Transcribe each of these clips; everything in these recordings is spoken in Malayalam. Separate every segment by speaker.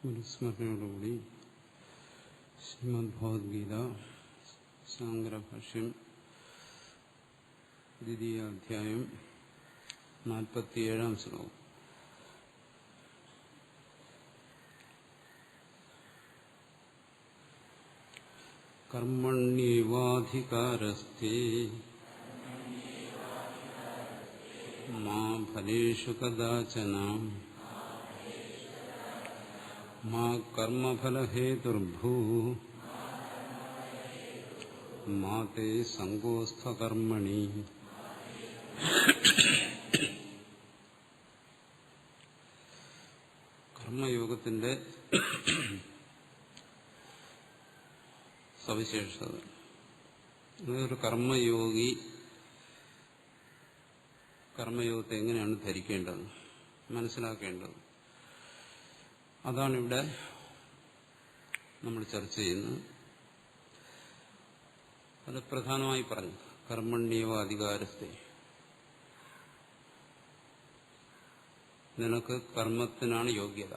Speaker 1: ഒരു സ്മരണയോടുകൂടി ശ്രീമദ് ഭഗവത്ഗീത ശങ്കരഭാഷ്യം ദ്വിതീയ അധ്യായം 47-ാം ശ്ലോകം. കർമ്മണ്യേവാധികാരസ്തേ മാ ഫലേഷു കദാചന മാ കർമ്മഫലഹേതുർഭൂ മാ തേ സംഗോസ്ഥ കർമ്മണി. കർമ്മയോഗത്തിന്റെ സവിശേഷത. ഒരു കർമ്മയോഗി കർമ്മയോഗത്തെ എങ്ങനെയാണ് ധരിക്കേണ്ടത്, മനസ്സിലാക്കേണ്ടത്, അതാണിവിടെ നമ്മൾ ചർച്ച ചെയ്യുന്നത്. അത് പ്രധാനമായി പറഞ്ഞു. കർമ്മണ്യേവ അധികാരസ്ഥേ, നിനക്ക് കർമ്മത്തിനാണ് യോഗ്യത.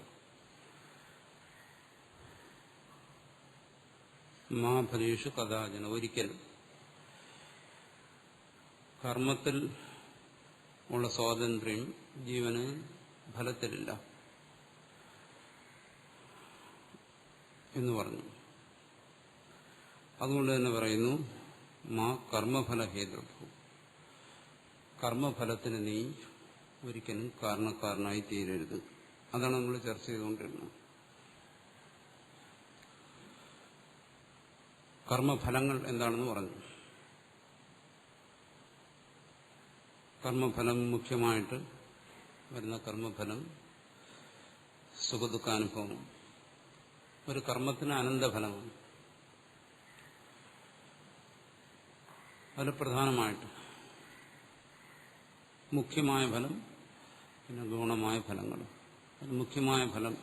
Speaker 1: മാ ഫലേഷു കഥാചന, ഒരിക്കലും കർമ്മത്തിൽ ഉള്ള സ്വാതന്ത്ര്യം ജീവന് ഫലത്തിലില്ല എന്ന് പറഞ്ഞു. അതുകൊണ്ട് തന്നെ പറയുന്നു മാ കർമ്മഫലഹേതു, കർമ്മഫലത്തിന് നീ ഒരിക്കലും കാരണക്കാരനായി തീരരുത്. അതാണ് നമ്മൾ ചർച്ച ചെയ്തുകൊണ്ടിരുന്നത്. കർമ്മഫലങ്ങൾ എന്താണെന്ന് പറഞ്ഞു. കർമ്മഫലം മുഖ്യമായിട്ട് വരുന്ന കർമ്മഫലം സുഖദുഃഖാനുഭവം. ഒരു കർമ്മത്തിന് അനന്തഫലമാണ്. അതിൽ പ്രധാനമായിട്ട് മുഖ്യമായ ഫലം, പിന്നെ ഗുണമായ ഫലങ്ങൾ. അതിൽ മുഖ്യമായ ഫലം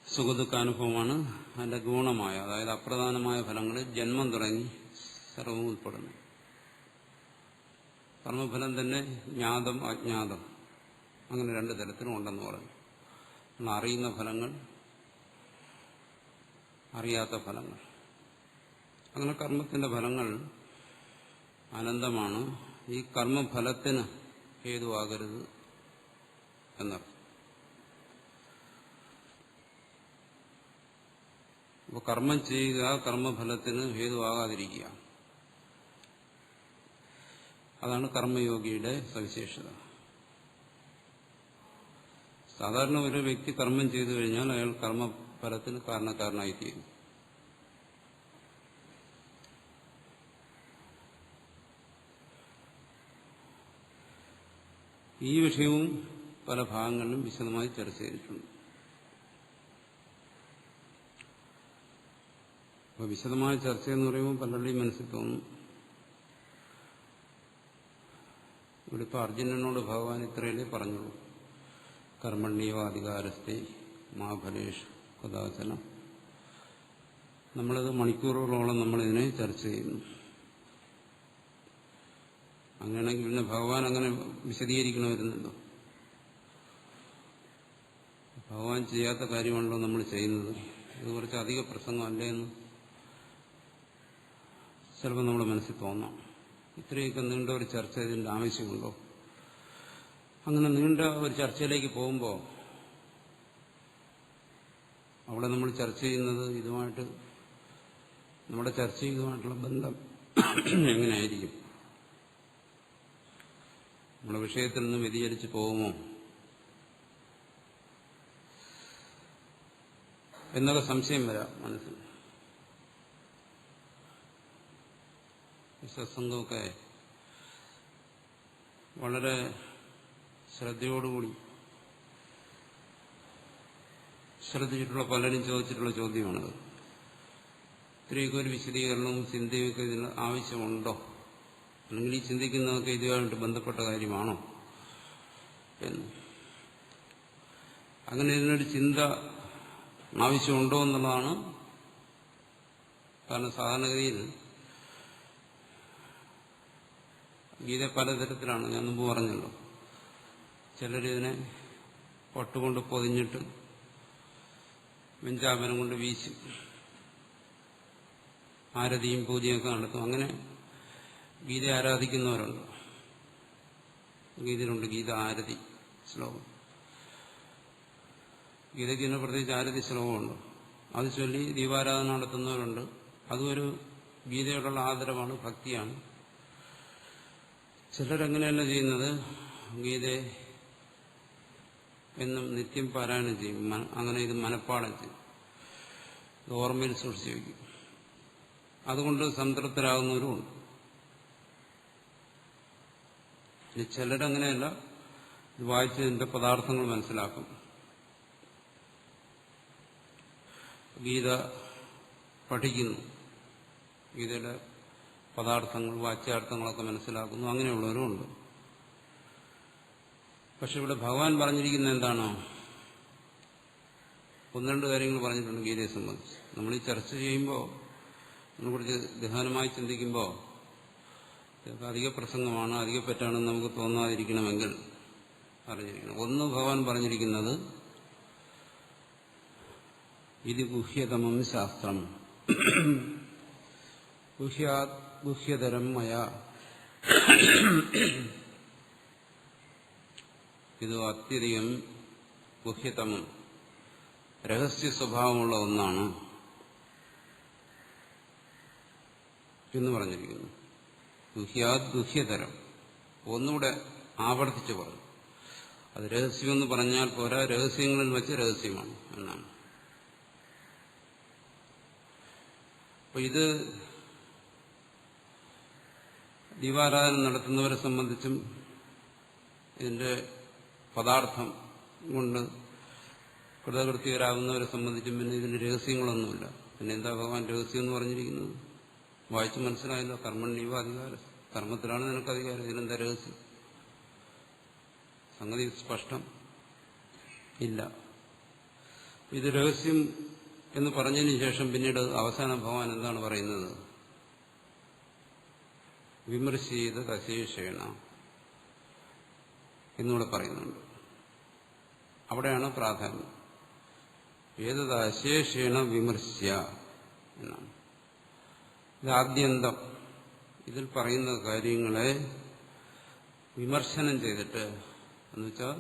Speaker 1: സുഖദുഃഖാനുഭവമാണ്. അതിന്റെ ഗുണമായ, അതായത് അപ്രധാനമായ ഫലങ്ങളിൽ ജന്മം തുടങ്ങി സർവവും ഉൾപ്പെടുന്നു. കർമ്മഫലം തന്നെ ജ്ഞാതം അജ്ഞാതം അങ്ങനെ രണ്ട് തരത്തിലും ഉണ്ടെന്ന് പറഞ്ഞു. അറിയുന്ന ഫലങ്ങൾ, അറിയാത്ത ഫലങ്ങൾ. അങ്ങനെ കർമ്മത്തിന്റെ ഫലങ്ങൾ അനന്തമാണ്. ഈ കർമ്മഫലത്തിന് ഹേതുവാകരുത് എന്നർത്ഥം. അപ്പോൾ കർമ്മം ചെയ്യുക, കർമ്മഫലത്തിന് ഹേതുവാകാതിരിക്കുക, അതാണ് കർമ്മയോഗിയുടെ സവിശേഷത. സാധാരണ ഒരു വ്യക്തി കർമ്മം ചെയ്തു കഴിഞ്ഞാൽ അയാൾ കർമ്മഫലത്തിന് കാരണക്കാരനായിത്തീരും. ഈ വിഷയവും പല ഭാഗങ്ങളിലും വിശദമായി ചർച്ച ചെയ്തിട്ടുണ്ട്. അപ്പോൾ വിശദമായ ചർച്ച എന്ന് പറയുമ്പോൾ പലരുടെയും മനസ്സിൽ തോന്നും, ഇവിടെ ഇപ്പോൾ അർജുനനോട് ഭഗവാൻ ഇത്രയല്ലേ പറഞ്ഞുള്ളൂ, കർമ്മണ്യേവ അധികാരസ്ഥേ മാ ഫലേഷു കദാചന. നമ്മളത് മണിക്കൂറുകളോളം നമ്മളിതിനെ ചർച്ച ചെയ്യുന്നു. അങ്ങനെയാണെങ്കിൽ പിന്നെ ഭഗവാൻ അങ്ങനെ വിശദീകരിക്കണമായിരുന്നല്ലോ. ഭഗവാൻ ചെയ്യാത്ത കാര്യമാണല്ലോ നമ്മൾ ചെയ്യുന്നത്. ഇത് കുറച്ച് അധിക പ്രസംഗമല്ലേ എന്ന് ചിലപ്പോൾ നമ്മുടെ മനസ്സിൽ തോന്നാം. ഇത്രയൊക്കെ നീണ്ട ഒരു ചർച്ച ഇതിൻ്റെ ആവശ്യമുണ്ടോ? അങ്ങനെ നീണ്ട ഒരു ചർച്ചയിലേക്ക് പോകുമ്പോൾ അവിടെ നമ്മൾ ചർച്ച ചെയ്യുന്നത് ഇതുമായിട്ട്, നമ്മുടെ ചർച്ച ഇതുമായിട്ടുള്ള ബന്ധം എങ്ങനെയായിരിക്കും? നമ്മുടെ വിഷയത്തിൽ നിന്ന് വ്യതിചലിച്ച് പോകുമോ എന്നൊക്കെ സംശയം വരാം മനസ്സിൽ. സത്സംഗമൊക്കെ വളരെ ശ്രദ്ധയോടുകൂടി ശ്രദ്ധിച്ചിട്ടുള്ള പലരും ചോദിച്ചിട്ടുള്ള ചോദ്യമാണത്. ഇത്രയൊക്കെ ഒരു വിശദീകരണവും ചിന്തയൊക്കെ ഇതിന് ആവശ്യമുണ്ടോ, അല്ലെങ്കിൽ ഈ ചിന്തിക്കുന്നതൊക്കെ ഇതുമായിട്ട് ബന്ധപ്പെട്ട കാര്യമാണോ എന്ന്. അങ്ങനെ ഇതിനൊരു ചിന്ത ആവശ്യമുണ്ടോ എന്നുള്ളതാണ്. കാരണം സാധാരണഗതിയിൽ ഗീത പലതരത്തിലാണ്. ഞാൻ മുമ്പ് പറഞ്ഞല്ലോ, ചിലരിതിനെ പട്ടുകൊണ്ട് പൊതിഞ്ഞിട്ട് വെഞ്ചാപനം കൊണ്ട് വീശും, ആരതിയും പൂജയൊക്കെ നടത്തും. അങ്ങനെ ഗീത ആരാധിക്കുന്നവരുണ്ട്. ഗീതയിലുണ്ട് ഗീത ആരതി ശ്ലോകം. ഗീതയ്ക്ക് തന്നെ പ്രത്യേകിച്ച് ആരതി ശ്ലോകമുണ്ട്. അത് ചൊല്ലി ദീപാരാധന നടത്തുന്നവരുണ്ട്. അതും ഗീതയോടുള്ള ആദരവാണ്, ഭക്തിയാണ്. ചിലരങ്ങനെയല്ല ചെയ്യുന്നത്, ഗീതയെ എന്നും നിത്യം പാരായണം ചെയ്യും. അങ്ങനെ ഇത് മനഃപ്പാഠം ചെയ്യും, ഇത് ഓർമ്മയിൽ സൂക്ഷിച്ചു വയ്ക്കും. അതുകൊണ്ട് സംതൃപ്തരാകുന്നവരുമുണ്ട്. ചിലരങ്ങനെയല്ല, ഇത് വായിച്ചതിന്റെ പദാർത്ഥങ്ങൾ മനസ്സിലാക്കും. ഗീത പഠിക്കുന്നു, ഗീതയുടെ പദാർത്ഥങ്ങൾ വാച്യാർത്ഥങ്ങളൊക്കെ മനസ്സിലാക്കുന്നു. അങ്ങനെയുള്ളവരുമുണ്ട്. പക്ഷെ ഇവിടെ ഭഗവാൻ പറഞ്ഞിരിക്കുന്നത് എന്താണോ, ഒന്ന് രണ്ട് കാര്യങ്ങൾ പറഞ്ഞിട്ടുണ്ട് ഗീതയെ സംബന്ധിച്ച്. നമ്മൾ ഈ ചർച്ച ചെയ്യുമ്പോൾ അതിനെക്കുറിച്ച് ഗഹനമായി ചിന്തിക്കുമ്പോൾ അധിക പ്രസംഗമാണ്, അധികപ്പറ്റാണെന്ന് നമുക്ക് തോന്നാതിരിക്കണമെങ്കിൽ അറിഞ്ഞിരിക്കണം. ഒന്ന്, ഭഗവാൻ പറഞ്ഞിരിക്കുന്നത് ഇത് ഗുഹ്യതമം ശാസ്ത്രം, ഗുഹ്യതരം മയ, ഇത് അത്യധികം ഗുഹ്യതമം രഹസ്യ സ്വഭാവമുള്ള ഒന്നാണ് എന്ന് പറഞ്ഞിരിക്കുന്നു. ഗുഹ്യതരം ഒന്നുകൂടെ ആവർത്തിച്ച് പറഞ്ഞു. അത് രഹസ്യമെന്ന് പറഞ്ഞാൽ പോരാ, രഹസ്യങ്ങളിൽ വെച്ച് രഹസ്യമാണ് എന്നാണ്. അപ്പൊ ഇത് ദീപാരാധന നടത്തുന്നവരെ സംബന്ധിച്ചും ഇതിന്റെ പദാർത്ഥം കൊണ്ട് കൃതകൃത്യരാകുന്നവരെ സംബന്ധിച്ചും പിന്നെ ഇതിന് രഹസ്യങ്ങളൊന്നുമില്ല. പിന്നെ എന്താ ഭഗവാൻ രഹസ്യം എന്ന് പറഞ്ഞിരിക്കുന്നത്? വായിച്ച് മനസ്സിലായല്ലോ, കർമ്മണ്യവ അധികാരം, കർമ്മത്തിലാണ് നിനക്ക് അധികാരം, ഇതിനെന്താ രഹസ്യം? സംഗതി സ്പഷ്ടം ഇല്ല. ഇത് രഹസ്യം എന്ന് പറഞ്ഞതിന് ശേഷം പിന്നീട് അവസാനം ഭഗവാൻ എന്താണ് പറയുന്നത്? വിമർശീത അശേഷേണ എന്നൂടെ പറയുന്നുണ്ട്. അവിടെയാണ് പ്രാധാന്യം. ഏതത് അശേഷേണ വിമർശ്യ എന്നാണ്. ഇത് ആദ്യന്തം, ഇതിൽ പറയുന്ന കാര്യങ്ങളെ വിമർശനം ചെയ്തിട്ട്, എന്നുവെച്ചാൽ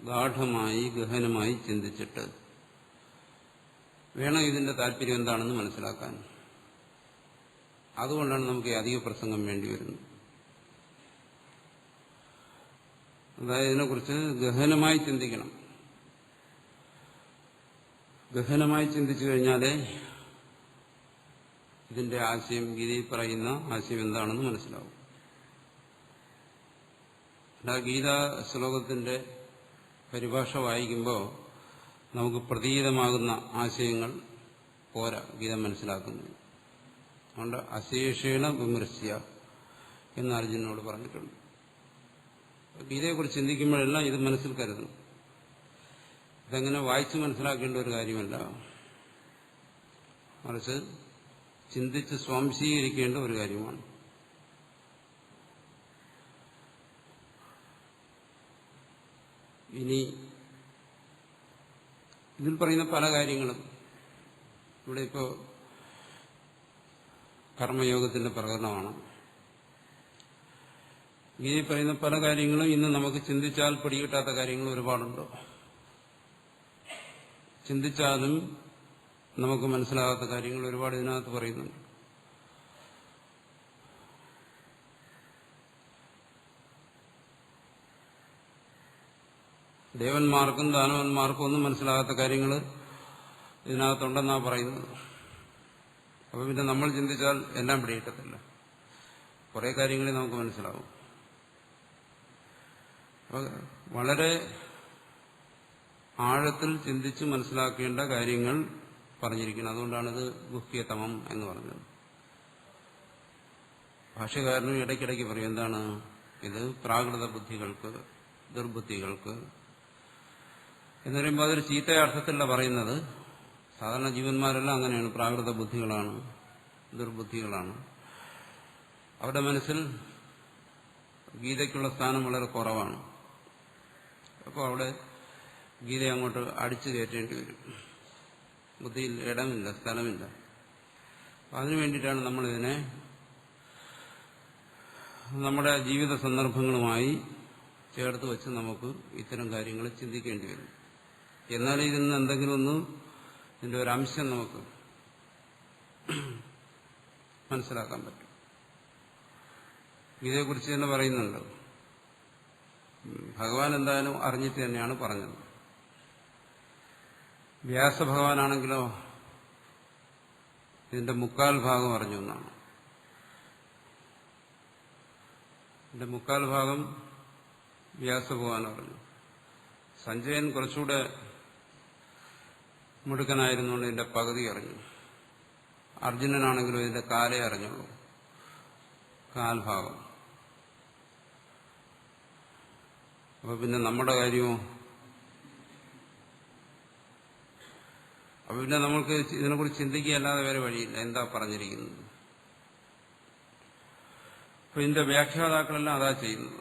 Speaker 1: ഗാഠമായി ഗഹനമായി ചിന്തിച്ചിട്ട് വേണം ഇതിന്റെ താല്പര്യം എന്താണെന്ന് മനസ്സിലാക്കാൻ. അതുകൊണ്ടാണ് നമുക്ക് അധിക പ്രസംഗം വേണ്ടി വരുന്നത്. അതായത് ഇതിനെക്കുറിച്ച് ഗഹനമായി ചിന്തിക്കണം. ഗഹനമായി ചിന്തിച്ചു കഴിഞ്ഞാലേ ഇതിന്റെ ആശയം, ഗീതയിൽ പറയുന്ന ആശയം എന്താണെന്ന് മനസ്സിലാവും. അല്ല, ഗീതാ ശ്ലോകത്തിന്റെ പരിഭാഷ വായിക്കുമ്പോൾ നമുക്ക് പ്രതീതമാകുന്ന ആശയങ്ങൾ പോരാ ഗീത മനസ്സിലാക്കുന്നത്. അതുകൊണ്ട് അശേഷേണ വിമർശ്യ എന്ന് അർജുനനോട് പറഞ്ഞിട്ടുണ്ട്. ഗീതയെക്കുറിച്ച് ചിന്തിക്കുമ്പോഴെല്ലാം ഇത് മനസ്സിൽ കരുതണം. ഇതെങ്ങനെ വായിച്ച് മനസ്സിലാക്കേണ്ട ഒരു കാര്യമല്ല, മറിച്ച് ചിന്തിച്ച് സ്വാംശീകരിക്കേണ്ട ഒരു കാര്യമാണ്. ഇനി ഇതിൽ പറയുന്ന പല കാര്യങ്ങളും, ഇവിടെ ഇപ്പോൾ കർമ്മയോഗത്തിന്റെ പ്രകടനമാണ്. ഗീതയിൽ പറയുന്ന പല കാര്യങ്ങളും ഇന്ന് നമുക്ക് ചിന്തിച്ചാൽ പിടികിട്ടാത്ത കാര്യങ്ങൾ ഒരുപാടുണ്ടോ. ചിന്തിച്ചാലും നമുക്ക് മനസ്സിലാകാത്ത കാര്യങ്ങൾ ഒരുപാട് ഇതിനകത്ത് പറയുന്നുണ്ട്. ദേവന്മാർക്കും ദാനവന്മാർക്കും ഒന്നും മനസ്സിലാകാത്ത കാര്യങ്ങൾ ഇതിനകത്തുണ്ടെന്നാണ് പറയുന്നത്. അപ്പൊ പിന്നെ നമ്മൾ ചിന്തിച്ചാൽ എല്ലാം പിടികിട്ടത്തില്ല. കുറേ കാര്യങ്ങളെ നമുക്ക് മനസ്സിലാവും. അപ്പോൾ വളരെ ആഴത്തിൽ ചിന്തിച്ച് മനസ്സിലാക്കേണ്ട കാര്യങ്ങൾ പറഞ്ഞിരിക്കുന്നത്. അതുകൊണ്ടാണിത് ഗുഹ്യതമം എന്ന് പറഞ്ഞത്. ഭാഷ്യകാരനും ഇടയ്ക്കിടയ്ക്ക് പറയും എന്താണ് ഇത് പ്രാകൃത ബുദ്ധികൾക്ക്, ദുർബുദ്ധികൾക്ക് എന്ന് പറയുമ്പോൾ അതൊരു ചീത്ത അർത്ഥത്തിലല്ല പറയുന്നത്. സാധാരണ ജീവന്മാരെല്ലാം അങ്ങനെയാണ്, പ്രാകൃത ബുദ്ധികളാണ്, ദുർബുദ്ധികളാണ്. അവരുടെ മനസ്സിൽ ഗീതയ്ക്കുള്ള സ്ഥാനം വളരെ കുറവാണ്. അപ്പോൾ അവിടെ ഗീതയെ അങ്ങോട്ട് അടിച്ചു കയറ്റേണ്ടി വരും. ബുദ്ധിയിൽ ഇടമില്ല, സ്ഥലമില്ല. അതിനു വേണ്ടിയിട്ടാണ് നമ്മളിതിനെ നമ്മുടെ ജീവിത സന്ദർഭങ്ങളുമായി ചേർത്ത് വെച്ച് നമുക്ക് ഇത്തരം കാര്യങ്ങൾ ചിന്തിക്കേണ്ടി വരും. എന്നാലും ഇതിൽ നിന്ന് എന്തെങ്കിലും ഒന്ന് ഇതിൻ്റെ ഒരു അംശം നമുക്ക് മനസ്സിലാക്കാൻ പറ്റും. ഇതേക്കുറിച്ച് തന്നെ പറയുന്നുണ്ട്. ഭഗവാൻ എന്തായാലും അറിഞ്ഞിട്ട് തന്നെയാണ് പറഞ്ഞത്. വ്യാസഭഗവാനാണെങ്കിലോ ഇതിന്റെ 3/4 ഭാഗം അറിഞ്ഞു എന്നാണ്. ഇതിന്റെ 3/4 ഭാഗം വ്യാസഭഗവാൻ അറിഞ്ഞു. സഞ്ജയൻ കുറച്ചുകൂടെ മുടുക്കനായിരുന്നുകൊണ്ട് ഇതിന്റെ പകുതി അറിഞ്ഞു. അർജുനനാണെങ്കിലും ഇതിന്റെ കാലേ അറിഞ്ഞുള്ളൂ, 1/4 ഭാഗം. അപ്പൊ പിന്നെ നമ്മുടെ കാര്യമോ? അപ്പൊ പിന്നെ നമുക്ക് ഇതിനെക്കുറിച്ച് ചിന്തിക്കുകയല്ലാതെ വേറെ വഴിയില്ല. എന്താ പറഞ്ഞിരിക്കുന്നത്? അപ്പൊ ഇതിന്റെ വ്യാഖ്യാതാക്കളെല്ലാം അതാ ചെയ്യുന്നത്.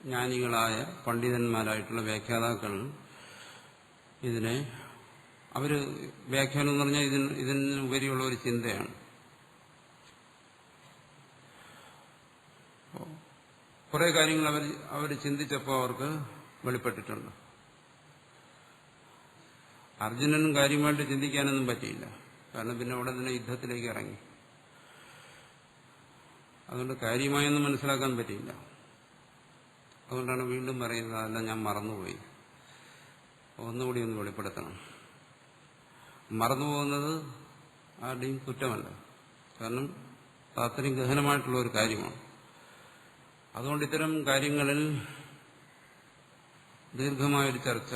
Speaker 1: ജ്ഞാനികളായ പണ്ഡിതന്മാരായിട്ടുള്ള വ്യാഖ്യാതാക്കൾ ഇതിനെ അവര് വ്യാഖ്യാനം എന്ന് പറഞ്ഞാൽ ഇതിന് ഉപരിയുള്ള ഒരു ചിന്തയാണ്. കുറെ കാര്യങ്ങൾ അവർ ചിന്തിച്ചപ്പോൾ അവർക്ക് വെളിപ്പെട്ടിട്ടുണ്ട്. അർജുനനും കാര്യമായിട്ട് ചിന്തിക്കാനൊന്നും പറ്റിയില്ല. കാരണം പിന്നെ അവിടെ തന്നെ യുദ്ധത്തിലേക്ക് ഇറങ്ങി. അതുകൊണ്ട് കാര്യമായൊന്നും മനസ്സിലാക്കാൻ പറ്റിയില്ല. അതുകൊണ്ടാണ് വീണ്ടും പറയുന്നത് അതെല്ലാം ഞാൻ മറന്നുപോയി, ഒന്നുകൂടി ഒന്ന് വെളിപ്പെടുത്തണം. മറന്നുപോകുന്നത് ആരുടെയും കുറ്റമല്ല, കാരണം അത്രയും ഗഹനമായിട്ടുള്ള ഒരു കാര്യമാണ്. അതുകൊണ്ട് ഇത്തരം കാര്യങ്ങളിൽ ദീർഘമായൊരു ചർച്ച,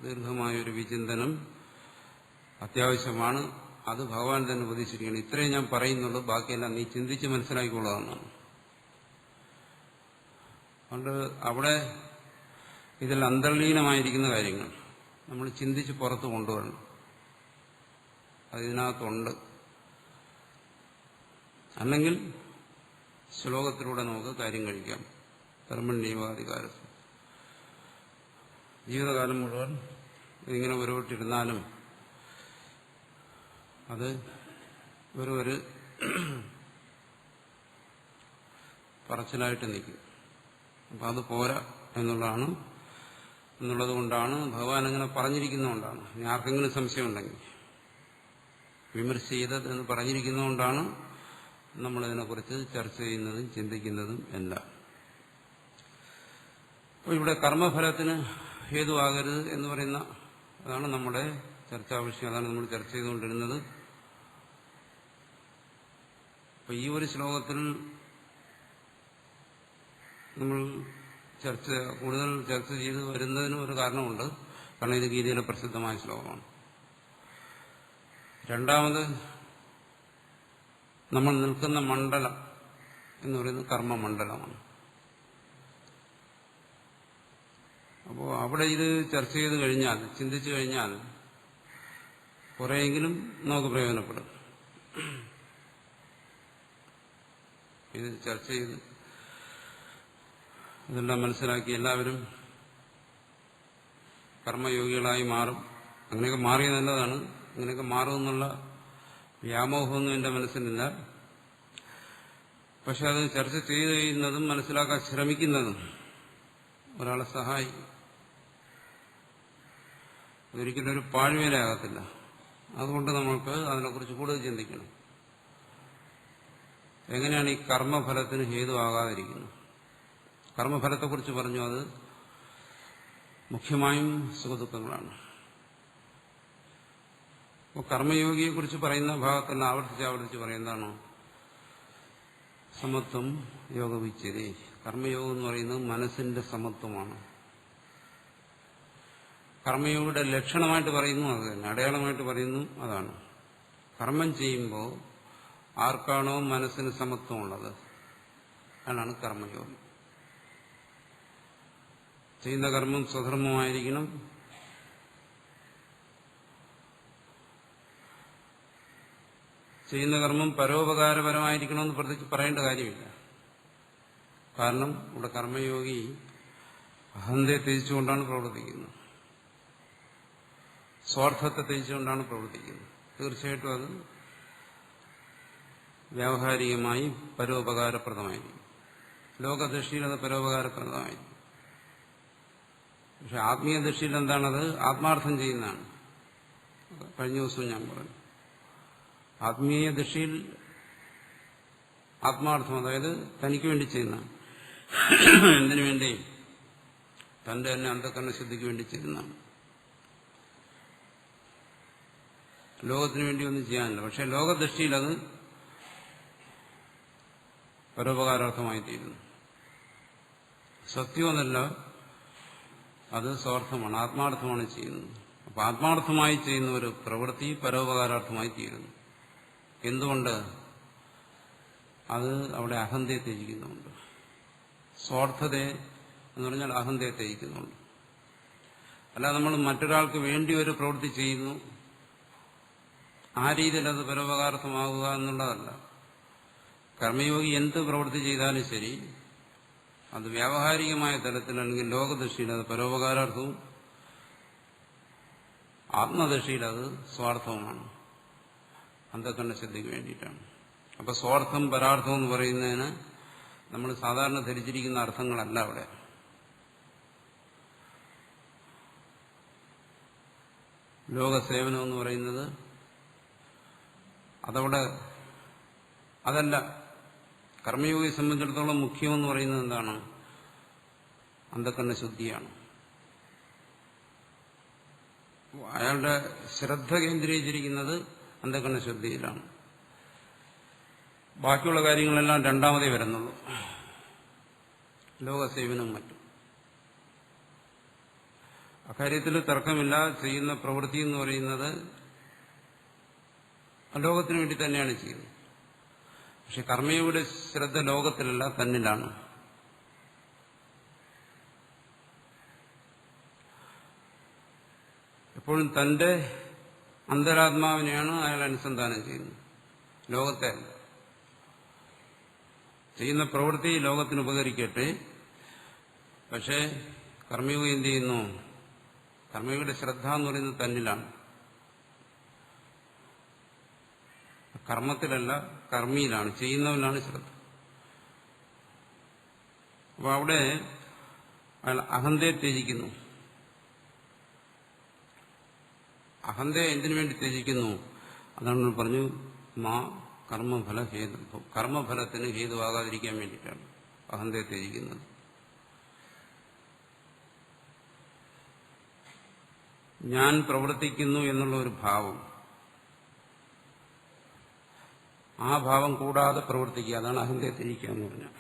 Speaker 1: ദീർഘമായൊരു വിചിന്തനം അത്യാവശ്യമാണ്. അത് ഭഗവാൻ തന്നെ ഉപദേശിക്കുകയാണ്. ഇത്രയും ഞാൻ പറയുന്നുള്ളൂ, ബാക്കിയെല്ലാം നീ ചിന്തിച്ച് മനസ്സിലാക്കിക്കൊള്ളാമെന്നാണ്. അതുകൊണ്ട് അവിടെ ഇതിൽ അന്തർലീനമായിരിക്കുന്ന കാര്യങ്ങൾ നമ്മൾ ചിന്തിച്ച് പുറത്ത് കൊണ്ടുവരണം. അതിനകത്തുണ്ട്. അല്ലെങ്കിൽ ശ്ലോകത്തിലൂടെ നമുക്ക് കാര്യം കഴിക്കാം. കർമ്മണ്യേവാധികാരം. ജീവിതകാലം മുഴുവൻ ഇങ്ങനെ ഉരുവിട്ടിരുന്നാലും അത് ഒരു പറച്ചിലായിട്ട് നിൽക്കും. അപ്പം അത് പോരാ എന്നുള്ളത് കൊണ്ടാണ് ഭഗവാൻ അങ്ങനെ പറഞ്ഞിരിക്കുന്നതുകൊണ്ടാണ്. ഇനി ആർക്കെങ്കിലും സംശയമുണ്ടെങ്കിൽ വിമർശിച്ചത് എന്ന് പറഞ്ഞിരിക്കുന്നതുകൊണ്ടാണ് നമ്മളിതിനെക്കുറിച്ച് ചർച്ച ചെയ്യുന്നതും ചിന്തിക്കുന്നതും എല്ലാം. അപ്പോൾ ഇവിടെ കർമ്മഫലത്തിന് ഹേതുവാകരുത് എന്ന് പറയുന്ന അതാണ് നമ്മുടെ ചർച്ചാ വിഷയം. അതാണ് നമ്മൾ ചർച്ച ചെയ്തുകൊണ്ടിരുന്നത്. അപ്പോൾ ഈ ഒരു ശ്ലോകത്തിൽ നമ്മൾ കൂടുതൽ ചർച്ച ചെയ്ത് വരുന്നതിന് ഒരു കാരണമുണ്ട്. കാരണം ഇത് ഗീതയിലെ പ്രസിദ്ധമായ ശ്ലോകമാണ്. രണ്ടാമത്, നമ്മൾ നിൽക്കുന്ന മണ്ഡലം എന്ന് പറയുന്നത് കർമ്മമണ്ഡലമാണ്. അപ്പോൾ അവിടെ ഇത് ചർച്ച ചെയ്ത് കഴിഞ്ഞാൽ, ചിന്തിച്ചു കഴിഞ്ഞാൽ കുറേയെങ്കിലും നമുക്ക് പ്രയോജനപ്പെടും. ഇത് ചർച്ച ചെയ്ത് ഇതെല്ലാം മനസ്സിലാക്കി എല്ലാവരും കർമ്മയോഗികളായി മാറും. അങ്ങനെയൊക്കെ മാറിയ നല്ലതാണ്. അങ്ങനെയൊക്കെ മാറുമെന്നുള്ള വ്യാമോഹമൊന്നും എൻ്റെ മനസ്സിലില്ല. പക്ഷെ അത് ചർച്ച ചെയ്ത് കഴിയുന്നതും മനസ്സിലാക്കാൻ ശ്രമിക്കുന്നതും ഒരാളെ സഹായിക്കും. അതൊരിക്കലും ഒരു പാഴ്വേലയാകത്തില്ല. അതുകൊണ്ട് നമുക്ക് അതിനെക്കുറിച്ച് കൂടുതൽ ചിന്തിക്കണം. എങ്ങനെയാണ് ഈ കർമ്മഫലത്തിന് ഹേതുവാകാതിരിക്കുന്നത്? കർമ്മഫലത്തെക്കുറിച്ച് പറഞ്ഞു, അത് മുഖ്യമായും സുഖദുഃഖങ്ങളാണ്. അപ്പോൾ കർമ്മയോഗിയെക്കുറിച്ച് പറയുന്ന ഭാഗത്തെല്ലാം ആവർത്തിച്ച് പറയുന്നതാണോ സമത്വം യോഗവിച്ഛേദേ. കർമ്മയോഗം എന്ന് പറയുന്നത് മനസ്സിന്റെ സമത്വമാണ്. കർമ്മയോഗയുടെ ലക്ഷണമായിട്ട് പറയുന്നു അത് തന്നെ, അടയാളമായിട്ട് പറയുന്നു അതാണ്. കർമ്മം ചെയ്യുമ്പോൾ ആർക്കാണോ മനസ്സിന് സമത്വമുള്ളത് അതാണ് കർമ്മയോഗം. ചെയ്യുന്ന കർമ്മം സ്വധർമ്മമായിരിക്കണം, ചെയ്യുന്ന കർമ്മം പരോപകാരപരമായിരിക്കണമെന്ന് പ്രത്യേകിച്ച് പറയേണ്ട കാര്യമില്ല. കാരണം ഇവിടെ കർമ്മയോഗി അഹന്തയെ ത്യജിച്ചുകൊണ്ടാണ് പ്രവർത്തിക്കുന്നത്, സ്വാർത്ഥത്തെ ത്യജിച്ചുകൊണ്ടാണ് പ്രവർത്തിക്കുന്നത്. തീർച്ചയായിട്ടും അത് വ്യാവഹാരികമായി പരോപകാരപ്രദമായിരിക്കും, ലോകദൃഷ്ടിയിൽ അത് പരോപകാരപ്രദമായിരിക്കും. പക്ഷെ ആത്മീയ ദൃഷ്ടിയിൽ എന്താണത്? ആത്മാർത്ഥം ചെയ്യുന്നതാണ്. കഴിഞ്ഞ ദിവസവും ഞാൻ പറഞ്ഞു, ആത്മീയ ദൃഷ്ടിയിൽ ആത്മാർത്ഥം, അതായത് തനിക്ക് വേണ്ടി ചെയ്യുന്നതാണ്. എന്തിനു വേണ്ടി? തന്റെ തന്നെ അന്ധകരണ ശുദ്ധിക്ക് വേണ്ടി ചെയ്യുന്നതാണ്. ലോകത്തിന് വേണ്ടി ഒന്നും ചെയ്യാനില്ല. പക്ഷെ ലോകദൃഷ്ടിയിൽ അത് പരോപകാരാർത്ഥമായി തീരുന്നു. സത്യമൊന്നല്ല, അത് സ്വാർത്ഥമാണ്, ആത്മാർത്ഥമാണ് ചെയ്യുന്നത്. അപ്പൊ ആത്മാർത്ഥമായി ചെയ്യുന്ന ഒരു പ്രവൃത്തി പരോപകാരാർത്ഥമായി തീരുന്നു. എന്തുകൊണ്ട്? അത് അവിടെ അഹന്തയെ ത്യജിക്കുന്നുണ്ട്. സ്വാർത്ഥതയെ എന്ന് പറഞ്ഞാൽ അഹന്തയെ ത്യജിക്കുന്നുണ്ട്. അല്ല നമ്മൾ മറ്റൊരാൾക്ക് വേണ്ടി ഒരു പ്രവൃത്തി ചെയ്യുന്നു, ആ രീതിയിൽ അത് പരോപകാരാർത്ഥമാകുക എന്നുള്ളതല്ല. കർമ്മയോഗി എന്ത് പ്രവൃത്തി ചെയ്താലും ശരി, അത് വ്യാവഹാരികമായ തലത്തിൽ അല്ലെങ്കിൽ ലോകദൃഷ്ടിയിൽ അത് പരോപകാരാർത്ഥവും ആത്മദൃഷ്ടിയിൽ അത് സ്വാർത്ഥവുമാണ്, അന്ധകരണ ശുദ്ധിക്ക് വേണ്ടിയിട്ടാണ്. അപ്പൊ സ്വാർത്ഥം പരാർത്ഥം എന്ന് പറയുന്നതിന് നമ്മൾ സാധാരണ ധരിച്ചിരിക്കുന്ന അർത്ഥങ്ങളല്ല അവിടെ. ലോകസേവനം എന്ന് പറയുന്നത് അതവിടെ അതല്ല. കർമ്മയോഗിയെ സംബന്ധിച്ചിടത്തോളം മുഖ്യമെന്ന് പറയുന്നത് എന്താണ്? അന്ധകരണ ശുദ്ധിയാണ്. അയാളുടെ ശ്രദ്ധ കേന്ദ്രീകരിച്ചിരിക്കുന്നത് അന്ധകരണ ശുദ്ധിയിലാണ്. ബാക്കിയുള്ള കാര്യങ്ങളെല്ലാം രണ്ടാമതേ വരുന്നുള്ളൂ, ലോകസേവനവും മറ്റും. അക്കാര്യത്തിൽ തർക്കമില്ല. ചെയ്യുന്ന പ്രവൃത്തി എന്ന് പറയുന്നത് ലോകത്തിനു വേണ്ടി തന്നെയാണ് ചെയ്യുന്നത്. പക്ഷെ കർമ്മയുടെ ശ്രദ്ധ ലോകത്തിലല്ല, തന്നിലാണ്. എപ്പോഴും തന്റെ അന്തരാത്മാവിനെയാണ് അയാൾ അനുസന്ധാനം ചെയ്യുന്നത്, ലോകത്തെ അല്ല. ചെയ്യുന്ന പ്രവൃത്തി ലോകത്തിന് ഉപകരിക്കട്ടെ. പക്ഷേ കർമ്മയോഗി എന്ത് ചെയ്യുന്നു? കർമ്മയുടെ ശ്രദ്ധ എന്ന് പറയുന്നത് തന്നിലാണ്, കർമ്മത്തിലല്ല, കർമ്മിയിലാണ്, ചെയ്യുന്നവനാണ് ശ്രദ്ധ. അപ്പൊ അവിടെ അയാൾ അഹന്തയെ ത്യജിക്കുന്നു. അഹന്തയെ എന്തിനു വേണ്ടി ത്യജിക്കുന്നു? അതാണ് പറഞ്ഞു, മാ കർമ്മഫല ഹേതു. കർമ്മഫലത്തിന് ഹേതുവാകാതിരിക്കാൻ വേണ്ടിയിട്ടാണ് അഹന്തയെ ത്യജിക്കുന്നത്. ഞാൻ പ്രവർത്തിക്കുന്നു എന്നുള്ള ഒരു ഭാവം, ആ ഭാവം കൂടാതെ പ്രവർത്തിക്കുക, അതാണ് അഹന്തയെ ത്യജിക്കുക എന്ന് പറഞ്ഞാൽ.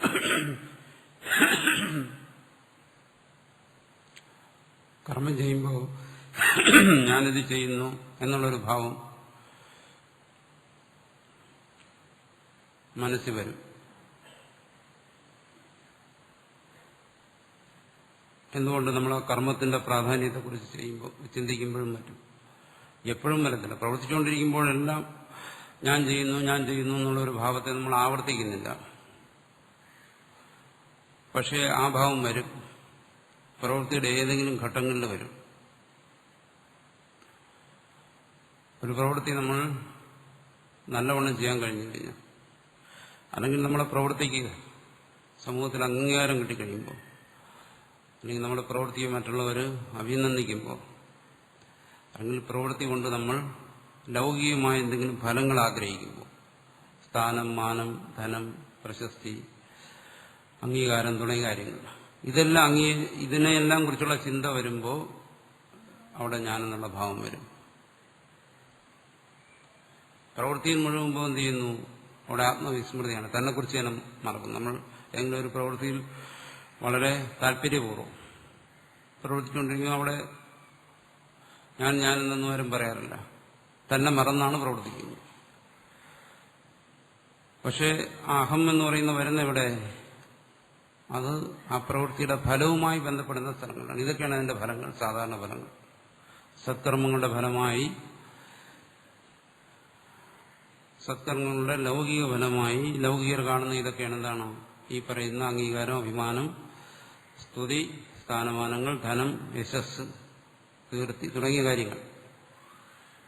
Speaker 1: കർമ്മം ചെയ്യുമ്പോൾ ഞാനിത് ചെയ്യുന്നു എന്നുള്ളൊരു ഭാവം മനസ്സിൽ വരും. എന്തുകൊണ്ട്? നമ്മൾ ആ കർമ്മത്തിന്റെ പ്രാധാന്യത്തെക്കുറിച്ച് ചിന്തിക്കുമ്പോഴും മറ്റും എപ്പോഴും വരത്തില്ല. പ്രവർത്തിച്ചുകൊണ്ടിരിക്കുമ്പോഴെല്ലാം ഞാൻ ചെയ്യുന്നു എന്നുള്ളൊരു ഭാവത്തെ നമ്മൾ ആവർത്തിക്കുന്നില്ല. പക്ഷേ ആ ഭാവം വരും, പ്രവൃത്തിയുടെ ഏതെങ്കിലും ഘട്ടങ്ങളിൽ വരും. ഒരു പ്രവൃത്തി നമ്മൾ നല്ലവണ്ണം ചെയ്യാൻ കഴിഞ്ഞു കഴിഞ്ഞാൽ, അല്ലെങ്കിൽ നമ്മളെ പ്രവൃത്തിക്ക് സമൂഹത്തിൽ അംഗീകാരം കിട്ടിക്കഴിയുമ്പോൾ, അല്ലെങ്കിൽ നമ്മുടെ പ്രവൃത്തിയെ മറ്റുള്ളവർ അഭിനന്ദിക്കുമ്പോൾ, അല്ലെങ്കിൽ പ്രവൃത്തി കൊണ്ട് നമ്മൾ ലൗകികമായ എന്തെങ്കിലും ഫലങ്ങൾ ആഗ്രഹിക്കുമ്പോൾ, സ്ഥാനം, മാനം, ധനം, പ്രശസ്തി, അംഗീകാരം തുടങ്ങിയ കാര്യങ്ങൾ, ഇതിനെയെല്ലാം കുറിച്ചുള്ള ചിന്ത വരുമ്പോൾ അവിടെ ഞാനെന്നുള്ള ഭാവം വരും. പ്രവൃത്തിയിൽ മുഴുകുമ്പോൾ എന്ത് ചെയ്യുന്നു? അവിടെ ആത്മവിസ്മൃതിയാണ്. തന്നെക്കുറിച്ച് തന്നെ മറക്കും. നമ്മൾ ഏതെങ്കിലും ഒരു പ്രവൃത്തിയിൽ വളരെ താല്പര്യപൂർവ്വം പ്രവർത്തിച്ചുകൊണ്ടിരിക്കുമ്പോൾ അവിടെ ഞാനെന്നൊന്നും ആരും പറയാറില്ല. തന്നെ മറന്നാണ് പ്രവർത്തിക്കുന്നത്. പക്ഷേ ആ അഹം എന്ന് പറയുന്ന വരുന്ന ഇവിടെ അത് ആ പ്രവൃത്തിയുടെ ഫലവുമായി ബന്ധപ്പെടുന്ന സ്ഥലങ്ങളാണ്. ഇതൊക്കെയാണ് അതിന്റെ ഫലങ്ങൾ, സാധാരണ ഫലങ്ങൾ. സത്കർമ്മങ്ങളുടെ ഫലമായി, സത്കർമ്മങ്ങളുടെ ലൗകിക ഫലമായി ലൗകികർ കാണുന്ന ഇതൊക്കെയാണ് എന്താണ് ഈ പറയുന്ന അംഗീകാരം, അഭിമാനം, സ്തുതി, സ്ഥാനമാനങ്ങൾ, ധനം, യശസ്, കീർത്തി തുടങ്ങിയ കാര്യങ്ങൾ.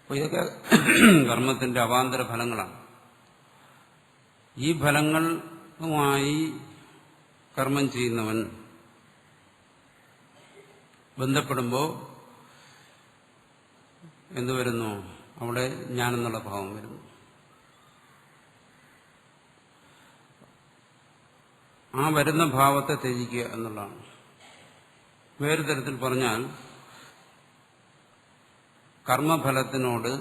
Speaker 1: അപ്പോൾ ഇതൊക്കെ കർമ്മത്തിന്റെ അവാന്തര ഫലങ്ങളാണ്. ഈ ഫലങ്ങളുമായി കർമ്മം ചെയ്യുന്നവൻ ബന്ധപ്പെടുമ്പോൾ എന്തു വരുന്നു? അവിടെ ഞാനെന്നുള്ള ഭാവം വരുന്നു. ആ വരുന്ന ഭാവത്തെ ത്യജിക്കുക എന്നുള്ളതാണ്. വേറെ തരത്തിൽ പറഞ്ഞാൽ കർമ്മഫലത്തിനോട്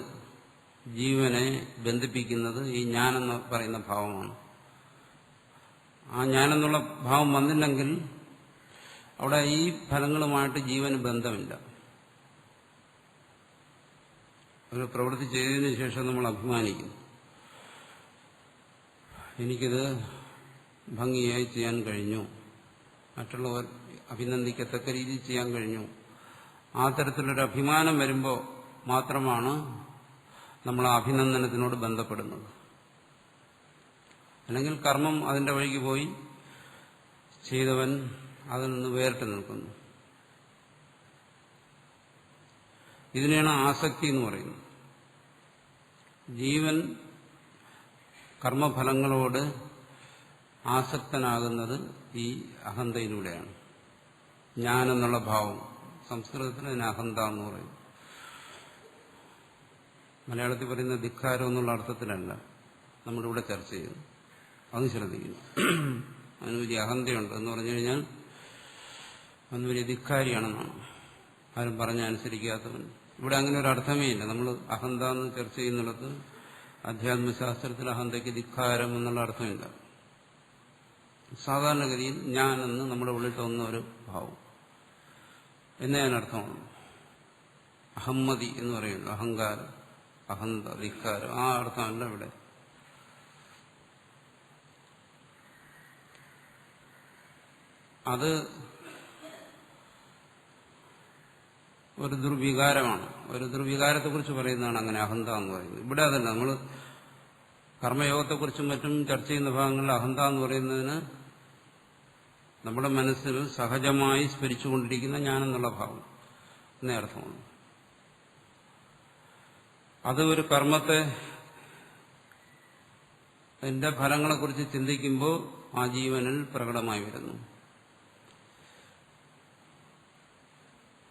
Speaker 1: ജീവനെ ബന്ധിപ്പിക്കുന്നത് ഈ ഞാനെന്ന് പറയുന്ന ഭാവമാണ്. ആ ഞാനെന്നുള്ള ഭാവം വന്നില്ലെങ്കിൽ അവിടെ ഈ ഫലങ്ങളുമായിട്ട് ജീവന് ബന്ധമില്ല. ഒരു പ്രവൃത്തി ചെയ്തതിനു ശേഷം നമ്മൾ അഭിമാനിക്കുന്നു, എനിക്കിത് ഭംഗിയായി ചെയ്യാൻ കഴിഞ്ഞു, മറ്റുള്ളവർ അഭിനന്ദിക്കത്തക്ക രീതിയിൽ ചെയ്യാൻ കഴിഞ്ഞു. ആ തരത്തിലൊരു അഭിമാനം വരുമ്പോൾ മാത്രമാണ് നമ്മൾ ആ അഭിനന്ദനത്തിനോട് ബന്ധപ്പെടുന്നത്. അല്ലെങ്കിൽ കർമ്മം അതിന്റെ വഴിക്ക് പോയി ചെയ്തവൻ അതിൽ നിന്ന് വേറിട്ട് നിൽക്കുന്നു. ഇതിനെയാണ് ആസക്തി എന്ന് പറയുന്നത്. ജീവൻ കർമ്മഫലങ്ങളോട് ആസക്തനാകുന്നത് ഈ അഹന്തയിലൂടെയാണ്. ഞാനെന്നുള്ള ഭാവം, സംസ്കൃതത്തിൽ അതിന് അഹന്ത എന്ന് പറയും. മലയാളത്തിൽ പറയുന്ന ധിക്കാരം എന്നുള്ള അർത്ഥത്തിലല്ല നമ്മളിവിടെ ചർച്ച ചെയ്യുന്നു. അത് ശ്രദ്ധിക്കുന്നു. അതിന് വലിയ അഹന്തയുണ്ട് എന്ന് പറഞ്ഞു കഴിഞ്ഞാൽ അവന് വലിയ ധിക്കാരിയാണെന്നാണ്, ആരും പറഞ്ഞ അനുസരിക്കാത്തവൻ. ഇവിടെ അങ്ങനെ ഒരു അർത്ഥമേ ഇല്ല. നമ്മൾ അഹന്ത എന്ന് ചർച്ച ചെയ്യുന്നിടത്ത് അധ്യാത്മശാസ്ത്രത്തിൽ അഹന്തയ്ക്ക് ധിക്കാരം എന്നുള്ള അർത്ഥമില്ല. സാധാരണഗതിയിൽ ഞാനെന്ന് നമ്മുടെ ഉള്ളിൽ തോന്നുന്ന ഒരു ഭാവം എന്നേ അതിനർത്ഥമാണ്. അഹമ്മതി എന്ന് പറയുന്നു, അഹങ്കാരം, അഹന്ത, ധിക്കാരം, ആ അർത്ഥമല്ല ഇവിടെ. അത് ഒരു ദുർവികാരമാണ്. ഒരു ദുർവികാരത്തെക്കുറിച്ച് പറയുന്നതാണ് അങ്ങനെ അഹന്ത എന്ന് പറയുന്നത്. ഇവിടെ അതല്ല. നമ്മൾ കർമ്മയോഗത്തെക്കുറിച്ചും മറ്റും ചർച്ച ചെയ്യുന്ന ഭാഗങ്ങളിൽ അഹന്ത എന്ന് പറയുന്നതിന് നമ്മുടെ മനസ്സിൽ സഹജമായി സ്മരിച്ചുകൊണ്ടിരിക്കുന്ന ഞാനെന്നുള്ള ഭാവം എന്നേ അർത്ഥമാണ്. അത് ഒരു കർമ്മത്തെ അതിന്റെ ഫലങ്ങളെക്കുറിച്ച് ചിന്തിക്കുമ്പോൾ ആ ജീവനിൽ പ്രകടമായി വരുന്നു.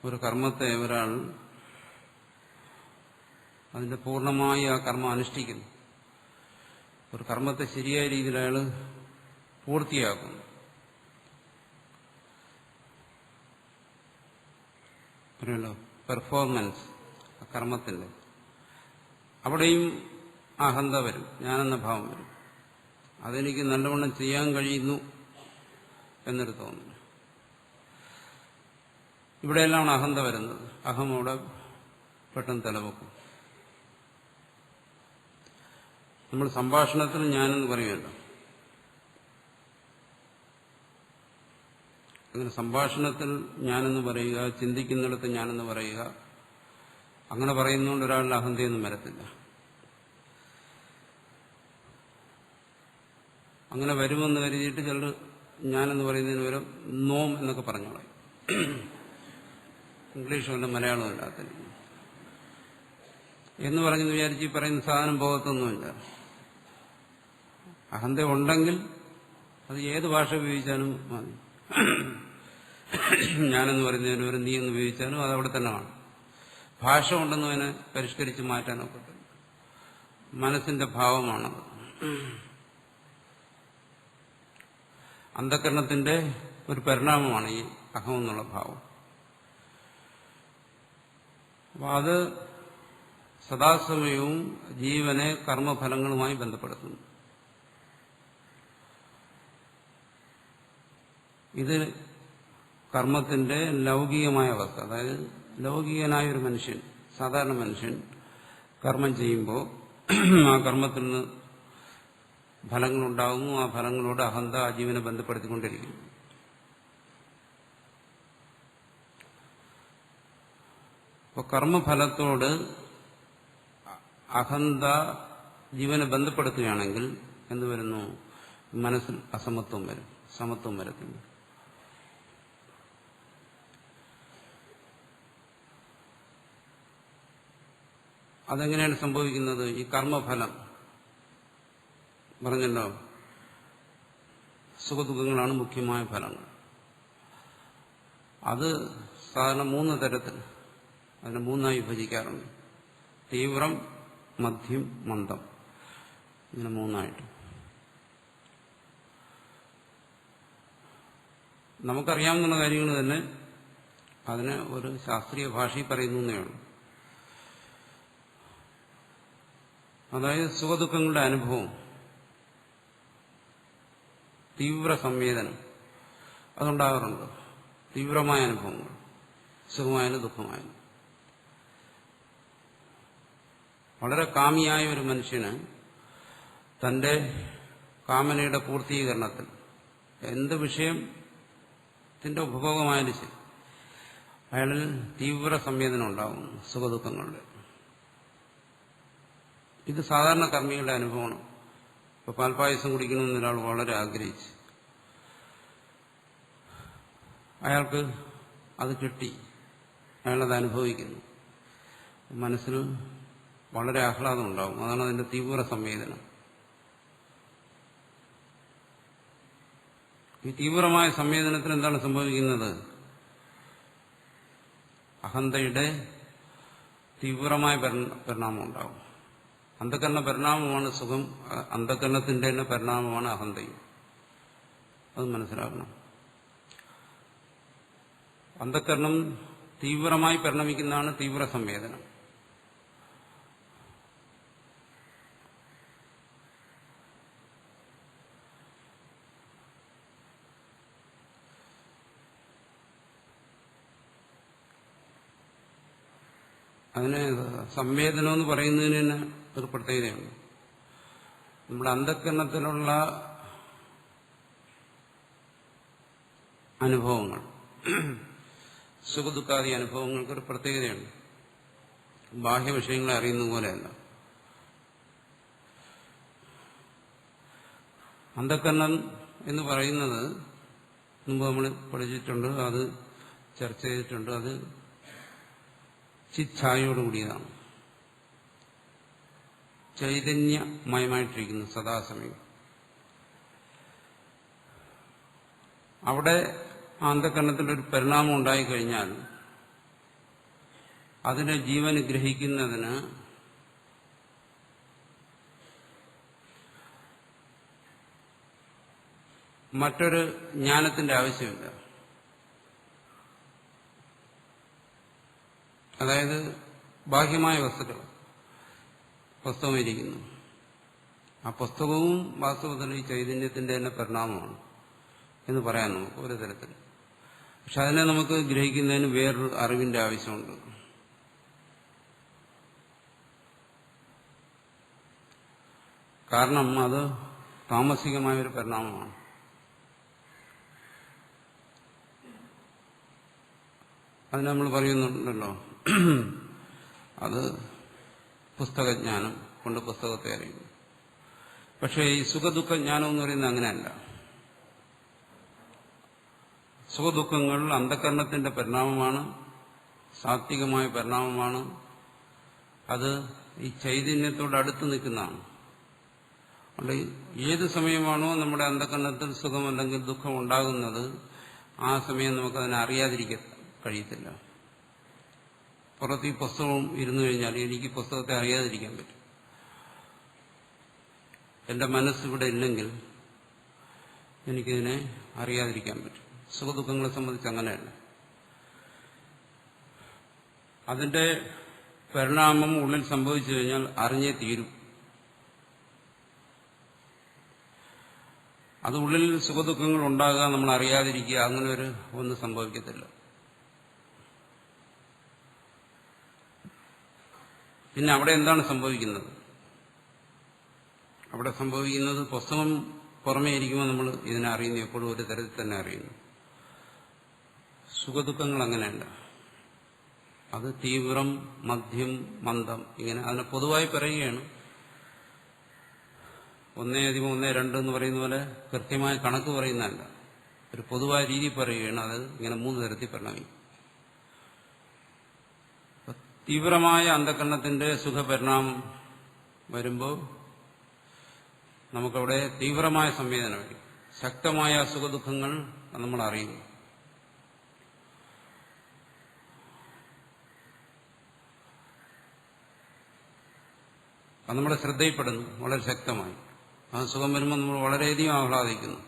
Speaker 1: ഒരു കർമ്മത്തെ ഒരാൾ അതിന്റെ പൂർണ്ണമായി ആ കർമ്മം അനുഷ്ഠിക്കുന്നു. ഒരു കർമ്മത്തെ ശരിയായ രീതിയിൽ അയാൾ പൂർത്തിയാക്കുന്നു. പറയുമല്ലോ പെർഫോമൻസ് കർമ്മത്തിന്റെ, അവിടെയും അഹന്ത വരും, ഞാനെന്ന ഭാവം വരും. അതെനിക്ക് നല്ലവണ്ണം ചെയ്യാൻ കഴിയുന്നു എന്നൊരു തോന്നുന്നു. ഇവിടെയെല്ലാം അഹന്ത വരുന്നത്. അഹം അവിടെ പെട്ടെന്ന് തലവെക്കും. നമ്മൾ സംഭാഷണത്തിൽ ഞാനെന്ന് പറയുമല്ലോ. അങ്ങനെ സംഭാഷണത്തിൽ ഞാനെന്ന് പറയുക, ചിന്തിക്കുന്നിടത്ത് ഞാനെന്ന് പറയുക, അങ്ങനെ പറയുന്നതുകൊണ്ട് ഒരാളുടെ അഹന്തയൊന്നും വരത്തില്ല. അങ്ങനെ വരുമെന്ന് കരുതിയിട്ട് ചിലർ ഞാനെന്ന് പറയുന്നതിന് വരെ നോം എന്നൊക്കെ പറഞ്ഞോളാം. ഇംഗ്ലീഷുമല്ല മലയാളമല്ലാത്ത എന്ന് പറഞ്ഞെന്ന് വിചാരിച്ച് ഈ പറയുന്ന സാധനം പോകത്തൊന്നുമില്ല. അഹന്ത ഉണ്ടെങ്കിൽ അത് ഏത് ഭാഷ ഉപയോഗിച്ചാലും മതി. ഞാനെന്ന് പറയുന്നതിന് ഒരു നീ എന്ന് ഉപയോഗിച്ചാലും അതവിടെ തന്നെ കാണും. ഭാഷ ഉണ്ടെന്നും അതിനെ പരിഷ്കരിച്ച് മാറ്റാനൊക്കെ മനസ്സിന്റെ ഭാവമാണത്. അന്ധകരണത്തിന്റെ ഒരു പരിണാമമാണ് ഈ അഹം എന്നുള്ള ഭാവം. അപ്പോൾ അത് സദാസമയവും ജീവനെ കർമ്മഫലങ്ങളുമായി ബന്ധപ്പെടുത്തുന്നു. ഇത് കർമ്മത്തിന്റെ ലൗകികമായ അവസ്ഥ. അതായത് ലൗകികനായ ഒരു മനുഷ്യൻ, സാധാരണ മനുഷ്യൻ കർമ്മം ചെയ്യുമ്പോൾ ആ കർമ്മത്തിൽ നിന്ന് ഫലങ്ങളുണ്ടാകുന്നു. ആ ഫലങ്ങളോട് അഹന്ത ആ ജീവനെ ബന്ധപ്പെടുത്തിക്കൊണ്ടിരിക്കുന്നു. അപ്പോൾ കർമ്മഫലത്തോട് അഹന്ത ജീവനെ ബന്ധപ്പെടുത്തുകയാണെങ്കിൽ എന്ത് വരുന്നു? മനസ്സിൽ അസമത്വം വരും, സമത്വം വരത്തില്ല. അതെങ്ങനെയാണ് സംഭവിക്കുന്നത്? ഈ കർമ്മഫലം പറഞ്ഞല്ലോ, സുഖദുഃഖങ്ങളാണ് മുഖ്യമായ ഫലങ്ങൾ. അത് സാധാരണ 3 തരത്തിൽ, അതിനെ 3ആയി വിഭജിക്കാറുണ്ട്. തീവ്രം, മധ്യം, മന്ദം, ഇങ്ങനെ 3ആയിട്ട്. നമുക്കറിയാവുന്ന കാര്യങ്ങൾ തന്നെ അതിന് ഒരു ശാസ്ത്രീയ ഭാഷയിൽ പറയുന്നു എന്നേ ഉള്ളൂ. അതായത് സുഖദുഃഖങ്ങളുടെ അനുഭവം, തീവ്ര സംവേദനം അതുണ്ടാകാറുണ്ട്. തീവ്രമായ അനുഭവങ്ങൾ, സുഖമായാലും ദുഃഖമായാലും. വളരെ കാമിയായ ഒരു മനുഷ്യന് തന്റെ കാമനയുടെ പൂർത്തീകരണത്തിൽ എന്ത് വിഷയത്തിന്റെ ഉപഭോഗമായാലും ശരി, അയാളിൽ തീവ്ര സംവേദനം ഉണ്ടാകുന്നു സുഖദുഃഖങ്ങളുടെ. ഇത് സാധാരണ കർമ്മികളുടെ അനുഭവമാണ്. ഇപ്പൊ പാൽപ്പായസം കുടിക്കണമെന്ന് ഒരാൾ വളരെ ആഗ്രഹിച്ചു, അയാൾക്ക് അത് കിട്ടി, അയാളത് അനുഭവിക്കുന്നു, മനസ്സിന് വളരെ ആഹ്ലാദം ഉണ്ടാകും. അതാണ് അതിന്റെ തീവ്ര സംവേദനം. ഈ തീവ്രമായ സംവേദനത്തിന് എന്താണ് സംഭവിക്കുന്നത്? അഹന്തയുടെ തീവ്രമായ പരിണാമം ഉണ്ടാകും. അന്ധകരണ പരിണാമമാണ് സുഖം, അന്ധകരണത്തിന്റെ തന്നെ പരിണാമമാണ് അഹന്തയും. അത് മനസ്സിലാക്കണം. അന്ധകരണം തീവ്രമായി പരിണമിക്കുന്നതാണ് തീവ്ര സംവേദനം. അതിന് സംവേദനം എന്ന് പറയുന്നതിന് തന്നെ ഒരു പ്രത്യേകതയാണ്. നമ്മുടെ അന്ധകരണത്തിലുള്ള അനുഭവങ്ങൾ, സുഖദുഃഖാദി അനുഭവങ്ങൾക്കൊരു പ്രത്യേകതയുണ്ട്. ബാഹ്യ വിഷയങ്ങളെ അറിയുന്ന പോലെയല്ല. അന്ധകരണം എന്ന് പറയുന്നത് മുമ്പ് നമ്മൾ പഠിച്ചിട്ടുണ്ട്, അത് ചർച്ച ചെയ്തിട്ടുണ്ട്. അത് ചിച്ഛായയോടുകൂടിയതാണ്, ചൈതന്യമയമായിട്ടിരിക്കുന്നു സദാസമയം. അവിടെ അന്ധകരണത്തിലൊരു പരിണാമം ഉണ്ടായിക്കഴിഞ്ഞാൽ അതിനെ ജീവന് ഗ്രഹിക്കുന്നതിന് മറ്റൊരു ജ്ഞാനത്തിന്റെ ആവശ്യമില്ല. അതായത് ബാഹ്യമായ വസ്തുക്കൾ, പുസ്തകമിരിക്കുന്നു, ആ പുസ്തകവും വാസ്തവത്തിൽ ഈ ചൈതന്യത്തിന്റെ തന്നെ പരിണാമമാണ് എന്ന് പറയാൻ നമുക്ക് ഒരു തരത്തിൽ. പക്ഷെ അതിനെ നമുക്ക് ഗ്രഹിക്കുന്നതിന് വേറൊരു അറിവിന്റെ ആവശ്യമുണ്ട്. കാരണം അത് താമസികമായൊരു പരിണാമമാണ്. അത് നമ്മൾ പറയുന്നുണ്ടല്ലോ, അത് പുസ്തകജ്ഞാനം കൊണ്ട് പുസ്തകത്തെ അറിയുന്നു. പക്ഷേ ഈ സുഖദുഃഖ ജ്ഞാനം എന്ന് പറയുന്നത് അങ്ങനെയല്ല. സുഖദുഃഖങ്ങൾ അന്ധകരണത്തിന്റെ പരിണാമമാണ്, സാത്വികമായ പരിണാമമാണ്. അത് ഈ ചൈതന്യത്തോട് അടുത്ത് നിൽക്കുന്നതാണ്. അതുകൊണ്ട് ഏത് സമയമാണോ നമ്മുടെ അന്ധകരണത്തിൽ സുഖം അല്ലെങ്കിൽ ദുഃഖം ഉണ്ടാകുന്നത്, ആ സമയം നമുക്കതിനെ അറിയാതിരിക്കാൻ കഴിയത്തില്ല. പുറത്ത് ഈ പുസ്തകം ഇരുന്നു കഴിഞ്ഞാൽ എനിക്ക് പുസ്തകത്തെ അറിയാതിരിക്കാൻ പറ്റും. എന്റെ മനസ്സിവിടെ ഇല്ലെങ്കിൽ എനിക്കിതിനെ അറിയാതിരിക്കാൻ പറ്റും. സുഖദുഃഖങ്ങളെ സംബന്ധിച്ച് അങ്ങനെയല്ല. അതിന്റെ പരിണാമം ഉള്ളിൽ സംഭവിച്ചു കഴിഞ്ഞാൽ അറിഞ്ഞേ തീരും. അത് ഉള്ളിൽ സുഖദുഃഖങ്ങൾ ഉണ്ടാകുക, നമ്മൾ അറിയാതിരിക്കുക, അങ്ങനെ ഒന്നും സംഭവിക്കത്തില്ല. പിന്നെ അവിടെ എന്താണ് സംഭവിക്കുന്നത്? അവിടെ സംഭവിക്കുന്നത്, പുസ്തകം പുറമേ ഇരിക്കുമ്പോൾ നമ്മൾ ഇതിനെ അറിയുന്നു, എപ്പോഴും ഒരു തരത്തിൽ തന്നെ അറിയുന്നു. സുഖദുഃഖങ്ങൾ അങ്ങനെയല്ല. അത് തീവ്രം, മധ്യം, മന്ദം, ഇങ്ങനെ അതിനെ പൊതുവായി പറയുകയാണ്. 1+1=2 എന്ന് പറയുന്ന പോലെ കൃത്യമായ കണക്ക് പറയുന്നതല്ല, ഒരു പൊതുവായ രീതി പറയുകയാണ്. അത് ഇങ്ങനെ 3 തരത്തിൽ പരിണമിക്കും. തീവ്രമായ അന്ധകരണത്തിന്റെ സുഖപരിണാമം വരുമ്പോൾ നമുക്കവിടെ തീവ്രമായ സംവേദന വരും. ശക്തമായ സുഖദുഃഖങ്ങൾ നമ്മൾ അറിയുന്നു. അത് നമ്മുടെ ശ്രദ്ധയിൽപ്പെടുന്നു വളരെ ശക്തമായി. ആ സുഖം വരുമ്പോൾ നമ്മൾ വളരെയധികം ആഹ്ലാദിക്കുന്നു.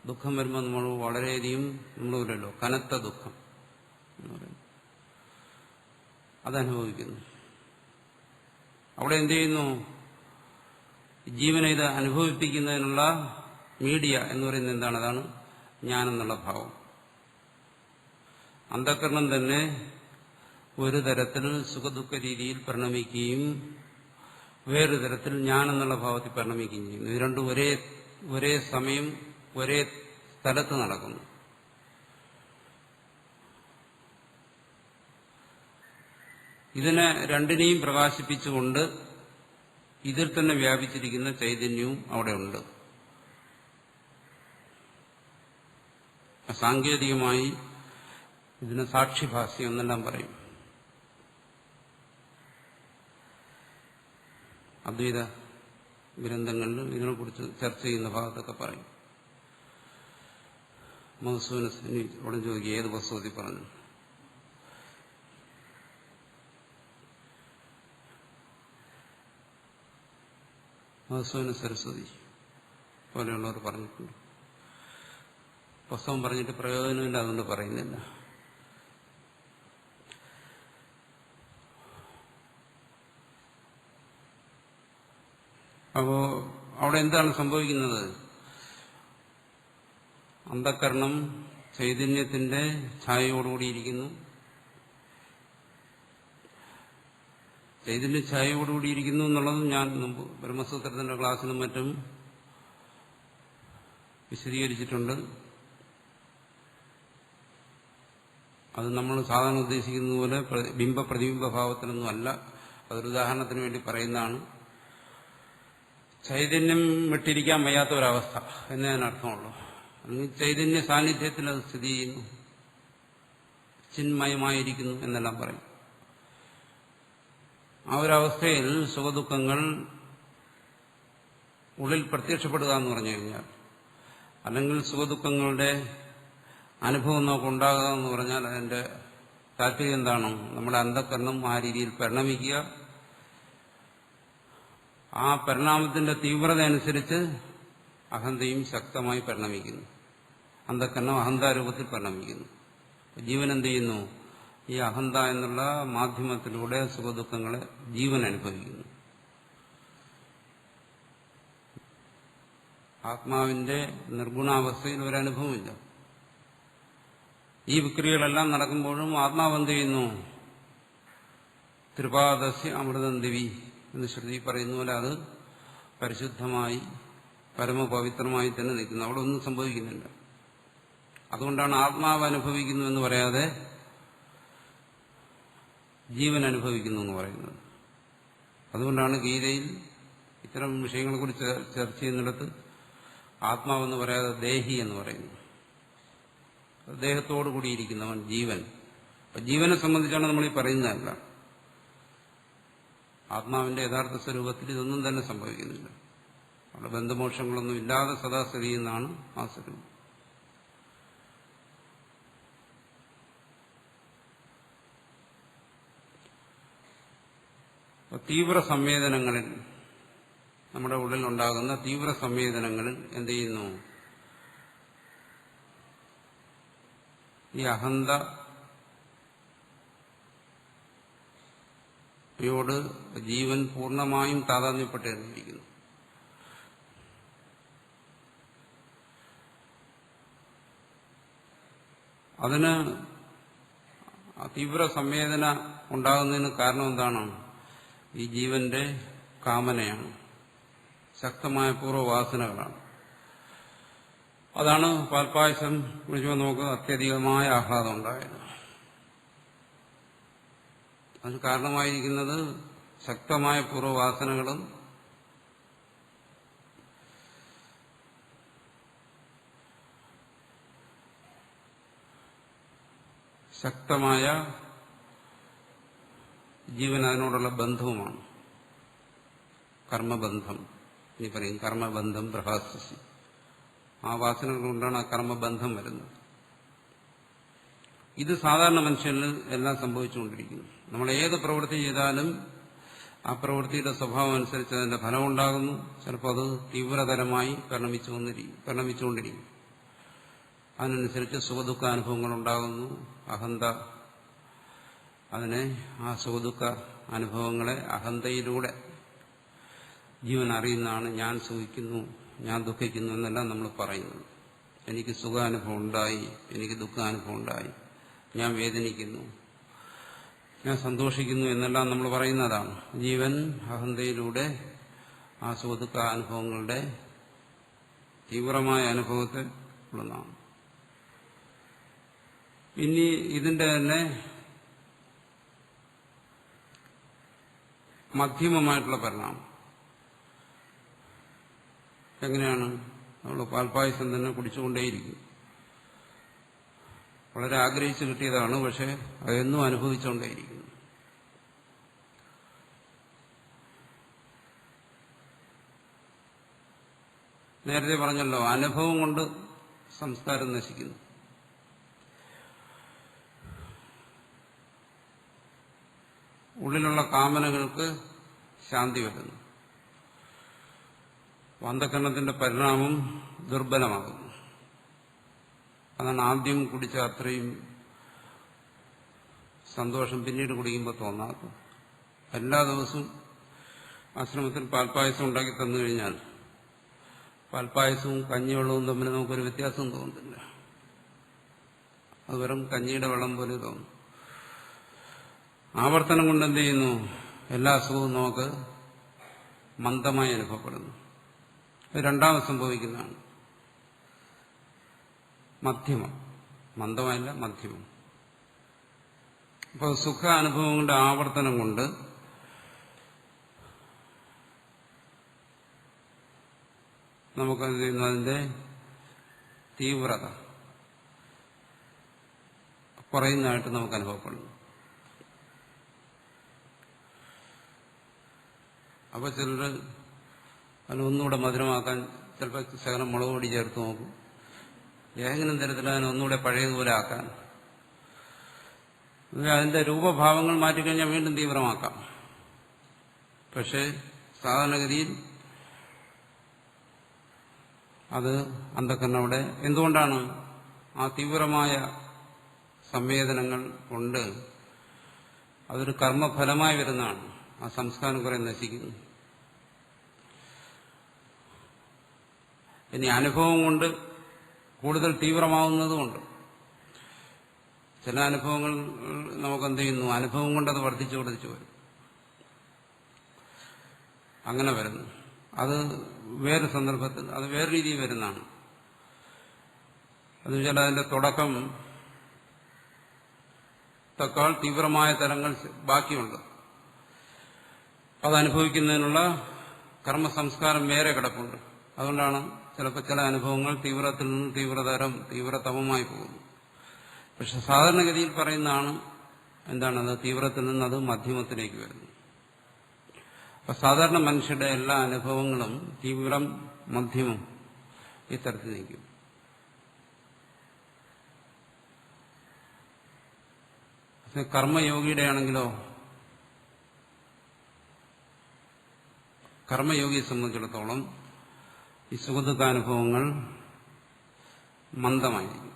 Speaker 1: ദുഃഖം വരുമ്പോൾ നമ്മൾ വളരെയധികം, നമ്മളില്ലല്ലോ, കനത്ത ദുഃഖം എന്ന് പറയുന്നു, അതനുഭവിക്കുന്നു. അവിടെ എന്ത് ചെയ്യുന്നു? ജീവനെ ഇത് അനുഭവിപ്പിക്കുന്നതിനുള്ള മീഡിയ എന്ന് പറയുന്നത് എന്താണ്? അതാണ് ഞാനെന്നുള്ള ഭാവം. അന്ധകരണം തന്നെ ഒരു തരത്തിൽ സുഖദുഃഖ രീതിയിൽ പരിണമിക്കുകയും വേറൊരു തരത്തിൽ ഞാനെന്നുള്ള ഭാവത്തിൽ പരിണമിക്കുകയും ചെയ്യുന്നു. ഇത് രണ്ടും ഒരേ സമയം ഒരേ സ്ഥലത്ത് നടക്കുന്നു. ഇതിനെ രണ്ടിനെയും പ്രകാശിപ്പിച്ചുകൊണ്ട് ഇതിൽ തന്നെ വ്യാപിച്ചിരിക്കുന്ന ചൈതന്യവും അവിടെ ഉണ്ട്. സാങ്കേതികമായി ഇതിന് സാക്ഷിഭാസ്യം എന്നെല്ലാം പറയും. അദ്വൈത ഗ്രന്ഥങ്ങളിൽ ഇതിനെക്കുറിച്ച് ചർച്ച ചെയ്യുന്ന ഭാഗത്തൊക്കെ പറയും. മധുസൂദനൻ ഉടൻ ചോദിക്കുക, ഏത് പുസ്തകത്തിൽ പറഞ്ഞു? മധുസൂദന സരസ്വതി പോലെയുള്ളവർ പറഞ്ഞിട്ടുണ്ട്. പുസ്തകം പറഞ്ഞിട്ട് പ്രയോജനമില്ല, അതുകൊണ്ട് പറയുന്നില്ല. അപ്പോ അവിടെ എന്താണ് സംഭവിക്കുന്നത്? അന്ധകരണം ചൈതന്യത്തിന്റെ ഛായയോടുകൂടിയിരിക്കുന്നു. ചൈതന്യ ഛായയോടുകൂടിയിരിക്കുന്നു എന്നുള്ളതും ഞാൻ മുമ്പ് ബ്രഹ്മസൂത്രത്തിന്റെ ക്ലാസ്സിലും മറ്റും വിശദീകരിച്ചിട്ടുണ്ട്. അത് നമ്മൾ സാധാരണ ഉദ്ദേശിക്കുന്ന പോലെ ബിംബ പ്രതിബിംബ ഭാവത്തിലൊന്നും അല്ല. അതൊരു ഉദാഹരണത്തിന് വേണ്ടി പറയുന്നതാണ്. ചൈതന്യം വിട്ടിരിക്കാൻ വയ്യാത്ത ഒരവസ്ഥ എന്നേ അതിനർത്ഥമുള്ളൂ. അല്ലെങ്കിൽ ചൈതന്യ സാന്നിധ്യത്തിൽ അത് സ്ഥിതി ചെയ്യുന്നു, ചിന്മയമായിരിക്കുന്നു എന്നെല്ലാം പറയും. ആ ഒരവസ്ഥയിൽ സുഖദുഃഖങ്ങൾ ഉള്ളിൽ പ്രത്യക്ഷപ്പെടുക എന്ന് പറഞ്ഞു കഴിഞ്ഞാൽ, അല്ലെങ്കിൽ സുഖദുഃഖങ്ങളുടെ അനുഭവം നമുക്കുണ്ടാകുക എന്ന് പറഞ്ഞാൽ അതിന്റെ താല്പര്യം എന്താണ്? നമ്മുടെ അന്ധകരണം ആ രീതിയിൽ പരിണമിക്കുക. ആ പരിണാമത്തിന്റെ തീവ്രത അനുസരിച്ച് അഹന്തയും ശക്തമായി പരിണമിക്കുന്നു. അന്ധകരണം അഹന്താരൂപത്തിൽ പരിണമിക്കുന്നു. ജീവൻ എന്ത് ചെയ്യുന്നു? ഈ അഹന്ത എന്നുള്ള മാധ്യമത്തിലൂടെ സുഖദുഃഖങ്ങളെ ജീവൻ അനുഭവിക്കുന്നു. ആത്മാവിന്റെ നിർഗുണാവസ്ഥയിൽ ഒരനുഭവമില്ല. ഈ വിക്രിയകളെല്ലാം നടക്കുമ്പോഴും ആത്മാവ് എന്ത് ചെയ്യുന്നു? ത്രിപാദസ്യ അമൃതം ദിവി എന്ന് ശ്രുതി പറയുന്ന പോലെ അത് പരിശുദ്ധമായി പരമപവിത്രമായി തന്നെ നിൽക്കുന്നു. അവിടെ ഒന്നും സംഭവിക്കുന്നില്ല. അതുകൊണ്ടാണ് ആത്മാവ് അനുഭവിക്കുന്നു എന്ന് പറയാതെ ജീവൻ അനുഭവിക്കുന്നു എന്ന് പറയുന്നത്. അതുകൊണ്ടാണ് ഗീതയിൽ ഇത്തരം വിഷയങ്ങളെക്കുറിച്ച് ചർച്ച ചെയ്യുന്നിടത്ത് ആത്മാവെന്ന് പറയാതെ ദേഹി എന്ന് പറയുന്നു. ദേഹത്തോടു കൂടിയിരിക്കുന്നവൻ ജീവൻ. ജീവനെ സംബന്ധിച്ചാണ് നമ്മൾ ഈ പറയുന്നതല്ല. ആത്മാവിന്റെ യഥാർത്ഥ സ്വരൂപത്തിൽ ഇതൊന്നും തന്നെ സംഭവിക്കുന്നില്ല. അവിടെ ബന്ധമോക്ഷങ്ങളൊന്നും ഇല്ലാതെ സദാ സ്ഥിതി ചെയ്യുന്നതാണ് ആ സ്വരൂപം. തീവ്ര സംവേദനങ്ങളിൽ, നമ്മുടെ ഉള്ളിൽ ഉണ്ടാകുന്ന തീവ്ര സംവേദനങ്ങളിൽ എന്ത് ചെയ്യുന്നു? ഈ അഹന്തയോട് ജീവൻ പൂർണ്ണമായും താതാത്മ്യപ്പെട്ടിരിക്കുന്നു. അതിന് തീവ്ര സംവേദന ഉണ്ടാകുന്നതിന് കാരണം എന്താണ്? ഈ ജീവന്റെ കാമനയാണ്, ശക്തമായ പൂർവ്വവാസനകളാണ്. അതാണ് പാൽപ്പായസം കുടിക്കുമ്പോൾ നമുക്ക് അത്യധികമായ ആഹ്ലാദം ഉണ്ടായത്. അതിന് കാരണമായിരിക്കുന്നത് ശക്തമായ പൂർവ്വവാസനകളും ശക്തമായ ജീവൻ അതിനോടുള്ള ബന്ധവുമാണ്. കർമ്മബന്ധം, ഇനി പറയും കർമ്മബന്ധം പ്രഹാസിച്ചു. ആ വാസനകൾ കൊണ്ടാണ് ആ കർമ്മബന്ധം വരുന്നത്. ഇത് സാധാരണ മനുഷ്യരിൽ എല്ലാം സംഭവിച്ചുകൊണ്ടിരിക്കുന്നു. നമ്മൾ ഏത് പ്രവൃത്തി ചെയ്താലും ആ പ്രവൃത്തിയുടെ സ്വഭാവം അനുസരിച്ച് അതിന്റെ ഫലമുണ്ടാകുന്നു. ചിലപ്പോൾ അത് തീവ്രതരമായി പരിണമിച്ചുകൊണ്ടിരിക്കും. അതിനനുസരിച്ച് സുഖദുഃഖാനുഭവങ്ങൾ ഉണ്ടാകുന്നു. അഹന്ത ആ സുഖദുഃഖ അനുഭവങ്ങളെ അഹന്തയിലൂടെ ജീവൻ അറിയുന്നതാണ്. ഞാൻ സുഖിക്കുന്നു, ഞാൻ ദുഃഖിക്കുന്നു എന്നെല്ലാം നമ്മൾ പറയുന്നത്. എനിക്ക് സുഖാനുഭവം ഉണ്ടായി, എനിക്ക് ദുഃഖാനുഭവം ഉണ്ടായി, ഞാൻ വേദനിക്കുന്നു, ഞാൻ സന്തോഷിക്കുന്നു എന്നെല്ലാം നമ്മൾ പറയുന്നതാണ്. ജീവൻ അഹന്തയിലൂടെ ആ സുഖദുഃഖ അനുഭവങ്ങളുടെ തീവ്രമായ അനുഭവത്തെ ഉള്ളതാണ്. ഇനി ഇതിന്റെ തന്നെ മധ്യമമായിട്ടുള്ള പരിണാമം എങ്ങനെയാണ്? നമ്മൾ പാൽപ്പായസം തന്നെ കുടിച്ചുകൊണ്ടേയിരിക്കും. വളരെ ആഗ്രഹിച്ചു കിട്ടിയതാണ്, പക്ഷെ അതെന്നും അനുഭവിച്ചുകൊണ്ടേയിരിക്കുന്നു. നേരത്തെ പറഞ്ഞല്ലോ, അനുഭവം കൊണ്ട് സംസ്കാരം നശിക്കുന്നു. ഉള്ളിലുള്ള കാമനകൾക്ക് ശാന്തി വരുന്നു. അന്ധകരണത്തിന്റെ പരിണാമം ദുർബലമാകുന്നു. അതാണ് ആദ്യം കുടിച്ച അത്രയും സന്തോഷം പിന്നീട് കുടിക്കുമ്പോൾ തോന്നാത്തത്. എല്ലാ ദിവസവും ആശ്രമത്തിൽ പാൽപ്പായസം ഉണ്ടാക്കി തന്നു കഴിഞ്ഞാൽ പാൽപ്പായസവും കഞ്ഞിവെള്ളവും തമ്മിൽ നമുക്കൊരു വ്യത്യാസം തോന്നുന്നില്ല. അത് വെറും കഞ്ഞിയുടെ വെള്ളം പോലെ തോന്നും. ആവർത്തനം കൊണ്ട് എന്ത് ചെയ്യുന്നു? എല്ലാ സുഖവും നമുക്ക് മന്ദമായി അനുഭവപ്പെടുന്നു. അത് രണ്ടാമത് സംഭവിക്കുന്നതാണ്. മധ്യമം, മന്ദമല്ല മധ്യമം. അപ്പോൾ സുഖ അനുഭവങ്ങളുടെ ആവർത്തനം കൊണ്ട് നമുക്കെന്ത് ചെയ്യുന്നു? അതിന്റെ തീവ്രത കുറയുന്നതായിട്ട് നമുക്ക് അനുഭവപ്പെടുന്നു. അപ്പോൾ ചിലർ അതിനൊന്നുകൂടെ മധുരമാക്കാൻ ചിലപ്പോൾ ശകലം മുളക് പൊടി ചേർത്ത് നോക്കും. ഏതെങ്കിലും തരത്തിൽ അതിനൊന്നുകൂടെ പഴയതുപോലെ ആക്കാൻ, അതിന്റെ രൂപഭാവങ്ങൾ മാറ്റിക്കഴിഞ്ഞാൽ വീണ്ടും തീവ്രമാക്കാം. പക്ഷേ സാധാരണഗതിയിൽ അത് അന്ധകരണം അവിടെ എന്തുകൊണ്ടാണ്? ആ തീവ്രമായ സംവേദനങ്ങൾ കൊണ്ട് അതൊരു കർമ്മഫലമായി വരുന്നതാണ്. ആ സംസ്കാരം കുറെ നശിക്കുന്നു. ഇനി അനുഭവം കൊണ്ട് കൂടുതൽ തീവ്രമാവുന്നതുകൊണ്ട് ചില അനുഭവങ്ങൾ നമുക്കെന്ത് ചെയ്യുന്നു? അനുഭവം കൊണ്ട് അത് വർദ്ധിച്ചു വരും. അങ്ങനെ വരുന്നു. അത് വേറെ സന്ദർഭത്തിൽ അത് വേറെ രീതിയിൽ വരുന്നതാണ്. അത് വെച്ചാൽ അതിന്റെ തുടക്കം ത്തേക്കാൾ തീവ്രമായ തലങ്ങൾ ബാക്കിയുണ്ട്. അതനുഭവിക്കുന്നതിനുള്ള കർമ്മസംസ്കാരം വേറെ കിടപ്പുണ്ട്. അതുകൊണ്ടാണ് ചിലപ്പോൾ ചില അനുഭവങ്ങൾ തീവ്രത്തിൽ നിന്ന് തീവ്രതമമായി പോകുന്നു. പക്ഷെ സാധാരണഗതിയിൽ പറയുന്നതാണ് എന്താണത്? തീവ്രത്തിൽ നിന്ന് അത് മധ്യമത്തിലേക്ക് വരുന്നു. അപ്പൊ സാധാരണ മനുഷ്യരുടെ എല്ലാ അനുഭവങ്ങളും തീവ്രം, മധ്യമം ഇത്തരത്തിൽ നിൽക്കും. കർമ്മയോഗിയുടെ ആണെങ്കിലോ, കർമ്മയോഗിയെ സംബന്ധിച്ചിടത്തോളം ഈ സുഖദുഃഖാനുഭവങ്ങൾ മന്ദമായിരിക്കും.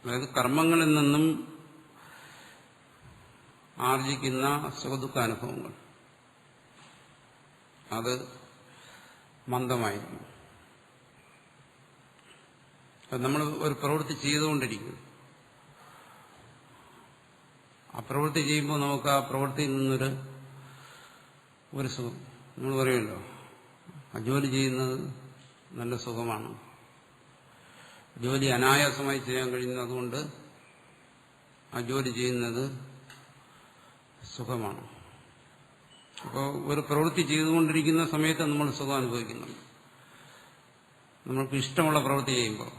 Speaker 1: അതായത് കർമ്മങ്ങളിൽ നിന്നും ആർജിക്കുന്ന സുഖദുഃഖാനുഭവങ്ങൾ അത് മന്ദമായിരിക്കും. നമ്മൾ ഒരു പ്രവൃത്തി ചെയ്തുകൊണ്ടിരിക്കുന്നു. ആ പ്രവൃത്തി ചെയ്യുമ്പോൾ നമുക്ക് ആ പ്രവൃത്തിയിൽ ഒരു സുഖം. നമ്മൾ പറയുമല്ലോ, ആ ജോലി ചെയ്യുന്നത് നല്ല സുഖമാണ്, ജോലി അനായാസമായി ചെയ്യാൻ കഴിയുന്നത് അതുകൊണ്ട് ആ ജോലി ചെയ്യുന്നത് സുഖമാണ്. അപ്പോൾ ഒരു പ്രവൃത്തി ചെയ്തുകൊണ്ടിരിക്കുന്ന സമയത്ത് നമ്മൾ സുഖം അനുഭവിക്കുന്നുണ്ട്. നമ്മൾക്ക് ഇഷ്ടമുള്ള പ്രവൃത്തി ചെയ്യുമ്പോൾ,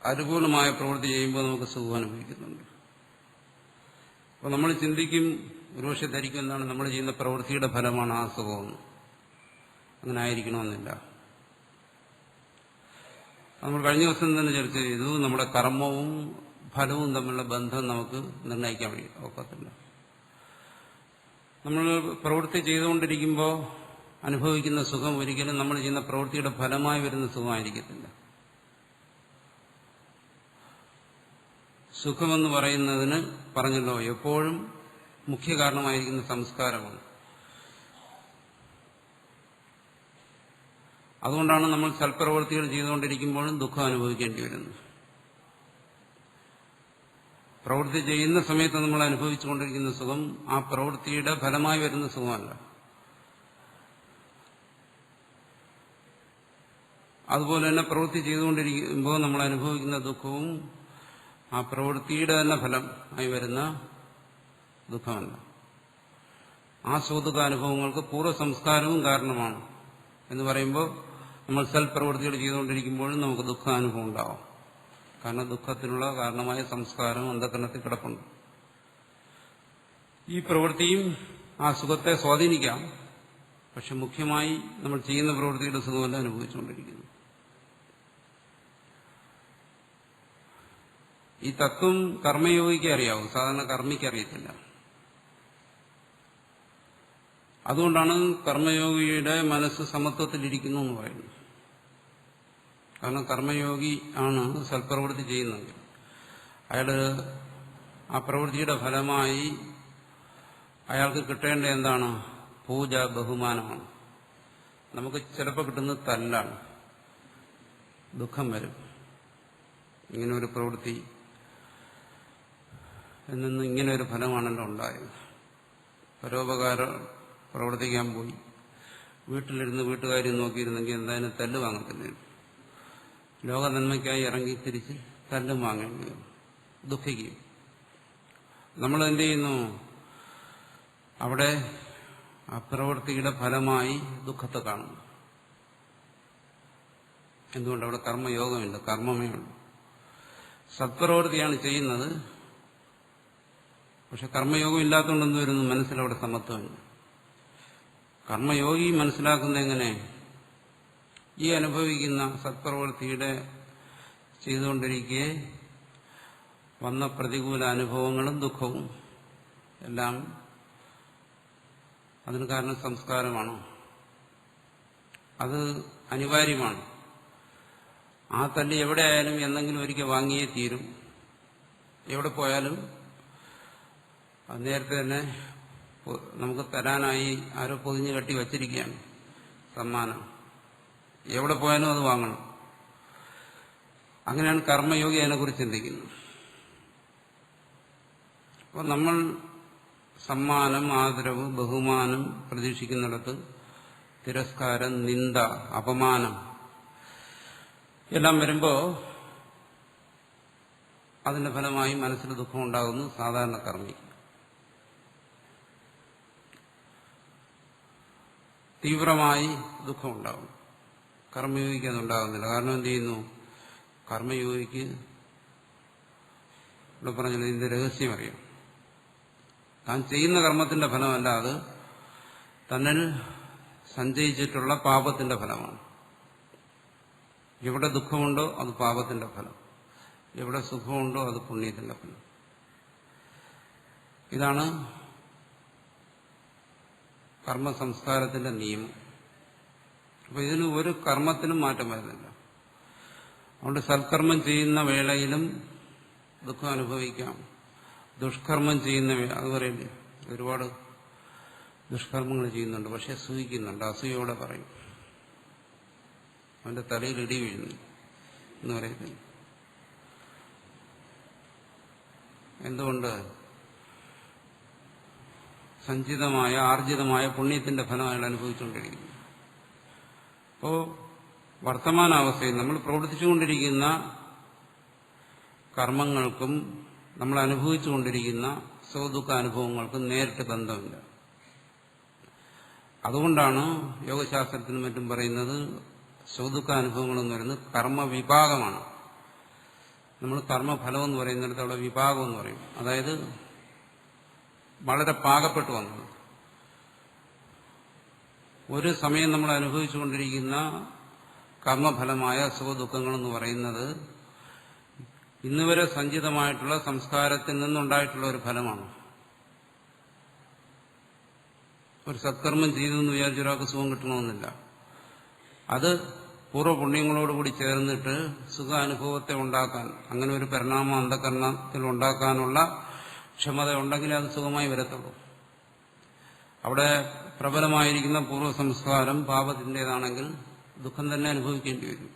Speaker 1: അനുകൂലമായ പ്രവൃത്തി ചെയ്യുമ്പോൾ നമുക്ക് സുഖം അനുഭവിക്കുന്നുണ്ട്. അപ്പോൾ നമ്മൾ ചിന്തിക്കും, ഒരുപക്ഷെ ധരിക്കും എന്താണ് നമ്മൾ ചെയ്യുന്ന പ്രവൃത്തിയുടെ ഫലമാണ് ആ സുഖമെന്ന്. അങ്ങനെ ആയിരിക്കണമെന്നില്ല. നമ്മൾ കഴിഞ്ഞ ദിവസം തന്നെ ചർച്ച ചെയ്തു, നമ്മുടെ കർമ്മവും ഫലവും തമ്മിലുള്ള ബന്ധം നമുക്ക് നിർണ്ണയിക്കാൻ ഒക്കത്തില്ല. നമ്മൾ പ്രവൃത്തി ചെയ്തുകൊണ്ടിരിക്കുമ്പോൾ അനുഭവിക്കുന്ന സുഖം ഒരിക്കലും നമ്മൾ ചെയ്യുന്ന പ്രവൃത്തിയുടെ ഫലമായി വരുന്ന സുഖമായിരിക്കത്തില്ല. സുഖമെന്ന് പറയുന്നതിന് പറഞ്ഞല്ലോ എപ്പോഴും മുഖ്യ കാരണമായിരിക്കുന്ന സംസ്കാരമാണ്. അതുകൊണ്ടാണ് നമ്മൾ സൽപ്രവൃത്തികൾ ചെയ്തുകൊണ്ടിരിക്കുമ്പോഴും ദുഃഖം അനുഭവിക്കേണ്ടി വരുന്നത്. പ്രവൃത്തി ചെയ്യുന്ന സമയത്ത് നമ്മൾ അനുഭവിച്ചുകൊണ്ടിരിക്കുന്ന സുഖം ആ പ്രവൃത്തിയുടെ ഫലമായി വരുന്ന സുഖമല്ല. അതുപോലെ തന്നെ പ്രവൃത്തി ചെയ്തുകൊണ്ടിരിക്കുമ്പോൾ നമ്മൾ അനുഭവിക്കുന്ന ദുഃഖവും ആ പ്രവൃത്തിയുടെ തന്നെ ഫലമായി വരുന്ന ദുഃഖമല്ല. ആ സുഖദുഃഖാനുഭവങ്ങൾക്ക് പൂർവ്വ സംസ്കാരവും കാരണമാണ് എന്ന് പറയുമ്പോൾ നമ്മൾ സൽപ്രവൃത്തികൾ ചെയ്തുകൊണ്ടിരിക്കുമ്പോഴും നമുക്ക് ദുഃഖാനുഭവം ഉണ്ടാവും. കാരണം ദുഃഖത്തിനുള്ള കാരണമായ സംസ്കാരം അന്ധകരണത്തിൽ കിടപ്പുണ്ട്. ഈ പ്രവൃത്തിയും ആ സുഖത്തെ സ്വാധീനിക്കാം. പക്ഷെ മുഖ്യമായി നമ്മൾ ചെയ്യുന്ന പ്രവൃത്തിയുടെ സുഖമല്ല അനുഭവിച്ചുകൊണ്ടിരിക്കുന്നു. ഈ തത്വം കർമ്മയോഗിക്ക് അറിയാവും, സാധാരണ കർമ്മിക്ക് അറിയത്തില്ല. അതുകൊണ്ടാണ് കർമ്മയോഗിയുടെ മനസ്സ് സമത്വത്തിലിരിക്കുന്നു എന്ന് പറയുന്നത്. കാരണം കർമ്മയോഗി ആണ് സൽപ്രവൃത്തി ചെയ്യുന്നത്. അയാൾ ആ പ്രവൃത്തിയുടെ ഫലമായി അയാൾക്ക് കിട്ടേണ്ട എന്താണ്? പൂജ, ബഹുമാനമാണ്. നമുക്ക് ചിലപ്പോൾ കിട്ടുന്നത് തല്ലാണ്, ദുഃഖം വരും. ഇങ്ങനെ ഒരു പ്രവൃത്തി എന്നൊന്നും ഇങ്ങനെ ഒരു ഫലമാണല്ലോ ഉണ്ടായത്. പരോപകാരം പ്രവർത്തിക്കാൻ പോയി വീട്ടിലിരുന്ന് വീട്ടുകാര്യം നോക്കിയിരുന്നെങ്കിൽ എന്തായാലും തല്ല് വാങ്ങത്തില്ല. ലോക നന്മയ്ക്കായി ഇറങ്ങി തിരിച്ച് തല്ലും വാങ്ങേണ്ടി വരും, ദുഃഖിക്കും. നമ്മൾ എന്ത് ചെയ്യുന്നു? അവിടെ ആ പ്രവൃത്തിയുടെ ഫലമായി ദുഃഖത്തെ കാണുന്നു. എന്തുകൊണ്ട്? അവിടെ കർമ്മയോഗമില്ല, കർമ്മമേ ഉള്ളൂ. സത്പ്രവൃത്തിയാണ് ചെയ്യുന്നത്. പക്ഷെ കർമ്മയോഗം ഇല്ലാത്തതുകൊണ്ട് എന്ത് വരുന്നു? മനസ്സിലവിടെ സമത്വമില്ല. കർമ്മയോഗി മനസ്സിലാക്കുന്നത് എങ്ങനെ? ഈ അനുഭവിക്കുന്ന സത്പ്രവൃത്തിയുടെ ചെയ്തുകൊണ്ടിരിക്കെ വന്ന പ്രതികൂല അനുഭവങ്ങളും ദുഃഖവും എല്ലാം അതിന് കാരണം സംസ്കാരമാണ്. അത് അനിവാര്യമാണ്. ആ തല്ല് എവിടെ ആയാലും എന്തെങ്കിലും ഒരിക്കൽ വാങ്ങിയേ തീരും. എവിടെ പോയാലും അത് നേരത്തെ തന്നെ നമുക്ക് തരാനായി ആരോ പൊതിഞ്ഞ് കെട്ടി വച്ചിരിക്കുകയാണ് സമ്മാനം. എവിടെ പോയാലും അത് വാങ്ങണം. അങ്ങനെയാണ് കർമ്മയോഗി അതിനെക്കുറിച്ച് ചിന്തിക്കുന്നത്. അപ്പോൾ നമ്മൾ സമ്മാനം, ആദരവ്, ബഹുമാനം പ്രതീക്ഷിക്കുന്നിടത്ത് തിരസ്കാരം, നിന്ദ, അപമാനം എല്ലാം വരുമ്പോൾ അതിന്റെ ഫലമായി മനസ്സിൽ ദുഃഖം ഉണ്ടാകുന്നു. സാധാരണ കർമ്മി തീവ്രമായി ദുഃഖം ഉണ്ടാകും. കർമ്മയോഗിക്ക് അതുണ്ടാകുന്നില്ല. കാരണം എന്ത് ചെയ്യുന്നു? കർമ്മയോഗിക്ക് ഇവിടെ പറഞ്ഞത് ഇതിന്റെ രഹസ്യം അറിയാം. താൻ ചെയ്യുന്ന കർമ്മത്തിന്റെ ഫലമല്ല, അത് തന്നിൽ സഞ്ചയിച്ചിട്ടുള്ള പാപത്തിന്റെ ഫലമാണ്. എവിടെ ദുഃഖമുണ്ടോ അത് പാപത്തിന്റെ ഫലം, എവിടെ സുഖമുണ്ടോ അത് പുണ്യത്തിന്റെ ഫലം. ഇതാണ് കർമ്മസംസ്കാരത്തിന്റെ നിയമം. അപ്പൊ ഇതിന് ഒരു കർമ്മത്തിനും മാറ്റം വരുന്നില്ല. അതുകൊണ്ട് സൽക്കർമ്മം ചെയ്യുന്ന വേളയിലും ദുഃഖം അനുഭവിക്കാം. ദുഷ്കർമ്മം ചെയ്യുന്ന അത് പറയില്ലേ, ഒരുപാട് ദുഷ്കർമ്മങ്ങൾ ചെയ്യുന്നുണ്ട്, പക്ഷെ സൂഹിക്കുന്നുണ്ട്. അസൂയോടെ പറയും, അവന്റെ തലയിൽ ഇടി വീഴുന്നു എന്ന് പറയുന്നില്ല. എന്തുകൊണ്ട്? സഞ്ചിതമായ ആർജിതമായ പുണ്യത്തിന്റെ ഫലം അയാൾ അനുഭവിച്ചുകൊണ്ടിരിക്കുന്നു. അപ്പോ വർത്തമാനാവസ്ഥയിൽ നമ്മൾ പ്രവർത്തിച്ചുകൊണ്ടിരിക്കുന്ന കർമ്മങ്ങൾക്കും നമ്മൾ അനുഭവിച്ചുകൊണ്ടിരിക്കുന്ന സുഖദുഃഖ അനുഭവങ്ങൾക്കും നേരിട്ട് ബന്ധമില്ല. അതുകൊണ്ടാണ് യോഗശാസ്ത്രത്തിനും മറ്റും പറയുന്നത് സുഖദുഃഖ അനുഭവങ്ങളെന്ന് പറയുന്നത് കർമ്മവിഭാഗമാണ്. നമ്മൾ കർമ്മഫലം എന്ന് പറയുന്നിടത്ത് അവിടെ വിഭാഗം എന്ന് പറയും. അതായത് വളരെ പാകപ്പെട്ടു വന്നത്. ഒരു സമയം നമ്മൾ അനുഭവിച്ചുകൊണ്ടിരിക്കുന്ന കർമ്മഫലമായ സുഖദുഃഖങ്ങളെന്ന് പറയുന്നത് ഇന്നുവരെ സഞ്ചിതമായിട്ടുള്ള സംസ്കാരത്തിൽ നിന്നുണ്ടായിട്ടുള്ള ഒരു ഫലമാണ്. ഒരു സത്കർമ്മം ചെയ്തു എന്ന് വിചാരിച്ച ഒരാൾക്ക് സുഖം കിട്ടണമെന്നില്ല. അത് പൂർവ്വപുണ്യങ്ങളോടുകൂടി ചേർന്നിട്ട് സുഖാനുഭവത്തെ ഉണ്ടാക്കാൻ, അങ്ങനെ ഒരു പരിണാമം അന്ധകരണത്തിൽ ഉണ്ടാക്കാനുള്ള ക്ഷമത ഉണ്ടെങ്കിലേ അത് സുഖമായി വരത്തുള്ളൂ. അവിടെ പ്രബലമായിരിക്കുന്ന പൂർവ്വ സംസ്കാരം പാപത്തിൻ്റെതാണെങ്കിൽ ദുഃഖം തന്നെ അനുഭവിക്കേണ്ടി വരും.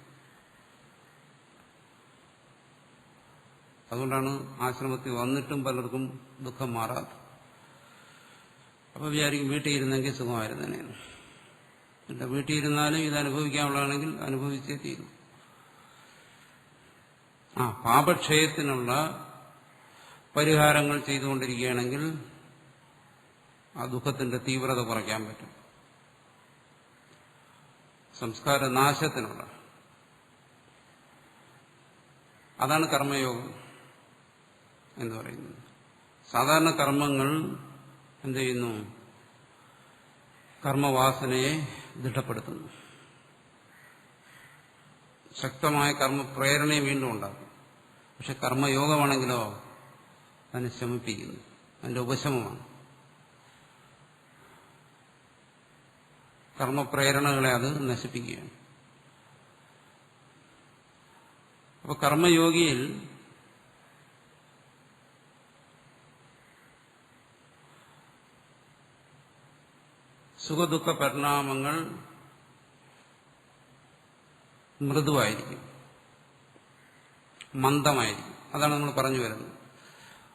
Speaker 1: അതുകൊണ്ടാണ് ആശ്രമത്തിൽ വന്നിട്ടും പലർക്കും ദുഃഖം മാറാത്തത്. അപ്പോൾ വിചാരിക്കും വീട്ടിൽ ഇരുന്നെങ്കിൽ സുഖമായിരുന്നേനെ. എന്നിട്ട് വീട്ടിൽ ഇരുന്നാലും ഇത് അനുഭവിക്കാനുള്ളതാണെങ്കിൽ അനുഭവിച്ചേ തീരും. പാപക്ഷയത്തിനുള്ള പരിഹാരങ്ങൾ ചെയ്തുകൊണ്ടിരിക്കുകയാണെങ്കിൽ ആ ദുഃഖത്തിന്റെ തീവ്രത കുറയ്ക്കാൻ പറ്റും. സംസ്കാര നാശത്തിനുള്ള അതാണ് കർമ്മയോഗം എന്ന് പറയുന്നത്. സാധാരണ കർമ്മങ്ങൾ എന്ത് ചെയ്യുന്നു? കർമ്മവാസനയെ ദൃഢപ്പെടുത്തുന്നു. ശക്തമായ കർമ്മപ്രേരണയെ വീണ്ടും ഉണ്ടാക്കും. പക്ഷെ കർമ്മയോഗമാണെങ്കിലോ അതിനെ ശമിപ്പിക്കുന്നു. അതിന്റെ ഉപശമമാണ്. കർമ്മപ്രേരണകളെ അത് നശിപ്പിക്കുകയാണ്. അപ്പൊ കർമ്മയോഗിയിൽ സുഖദുഃഖ പരിണാമങ്ങൾ മൃദുവായിരിക്കും, മന്ദമായിരിക്കും. അതാണ് നമ്മൾ പറഞ്ഞു വരുന്നത്.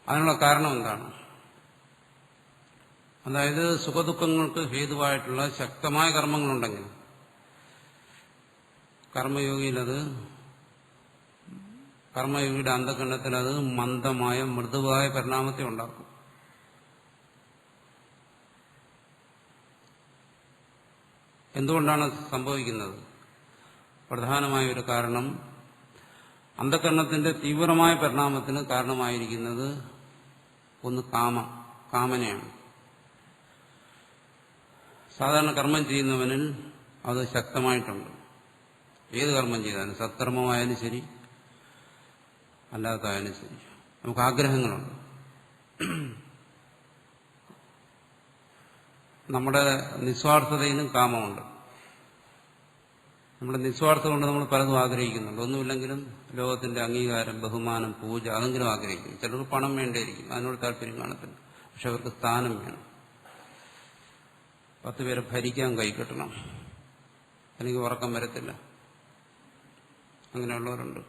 Speaker 1: അതിനുള്ള കാരണം എന്താണ്? അതായത് സുഖദുഃഖങ്ങൾക്ക് ഹേതുവായിട്ടുള്ള ശക്തമായ കർമ്മങ്ങളുണ്ടെങ്കിൽ കർമ്മയോഗിയുടെ അന്ധകരണത്തിൽ അത് മന്ദമായ മൃദുവായ പരിണാമത്തെ ഉണ്ടാക്കും. എന്തുകൊണ്ടാണ് സംഭവിക്കുന്നത്? പ്രധാനമായ ഒരു കാരണം, അന്ധകരണത്തിന്റെ തീവ്രമായ പരിണാമത്തിന് കാരണമായിരിക്കുന്നത് ഒന്ന് കാമനയാണ്. സാധാരണ കർമ്മം ചെയ്യുന്നവനിൽ അത് ശക്തമായിട്ടുണ്ട്. ഏത് കർമ്മം ചെയ്താലും, സത്കർമ്മമായാലും ശരി അല്ലാത്തതായാലും ശരി, നമുക്ക് ആഗ്രഹങ്ങളുണ്ട്. നമ്മുടെ നിസ്വാർത്ഥതയിലും കാമമുണ്ട്. നമ്മുടെ നിസ്വാർത്ഥം കൊണ്ട് നമ്മൾ പലതും ആഗ്രഹിക്കുന്നുണ്ട്. ഒന്നുമില്ലെങ്കിലും ലോകത്തിന്റെ അംഗീകാരം, ബഹുമാനം, പൂജ അതെങ്കിലും ആഗ്രഹിക്കും. ചിലർക്ക് പണം വേണ്ടിയിരിക്കും, അതിനോട് താല്പര്യം കാണത്തില്ല. പക്ഷെ അവർക്ക് സ്ഥാനം വേണം. 10 പേരെ ഭരിക്കാൻ കൈകെട്ടണം, അല്ലെങ്കിൽ ഉറക്കം വരത്തില്ല. അങ്ങനെയുള്ളവരുണ്ട്.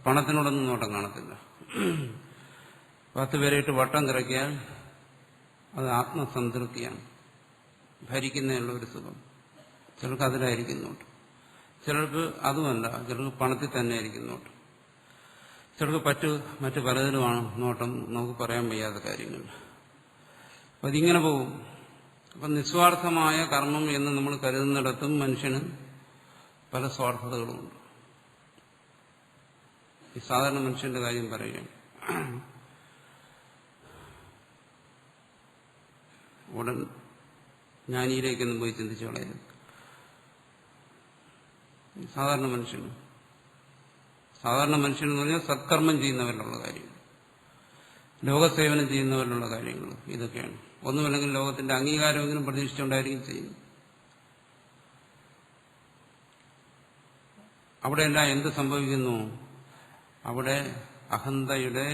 Speaker 1: പണത്തിനോടൊന്നും നോട്ടം കാണത്തില്ല. 10 പേരെ ഇട്ട് വട്ടം കറക്കിയാൽ അത് ആത്മസംതൃപ്തിയാണ്, ഭരിക്കുന്നതിനുള്ള ഒരു സുഖം. ചിലർക്ക് അതിലായിരിക്കുന്നുണ്ട്, ചിലർക്ക് അതുമല്ല, ചിലർക്ക് പണത്തിൽ തന്നെ ഇരിക്കുന്നുണ്ട്, ചിലർക്ക് മറ്റു പലതിലുമാണ് നോട്ടം. നമുക്ക് പറയാൻ വയ്യാത്ത കാര്യങ്ങൾ. അപ്പം അതിങ്ങനെ പോകും. അപ്പം നിസ്വാർത്ഥമായ കർമ്മം എന്ന് നമ്മൾ കരുതുന്നിടത്തും മനുഷ്യന് പല സ്വാർത്ഥതകളുമുണ്ട്. ഈ സാധാരണ മനുഷ്യന്റെ കാര്യം പറയുകയാണ്. ഉടൻ ജ്ഞാനിയിലേക്കൊന്നും പോയി ചിന്തിച്ചു കളയരുത്. സാധാരണ മനുഷ്യൻ എന്ന് പറഞ്ഞാൽ സത്കർമ്മം ചെയ്യുന്നവരിലുള്ള കാര്യം, ലോകസേവനം ചെയ്യുന്നവരിലുള്ള കാര്യങ്ങൾ ഇതൊക്കെയാണ്. ഒന്നുമല്ലെങ്കിൽ ലോകത്തിന്റെ അംഗീകാരമെങ്കിലും പ്രതീക്ഷിച്ചുകൊണ്ടായിരിക്കും ചെയ്യുന്നത്. അവിടെയെല്ലാം എന്ത് സംഭവിക്കുന്നു? അവിടെ അഹന്തയുടെ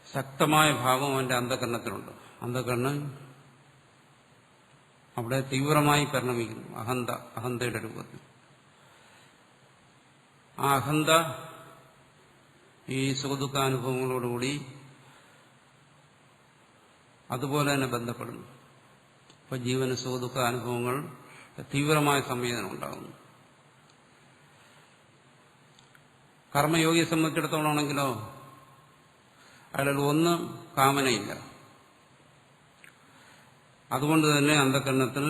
Speaker 1: ശക്തമായ ഭാവം അവന്റെ അന്ധകരണത്തിലുണ്ട്. അന്ധകരണം അവിടെ തീവ്രമായി പരിണമിക്കുന്നു. അഹന്തയുടെ രൂപത്തിൽ. ആ അഹന്ത ഈ സുഖദുഃഖാനുഭവങ്ങളോടുകൂടി അതുപോലെ തന്നെ ബന്ധപ്പെടുന്നു. അപ്പൊ ജീവന് സുഖദുഃഖാനുഭവങ്ങൾ തീവ്രമായ സംവേദനം ഉണ്ടാകുന്നു. കർമ്മയോഗിയെ സംബന്ധിച്ചിടത്തോളമാണെങ്കിലോ അയാളിൽ ഒന്ന് കാമനയില്ല. അതുകൊണ്ട് തന്നെ അന്ധകരണത്തിൽ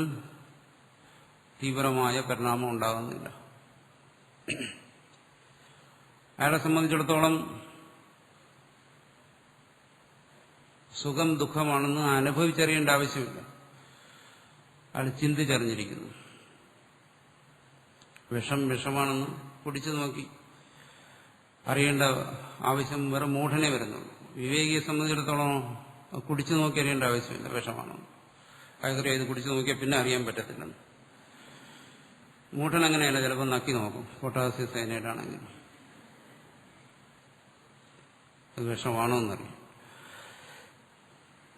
Speaker 1: തീവ്രമായ പരിണാമം ഉണ്ടാകുന്നില്ല. അയാളെ സംബന്ധിച്ചിടത്തോളം സുഖം ദുഃഖമാണെന്ന് അനുഭവിച്ചറിയേണ്ട ആവശ്യമില്ല. അയാൾ ചിന്തിച്ചറിഞ്ഞിരിക്കുന്നു. വിഷമാണെന്ന് കുടിച്ചു നോക്കി അറിയേണ്ട ആവശ്യം വേറെ മൂഢനെ വരുന്നുള്ളൂ. വിവേകിയെ സംബന്ധിച്ചിടത്തോളം കുടിച്ചു നോക്കി അറിയേണ്ട ആവശ്യമില്ല വിഷമാണെന്ന്. അയാൾക്കറിയാം ഇത് കുടിച്ചു നോക്കിയാൽ പിന്നെ അറിയാൻ പറ്റത്തില്ലെന്ന്. മൂഢൻ അങ്ങനെയല്ല, ചിലപ്പോൾ നക്കി നോക്കും. പൊട്ടാസ്യം സയനൈഡ് ആണെങ്കിൽ അത് വിഷമാണോ എന്നറിയാം.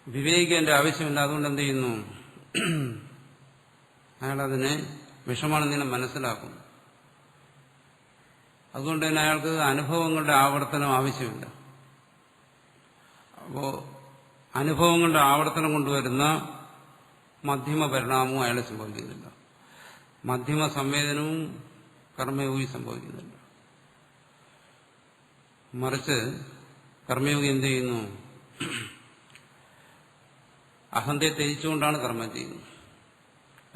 Speaker 1: വിവേകിന്റെ ആവശ്യമില്ല. അതുകൊണ്ട് എന്ത് ചെയ്യുന്നു? അയാളതിനെ വിഷമാണെന്നിനെ മനസ്സിലാക്കും. അതുകൊണ്ട് തന്നെ അയാൾക്ക് അനുഭവങ്ങളുടെ ആവർത്തനം ആവശ്യമില്ല. അപ്പോ അനുഭവങ്ങളുടെ ആവർത്തനം കൊണ്ടുവരുന്ന മധ്യമ പരിണാമവും അയാളെ സംഭവിക്കുന്നില്ല. മധ്യമ സംവേദനവും കർമ്മയോഗി സംഭവിക്കുന്നില്ല. മറിച്ച് കർമ്മയോഗി എന്ത് ചെയ്യുന്നു? അഹന്തയെ ത്യജിച്ചുകൊണ്ടാണ് കർമ്മം ചെയ്യുന്നത്.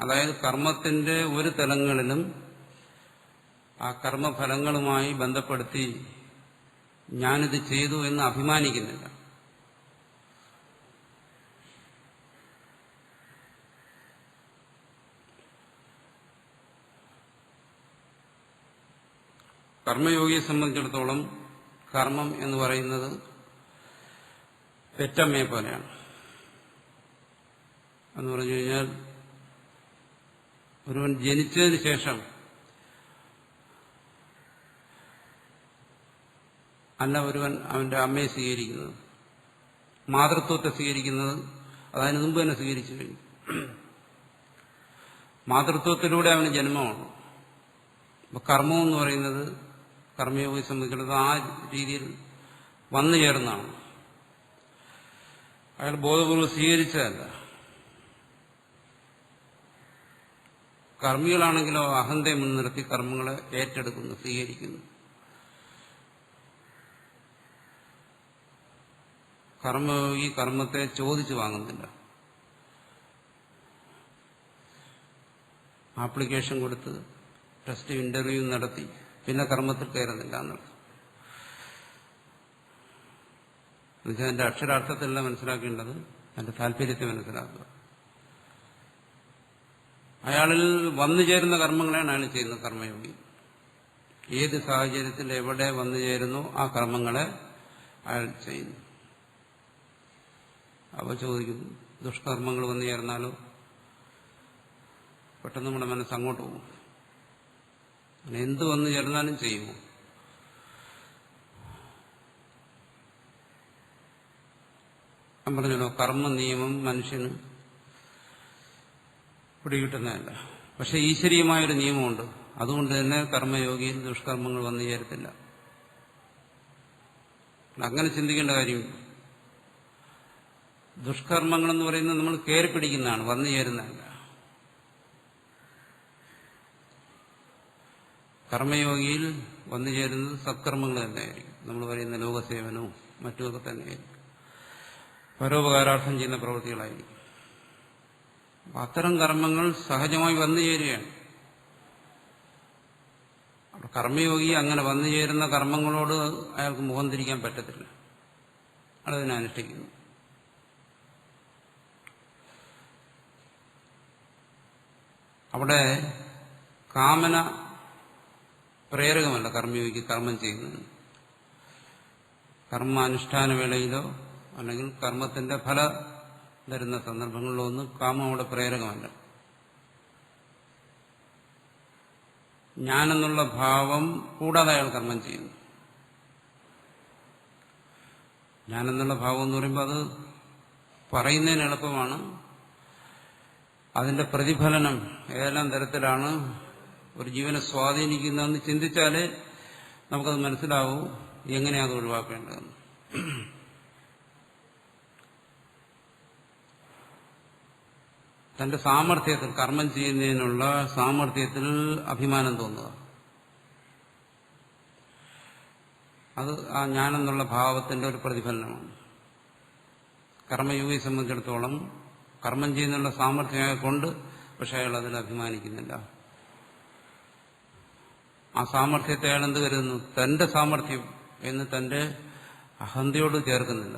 Speaker 1: അതായത് കർമ്മത്തിന്റെ ഒരു തലങ്ങളിലും ആ കർമ്മഫലങ്ങളുമായി ബന്ധപ്പെടുത്തി ഞാനിത് ചെയ്തു എന്ന് അഭിമാനിക്കുന്നില്ല. കർമ്മയോഗിയെ സംബന്ധിച്ചിടത്തോളം കർമ്മം എന്ന് പറയുന്നത് പെറ്റമ്മയെ പോലെയാണ്. എന്ന് പറഞ്ഞു കഴിഞ്ഞാൽ ഒരുവൻ ജനിച്ചതിന് ശേഷം അല്ല ഒരുവൻ അവന്റെ അമ്മയെ സ്വീകരിക്കുന്നത്, മാതൃത്വത്തെ സ്വീകരിക്കുന്നത് അതിനു മുമ്പ് തന്നെ സ്വീകരിച്ചു കഴിഞ്ഞു. മാതൃത്വത്തിലൂടെ അവന് ജന്മമാണ്. അപ്പൊ കർമ്മം എന്ന് പറയുന്നത് കർമ്മയോഗയെ സംബന്ധിച്ചിടത്തോളം ആ രീതിയിൽ വന്നു ചേർന്നാണ്. അയാൾ ബോധപൂർവ്വം സ്വീകരിച്ചതല്ല. കർമ്മികളാണെങ്കിലോ അഹന്തയെ മുൻനിർത്തി കർമ്മങ്ങളെ ഏറ്റെടുക്കുന്നു, സ്വീകരിക്കുന്നു. കർമ്മയോഗി കർമ്മത്തെ ചോദിച്ചു വാങ്ങുന്നില്ല. ആപ്ലിക്കേഷൻ കൊടുത്ത് ടെസ്റ്റ് ഇന്റർവ്യൂ നടത്തി പിന്നെ കർമ്മത്തിൽ കയറുന്നില്ല എന്നർത്ഥം. എന്നുവെച്ചാൽ അതിന്റെ അക്ഷരാർത്ഥത്തിലല്ല മനസ്സിലാക്കേണ്ടത്, അതിന്റെ താല്പര്യത്തെ മനസ്സിലാക്കുക. അയാളിൽ വന്നു ചേരുന്ന കർമ്മങ്ങളെയാണ് അയാൾ ചെയ്യുന്നത്. കർമ്മയോഗി ഏത് സാഹചര്യത്തിൽ എവിടെ വന്നു ചേരുന്നു ആ കർമ്മങ്ങളെ അയാൾ ചെയ്യുന്നു. അപ്പോൾ ചോദിക്കുന്നു, ദുഷ്കർമ്മങ്ങൾ വന്നു ചേർന്നാലോ? പെട്ടെന്ന് നമ്മുടെ മനസ്സ് അങ്ങോട്ട് പോകും. എന്ത് വന്നു ചേർന്നാലും ചെയ്യുമോ? ഞാൻ പറഞ്ഞല്ലോ, കർമ്മ നിയമം മനുഷ്യന് പിടികിട്ടുന്നതല്ല. പക്ഷെ ഈശ്വരീയമായൊരു നിയമമുണ്ട്. അതുകൊണ്ട് തന്നെ കർമ്മയോഗിയിൽ ദുഷ്കർമ്മങ്ങൾ വന്നു ചേരത്തില്ല. അങ്ങനെ ചിന്തിക്കേണ്ട കാര്യമില്ല. ദുഷ്കർമ്മങ്ങളെന്ന് പറയുന്നത് നമ്മൾ കയറി പിടിക്കുന്നതാണ്, വന്നു ചേരുന്നതല്ല. കർമ്മയോഗിയിൽ വന്നു ചേരുന്നത് സത്കർമ്മങ്ങൾ തന്നെയായിരിക്കും. നമ്മൾ പറയുന്ന ലോകസേവനവും മറ്റുമൊക്കെ തന്നെയായിരിക്കും. പരോപകാരാർത്ഥം ചെയ്യുന്ന പ്രവൃത്തികളായിരിക്കും. അത്തരം കർമ്മങ്ങൾ സഹജമായി വന്നു ചേരുകയാണ്. കർമ്മയോഗി അങ്ങനെ വന്നു ചേരുന്ന കർമ്മങ്ങളോട് അയാൾക്ക് മുഖം തിരിക്കാൻ പറ്റത്തില്ല. അതിനെ അനുഷ്ഠിക്കുന്നു. അവിടെ കാമന പ്രേരകമല്ല കർമ്മയോഗിക്ക് കർമ്മം ചെയ്യുന്നത്. കർമാനുഷ്ഠാന വേളയിലോ അല്ലെങ്കിൽ കർമ്മത്തിന്റെ ഫല തരുന്ന സന്ദർഭങ്ങളിലോ ഒന്നും കാമം അവിടെ പ്രേരകമല്ല. ഞാനെന്നുള്ള ഭാവം കൂടാതെ അയാൾ കർമ്മം ചെയ്യുന്നു. ഞാനെന്നുള്ള ഭാവം എന്ന് പറയുമ്പോൾ അത് പറയുന്നതിന് എളുപ്പമാണ്. അതിന്റെ പ്രതിഫലനം ഏതെല്ലാം തരത്തിലാണ് ഒരു ജീവനെ സ്വാധീനിക്കുന്നതെന്ന് ചിന്തിച്ചാലേ നമുക്കത് മനസ്സിലാവൂ. എങ്ങനെയാണ് അത് ഒഴിവാക്കേണ്ടതെന്ന്. തന്റെ സാമർഥ്യത്തിൽ, കർമ്മം ചെയ്യുന്നതിനുള്ള സാമർഥ്യത്തിൽ അഭിമാനം തോന്നുക, അത് ആ ഞാനെന്നുള്ള ഭാവത്തിന്റെ ഒരു പ്രതിഫലനമാണ്. കർമ്മയോഗിയെ സംബന്ധിച്ചിടത്തോളം കർമ്മം ചെയ്യുന്നുള്ള സാമർഥ്യം കൊണ്ട്, പക്ഷെ അയാൾ അതിൽ അഭിമാനിക്കുന്നില്ല. ആ സാമർഥ്യത്തെ അയാൾ എന്ത് കരുതുന്നു? തന്റെ സാമർഥ്യം എന്ന് തന്റെ അഹന്തയോട് ചേർക്കുന്നില്ല.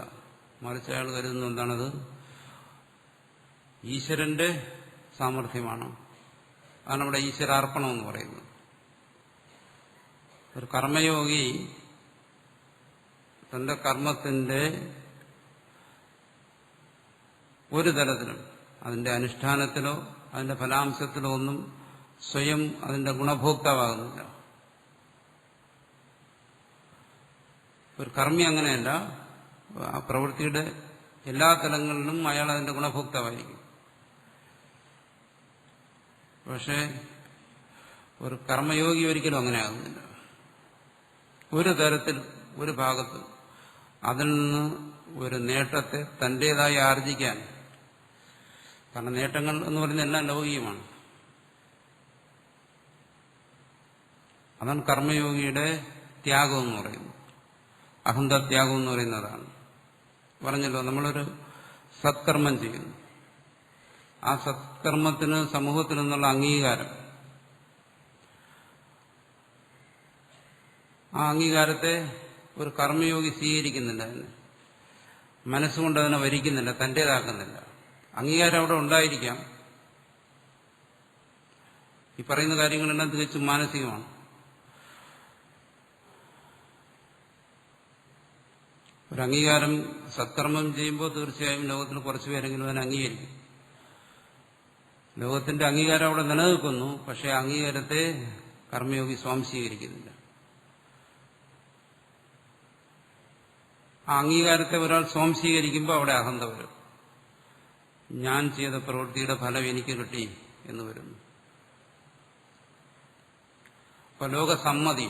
Speaker 1: മറിച്ച് അയാൾ കരുതുന്നു എന്താണത്? ഈശ്വരന്റെ സാമർഥ്യമാണ്. അതാണ് ഇവിടെ ഈശ്വരാർപ്പണം എന്ന് പറയുന്നത്. ഒരു കർമ്മയോഗി തന്റെ കർമ്മത്തിന്റെ ഒരു തരത്തിലും അതിന്റെ അനുഷ്ഠാനത്തിലോ അതിന്റെ ഫലാംശത്തിലോ ഒന്നും സ്വയം അതിന്റെ ഗുണഭോക്താവാകുന്നില്ല. ഒരു കർമ്മി അങ്ങനെയല്ല. ആ പ്രവൃത്തിയുടെ എല്ലാ തലങ്ങളിലും അയാൾ അതിന്റെ ഗുണഭോക്താവായിരിക്കും. പക്ഷെ ഒരു കർമ്മയോഗി ഒരിക്കലും അങ്ങനെ ആകുന്നില്ല. ഒരു തരത്തിൽ, ഒരു ഭാഗത്ത് അതിൽ നിന്ന് ഒരു നേട്ടത്തെ തന്റേതായി ആർജിക്കാൻ, കാരണം നേട്ടങ്ങൾ എന്ന് പറയുന്നത് എല്ലാം ലൗകികമാണ്. അതാണ് കർമ്മയോഗിയുടെ ത്യാഗം എന്ന് പറയുന്നത്. അഹന്തത്യാഗം എന്ന് പറയുന്നതാണ്. പറഞ്ഞല്ലോ, നമ്മളൊരു സത്കർമ്മം ചെയ്യുന്നു. ആ സത്കർമ്മത്തിന് സമൂഹത്തിൽ നിന്നുള്ള അംഗീകാരം, ആ അംഗീകാരത്തെ ഒരു കർമ്മയോഗി സ്വീകരിക്കുന്നില്ല. അതിന് മനസ്സുകൊണ്ട് അതിനെ വരിക്കുന്നില്ല, തന്റേതാക്കുന്നില്ല. അംഗീകാരം അവിടെ ഉണ്ടായിരിക്കാം. ഈ പറയുന്ന കാര്യങ്ങളെല്ലാം തികച്ചും മാനസികമാണ്. ഒരു അംഗീകാരം സത്കർമ്മം ചെയ്യുമ്പോൾ തീർച്ചയായും ലോകത്തിൽ കുറച്ചുപേരെങ്കിലും അതിനെ അംഗീകരിക്കും. ലോകത്തിന്റെ അംഗീകാരം അവിടെ നിലനിൽക്കുന്നു. പക്ഷെ അംഗീകാരത്തെ കർമ്മയോഗി സ്വാംശീകരിക്കുന്നില്ല. ആ അംഗീകാരത്തെ ഒരാൾ സ്വാംശീകരിക്കുമ്പോൾ അവിടെ അഹന്ത വരും. ഞാൻ ചെയ്ത പ്രവൃത്തിയുടെ ഫലം എനിക്ക് കിട്ടി എന്ന് വരുന്നു. അപ്പൊ ലോകസമ്മതി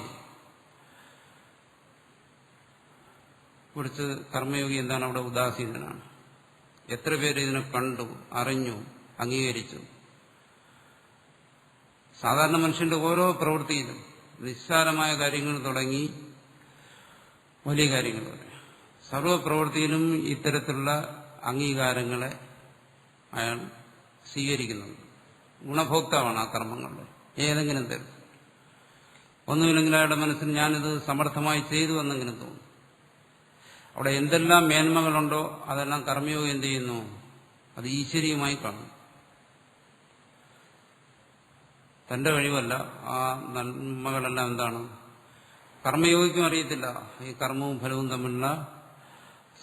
Speaker 1: കുറിച്ച് കർമ്മയോഗി എന്താണ്? അവിടെ ഉദാസീനനാണ്. എത്ര പേര് ഇതിനെ കണ്ടു, അറിഞ്ഞു, അംഗീകരിച്ചു? സാധാരണ മനുഷ്യന്റെ ഓരോ പ്രവൃത്തിയിലും നിസ്സാരമായ കാര്യങ്ങൾ തുടങ്ങി വലിയ കാര്യങ്ങൾ വരെ സർവപ്രവൃത്തിയിലും ഇത്തരത്തിലുള്ള അംഗീകാരങ്ങളെ അയാൾ സ്വീകരിക്കുന്നുണ്ട്. ഗുണഭോക്താവാണ് ആ കർമ്മങ്ങളുടെ ഏതെങ്കിലും തരത്തിൽ. ഒന്നുമില്ലെങ്കിൽ അയാളുടെ മനസ്സിൽ ഞാനിത് സമർത്ഥമായി ചെയ്തു എന്നെങ്കിലും തോന്നും. അവിടെ എന്തെല്ലാം മേന്മകളുണ്ടോ അതെല്ലാം കർമ്മയോഗി എന്ത് ചെയ്യുന്നു? അത് ഈശ്വരീയമായി കാണും. തന്റെ കഴിവല്ല. ആ നന്മകളെല്ലാം എന്താണ്? കർമ്മയോഗിക്കും അറിയത്തില്ല ഈ കർമ്മവും ഫലവും തമ്മിലുള്ള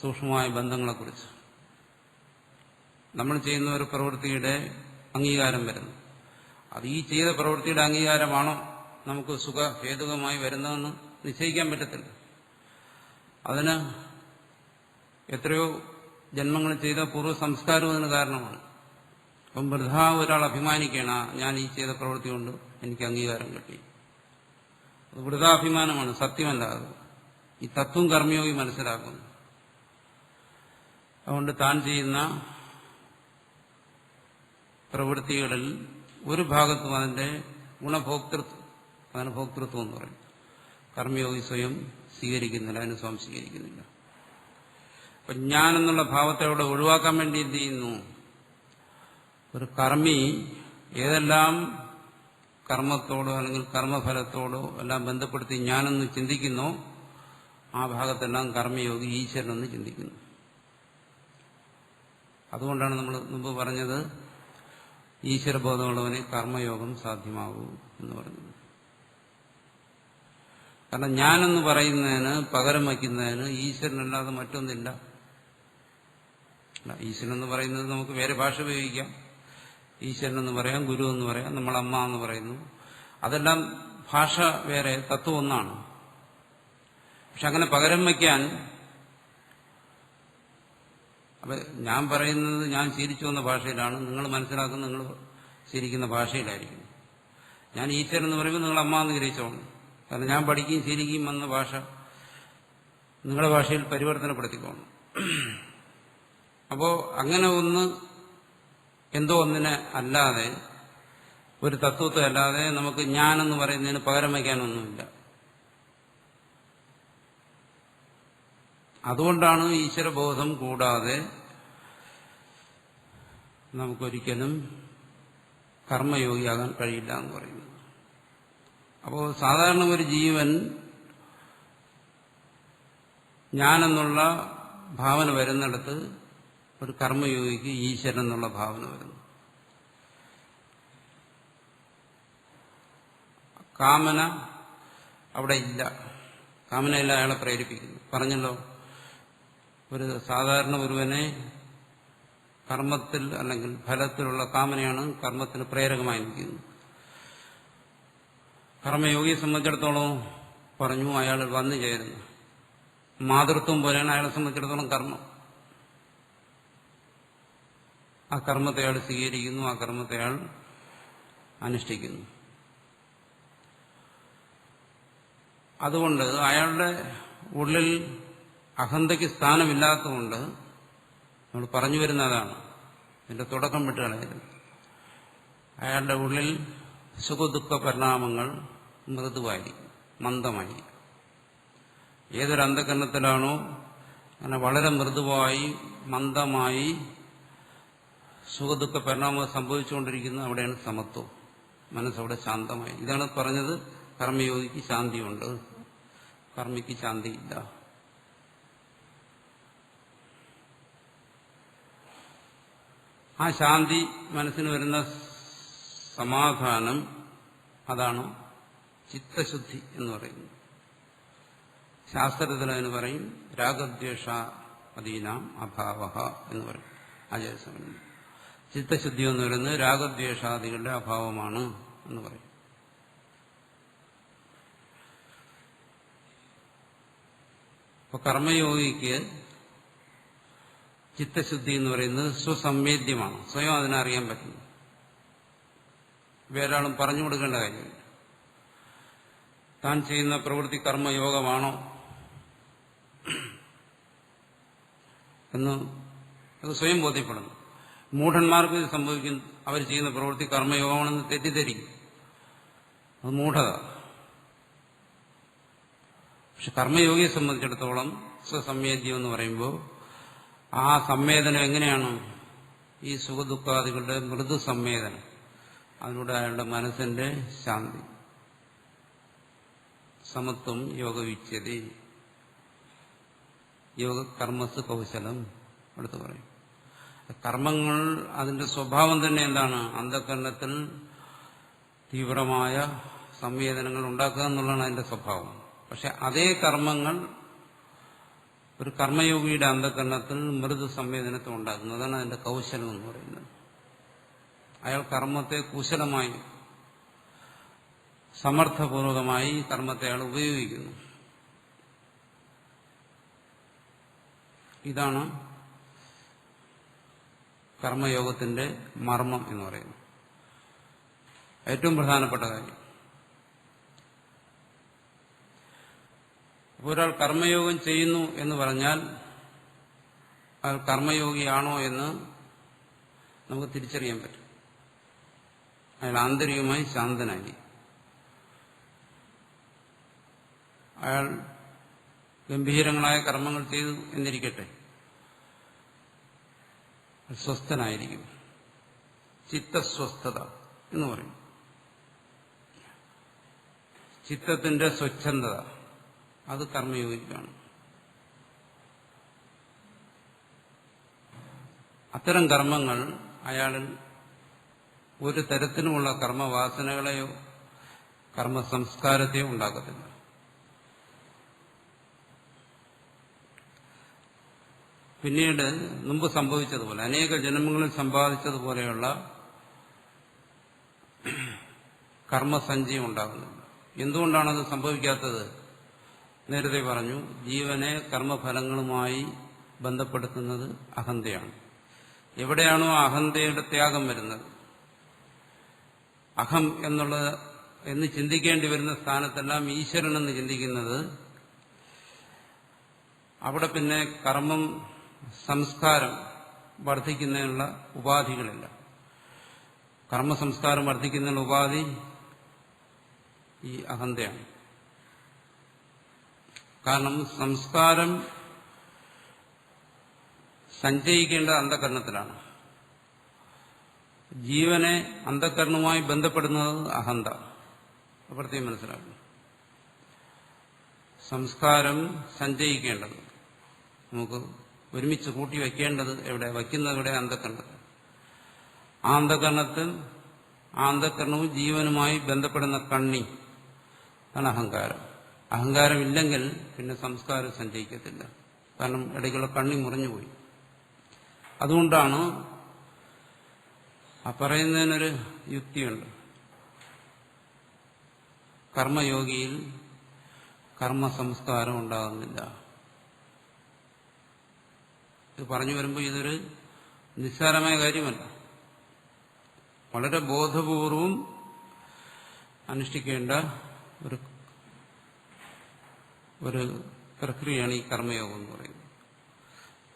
Speaker 1: സൂക്ഷ്മമായ ബന്ധങ്ങളെക്കുറിച്ച്. നമ്മൾ ചെയ്യുന്ന ഒരു പ്രവൃത്തിയുടെ അംഗീകാരം വരുന്നു. അത് ഈ ചെയ്ത പ്രവൃത്തിയുടെ അംഗീകാരമാണോ നമുക്ക് സുഖഹേതുകമായി വരുന്നതെന്ന് നിശ്ചയിക്കാൻ പറ്റത്തില്ല. അതിന് എത്രയോ ജന്മങ്ങൾ ചെയ്ത പൂർവ്വ സംസ്കാരവും അതിന് കാരണമാണ്. അപ്പം വൃഥാ ഒരാൾ അഭിമാനിക്കണം, ഞാൻ ഈ ചെയ്ത പ്രവൃത്തി കൊണ്ട് എനിക്ക് അംഗീകാരം കിട്ടി. അത് വൃഥാഭിമാനമാണ്, സത്യമല്ല. അത് ഈ തത്വം കർമ്മയോഗി മനസ്സിലാക്കുന്നു. അതുകൊണ്ട് താൻ ചെയ്യുന്ന പ്രവൃത്തികളിൽ ഒരു ഭാഗത്തും അതിന്റെ ഗുണഭോക്തൃത്വം, അതിന് ഭോക്തൃത്വം എന്ന് പറയും, കർമ്മയോഗി സ്വയം സ്വീകരിക്കുന്നില്ല, അതിന് സ്വയം സ്വീകരിക്കുന്നില്ല. അപ്പൊ ഞാനെന്നുള്ള ഭാവത്തെ അവിടെ ഒഴിവാക്കാൻ വേണ്ടി എന്ത് ചെയ്യുന്നു? ഒരു കർമ്മി ഏതെല്ലാം കർമ്മത്തോടോ അല്ലെങ്കിൽ കർമ്മഫലത്തോടോ എല്ലാം ബന്ധപ്പെടുത്തി ഞാനെന്ന് ചിന്തിക്കുന്നോ ആ ഭാഗത്തെല്ലാം കർമ്മയോഗി ഈശ്വരനെന്ന് ചിന്തിക്കുന്നു. അതുകൊണ്ടാണ് നമ്മൾ മുമ്പ് പറഞ്ഞത് ഈശ്വരബോധമുള്ളവനെ കർമ്മയോഗം സാധ്യമാകൂ എന്ന് പറഞ്ഞത്. കാരണം ഞാനെന്ന് പറയുന്നതിന് പകരം വയ്ക്കുന്നതിന് ഈശ്വരനല്ലാതെ മറ്റൊന്നില്ല. ഈശ്വരൻ എന്ന് പറയുന്നത് നമുക്ക് വേറെ ഭാഷ ഉപയോഗിക്കാം. ഈശ്വരൻ എന്ന് പറയാം, ഗുരു എന്ന് പറയാം, നമ്മളമ്മ എന്ന് പറയുന്നു. അതെല്ലാം ഭാഷ വേറെ, തത്വം ഒന്നാണ്. പക്ഷെ അങ്ങനെ പകരം വയ്ക്കാൻ, അപ്പൊ ഞാൻ പറയുന്നത് ഞാൻ ശീലിച്ചു വന്ന ഭാഷയിലാണ്, നിങ്ങൾ മനസ്സിലാക്കുന്നത് നിങ്ങൾ ശീലിക്കുന്ന ഭാഷയിലായിരിക്കും. ഞാൻ ഈശ്വരൻ എന്ന് പറയുമ്പോൾ നിങ്ങൾ അമ്മ എന്ന് ഗ്രഹിച്ചോണം. കാരണം ഞാൻ പഠിക്കുകയും ശീലിക്കുകയും വന്ന ഭാഷ നിങ്ങളുടെ ഭാഷയിൽ പരിവർത്തനപ്പെടുത്തിക്കോണം. അപ്പോൾ അങ്ങനെ ഒന്ന് എന്തോ ഒന്നിനെ അല്ലാതെ, ഒരു തത്വത്തെ അല്ലാതെ നമുക്ക് ഞാനെന്ന് പറയുന്നതിന് പകരം വയ്ക്കാനൊന്നുമില്ല. അതുകൊണ്ടാണ് ഈശ്വരബോധം കൂടാതെ നമുക്കൊരിക്കലും കർമ്മയോഗിയാകാൻ കഴിയില്ല എന്ന് പറയുന്നത്. അപ്പോൾ സാധാരണ ഒരു ജീവൻ ഞാനെന്നുള്ള ഭാവന വരുന്നിടത്ത് ഒരു കർമ്മയോഗിക്ക് ഈശ്വരൻ എന്നുള്ള ഭാവന വരുന്നു. കാമന അവിടെ ഇല്ല. കാമനയല്ല അയാളെ പ്രേരിപ്പിക്കുന്നു. പറഞ്ഞല്ലോ, ഒരു സാധാരണ ഒരുവനെ കർമ്മത്തിൽ അല്ലെങ്കിൽ ഫലത്തിലുള്ള കാമനയാണ് കർമ്മത്തിന് പ്രേരകമായി നിൽക്കുന്നത്. കർമ്മയോഗിയെ സംബന്ധിച്ചിടത്തോളം പറഞ്ഞു, അയാൾ വന്നു ചേരുന്നു. മാതൃത്വം പോലെയാണ് അയാളെ സംബന്ധിച്ചിടത്തോളം കർമ്മം. ആ കർമ്മത്തെ അയാൾ സ്വീകരിക്കുന്നു, ആ കർമ്മത്തെ അയാൾ അനുഷ്ഠിക്കുന്നു. അതുകൊണ്ട് അയാളുടെ ഉള്ളിൽ അഹന്തയ്ക്ക് സ്ഥാനമില്ലാത്തതുകൊണ്ട് നമ്മൾ പറഞ്ഞു വരുന്നതാണ്, ഇതിന്റെ തുടക്കം വിട്ടുകളയായിരുന്നു. അയാളുടെ ഉള്ളിൽ സുഖദുഃഖ പരിണാമങ്ങൾ മൃദുവായിരിക്കും, മന്ദമായിരിക്കും. ഏതൊരു അന്ധകരണത്തിലാണോ അങ്ങനെ വളരെ മൃദുവായി മന്ദമായി സുഖദുഃഖ പരിണാമം സംഭവിച്ചുകൊണ്ടിരിക്കുന്നത്, അവിടെയാണ് സമത്വം. മനസ്സവിടെ ശാന്തമായി. ഇതാണ് പറഞ്ഞത്, കർമ്മയോഗിക്ക് ശാന്തിയുണ്ട്, കർമ്മിക്ക് ശാന്തിയില്ല. ആ ശാന്തി, മനസ്സിന് വരുന്ന സമാധാനം, അതാണ് ചിത്തശുദ്ധി എന്ന് പറയുന്നത്. ശാസ്ത്രത്തിൽ അതിന് പറയും രാഗദ്വേഷാദീനാം അഭാവഃ എന്ന് പറയും ആചാര്യസമയം. ചിത്തശുദ്ധി എന്ന് പറയുന്നത് രാഗദ്വേഷാദികളുടെ അഭാവമാണ് എന്ന് പറയും. അപ്പൊ കർമ്മയോഗിക്ക് ചിത്തശുദ്ധി എന്ന് പറയുന്നത് സ്വസംവേദ്യമാണ്, സ്വയം അതിനറിയാൻ പറ്റുന്നു. വേറൊരാളും പറഞ്ഞു കൊടുക്കേണ്ട കാര്യമില്ല. താൻ ചെയ്യുന്ന പ്രവൃത്തി കർമ്മയോഗമാണോ എന്ന് അത് സ്വയം ബോധ്യപ്പെടുന്നു. മൂഢന്മാർക്ക് ഇത് സംഭവിക്കും. അവർ ചെയ്യുന്ന പ്രവൃത്തി കർമ്മയോഗമാണെന്ന് തെറ്റിദ്ധരിക്കും. അത് മൂഢത. പക്ഷെ കർമ്മയോഗിയെ സംബന്ധിച്ചിടത്തോളം സ്വസംവേദ്യം എന്ന് പറയുമ്പോൾ ആ സംവേദനം എങ്ങനെയാണ്? ഈ സുഖദുഃഖാദികളുടെ മൃദു സംവേദനം. അതിലൂടെ അയാളുടെ മനസ്സിന്റെ ശാന്തി, സമത്വം, യോഗവിച്ഛതി, യോഗ കർമ്മസ് കൗശലം അടുത്ത് പറയും. കർമ്മങ്ങൾ അതിന്റെ സ്വഭാവം തന്നെ എന്താണ്? അന്ധകരണത്തിൽ തീവ്രമായ സംവേദനങ്ങൾ ഉണ്ടാക്കുക എന്നുള്ളതാണ് അതിന്റെ സ്വഭാവം. പക്ഷെ അതേ കർമ്മങ്ങൾ ഒരു കർമ്മയോഗിയുടെ അന്ധകരണത്തിൽ മൃദു സംവേദനത്തെ ഉണ്ടാക്കുന്നത്. അതാണ് അതിന്റെ കൗശലം എന്ന് പറയുന്നത്. അയാൾ കർമ്മത്തെ കുശലമായി, സമർത്ഥപൂർവകമായി കർമ്മത്തെ അയാൾ ഉപയോഗിക്കുന്നു. ഇതാണ് കർമ്മയോഗത്തിന്റെ മർമ്മം എന്ന് പറയുന്നത്. ഏറ്റവും പ്രധാനപ്പെട്ട കാര്യം. അപ്പോൾ ഒരാൾ കർമ്മയോഗം ചെയ്യുന്നു എന്ന് പറഞ്ഞാൽ അയാൾ കർമ്മയോഗിയാണോ എന്ന് നമുക്ക് തിരിച്ചറിയാൻ പറ്റും. അയാൾ ആന്തരികമായി ശാന്തനായി, അയാൾ ഗംഭീരങ്ങളായ കർമ്മങ്ങൾ ചെയ്തു എന്നിരിക്കട്ടെ, സ്വസ്ഥനായിരിക്കും. ചിത്തസ്വസ്ഥത എന്ന് പറയും. ചിത്തത്തിന്റെ സ്വച്ഛന്തത, അത് കർമ്മയോഗിക്കാണ്. അത്തരം കർമ്മങ്ങൾ അയാളിൽ ഒരു തരത്തിലുമുള്ള കർമ്മവാസനകളെയോ കർമ്മസംസ്കാരത്തെയോ ഉണ്ടാക്കത്തില്ല. പിന്നീട് മുമ്പ് സംഭവിച്ചതുപോലെ, അനേക ജന്മങ്ങളിൽ സമ്പാദിച്ചതുപോലെയുള്ള കർമ്മസഞ്ചയം ഉണ്ടാകുന്നില്ല. എന്തുകൊണ്ടാണത് സംഭവിക്കാത്തത്? നേരത്തെ പറഞ്ഞു, ജീവനെ കർമ്മഫലങ്ങളുമായി ബന്ധപ്പെടുത്തുന്നത് അഹന്തയാണ്. എവിടെയാണോ അഹന്തയുടെ ത്യാഗം വരുന്നത്, അഹം എന്നുള്ളത് എന്ന് ചിന്തിക്കേണ്ടി വരുന്ന സ്ഥാനത്തെല്ലാം ഈശ്വരൻ എന്ന് ചിന്തിക്കുന്നത് അവിടെ പിന്നെ കർമ്മം സംസ്കാരം വർദ്ധിക്കുന്നതിനുള്ള ഉപാധികളില്ല. കർമ്മസംസ്കാരം വർദ്ധിക്കുന്നതിനുള്ള ഉപാധി ഈ അഹന്തയാണ്. കാരണം സംസ്കാരം സഞ്ചയിക്കേണ്ടത് അന്ധകരണത്തിലാണ്. ജീവനെ അന്ധകരണവുമായി ബന്ധപ്പെടുന്നത് അഹന്ത. പ്രത്യേകം മനസ്സിലാക്കണം. സംസ്കാരം സഞ്ചയിക്കേണ്ടത്, നമുക്ക് ഒരുമിച്ച് കൂട്ടി വയ്ക്കേണ്ടത് എവിടെ? വയ്ക്കുന്നത് എവിടെ? അന്ധകരണത്തിൽ. ആ അന്ധകരണവും ജീവനുമായി ബന്ധപ്പെടുന്ന കണ്ണി ആണ് അഹങ്കാരം. അഹങ്കാരമില്ലെങ്കിൽ പിന്നെ സംസ്കാരം സഞ്ചയിക്കത്തില്ല. കാരണം ഇടയ്ക്കുള്ള കണ്ണി മുറിഞ്ഞുപോയി. അതുകൊണ്ടാണ് ആ പറയുന്നതിനൊരു യുക്തിയുണ്ട്. കർമ്മയോഗിയിൽ കർമ്മസംസ്കാരം ഉണ്ടാകുന്നില്ല. ഇത് പറഞ്ഞു വരുമ്പോൾ ഇതൊരു നിസ്സാരമായ കാര്യമല്ല. വളരെ ബോധപൂർവം അനുഷ്ഠിക്കേണ്ട ഒരു പ്രക്രിയയാണ് ഈ കർമ്മയോഗം എന്ന് പറയുന്നത്.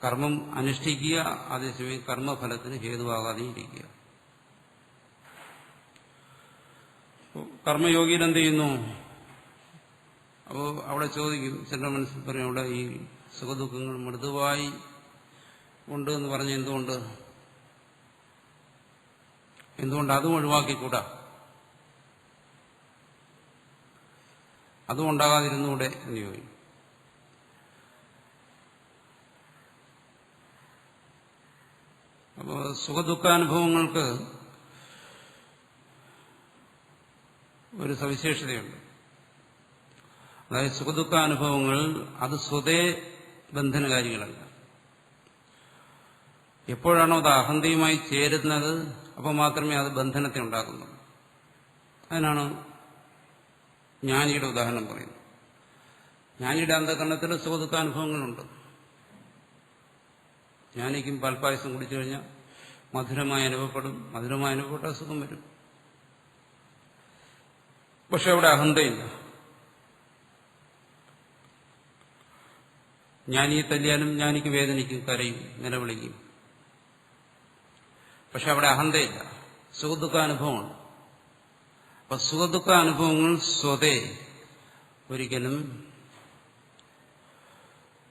Speaker 1: കർമ്മം അനുഷ്ഠിക്കുക, അതേസമയം കർമ്മഫലത്തിന് ഹേതുവാകാതെ ഇരിക്കുക. കർമ്മയോഗിയിൽ എന്ത് ചെയ്യുന്നു? അപ്പോൾ അവിടെ ചോദിക്കും, ചില മനസ്സിൽ പറയും, അവിടെ ഈ സുഖദുഃഖങ്ങൾ മൃദുവായി ഉണ്ട് എന്ന് പറഞ്ഞ എന്തുകൊണ്ട് അതും ഒഴിവാക്കിക്കൂടാ? അതും ഉണ്ടാകാതിരുന്നൂടെ എന്ന് ചോദിക്കും. അപ്പോൾ സുഖദുഃഖാനുഭവങ്ങൾക്ക് ഒരു സവിശേഷതയുണ്ട്. അതായത് സുഖദുഃഖാനുഭവങ്ങൾ അത് സ്വതേ ബന്ധനകാരികളല്ല. എപ്പോഴാണോ അത് അഹന്തയുമായി ചേരുന്നത് അപ്പോൾ മാത്രമേ അത് ബന്ധനത്തെ ഉണ്ടാക്കുന്നുള്ളൂ. അതിനാണ് ജ്ഞാനിയുടെ ഉദാഹരണം പറയുന്നത്. ജ്ഞാനിയുടെ അന്ധകരണത്തിൽ സുഖദുഃഖാനുഭവങ്ങളുണ്ട്. ജ്ഞാനിക്കും പാൽപ്പായസം കുടിച്ചു കഴിഞ്ഞാൽ മധുരമായി അനുഭവപ്പെടും. മധുരമായി അനുഭവപ്പെട്ടാൽ സുഖം വരും. പക്ഷെ അവിടെ അഹന്തയില്ല. ജ്ഞാനിയെ തല്ലിയാലും ജ്ഞാനിക്ക് വേദനിക്കും, കരയും, നിലവിളിക്കും. പക്ഷെ അവിടെ അഹന്തയില്ല, സുഖദുഃഖാനുഭവമാണ്. അപ്പൊ സുഖദുഃഖാനുഭവങ്ങൾ സ്വതേ ഒരിക്കലും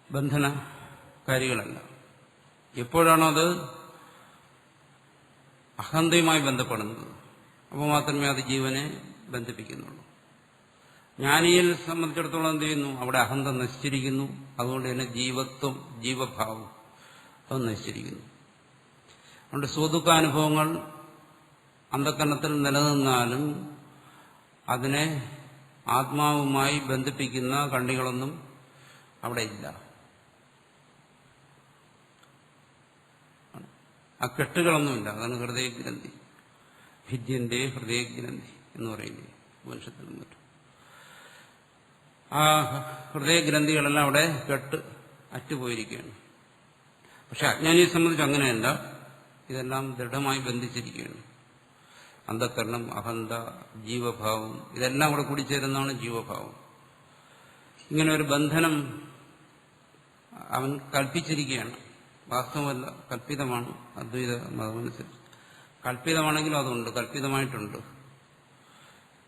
Speaker 1: ബന്ധനകാരികളല്ല. എപ്പോഴാണോ അത് അഹന്തയുമായി ബന്ധപ്പെടുന്നത് അപ്പോൾ മാത്രമേ അത് ജീവനെ ബന്ധിപ്പിക്കുന്നുള്ളൂ. ജ്ഞാനിയെ സംബന്ധിച്ചിടത്തോളം എന്ത് ചെയ്യുന്നു? അവിടെ അഹന്ത നശിച്ചിരിക്കുന്നു. അതുകൊണ്ട് തന്നെ ജീവത്വം, ജീവഭാവം അത് നശിച്ചിരിക്കുന്നു. അതുകൊണ്ട് സുഖദുഃഖാനുഭവങ്ങൾ അന്ധകരണത്തിൽ നിലനിന്നാലും അതിനെ ആത്മാവുമായി ബന്ധിപ്പിക്കുന്ന കണ്ണികളൊന്നും അവിടെ ഇല്ല. ആ കെട്ടുകളൊന്നുമില്ല. അതാണ് ഹൃദയഗ്രന്ഥി. ഭിദ്യന്റെ ഹൃദയഗ്രന്ഥി എന്ന് പറയുന്നത് മനുഷ്യത്തിനും മറ്റും. ആ ഹൃദയഗ്രന്ഥികളെല്ലാം അവിടെ കെട്ട് അറ്റുപോയിരിക്കുകയാണ്. പക്ഷെ അജ്ഞാനിയെ സംബന്ധിച്ച് അങ്ങനെയല്ല. ഇതെല്ലാം ദൃഢമായി ബന്ധിച്ചിരിക്കുകയാണ്. അന്ധകരണം, അഹന്ത, ജീവഭാവം ഇതെല്ലാം കൂടെ കൂടിച്ചേരുന്നതാണ് ജീവഭാവം. ഇങ്ങനെ ഒരു ബന്ധനം അവൻ കൽപ്പിച്ചിരിക്കുകയാണ്. വാസ്തവമല്ല, കൽപ്പിതമാണ്. അദ്വൈത മതമനുസരിച്ച് കൽപ്പിതമാണെങ്കിലും അതുണ്ട്, കൽപ്പിതമായിട്ടുണ്ട്.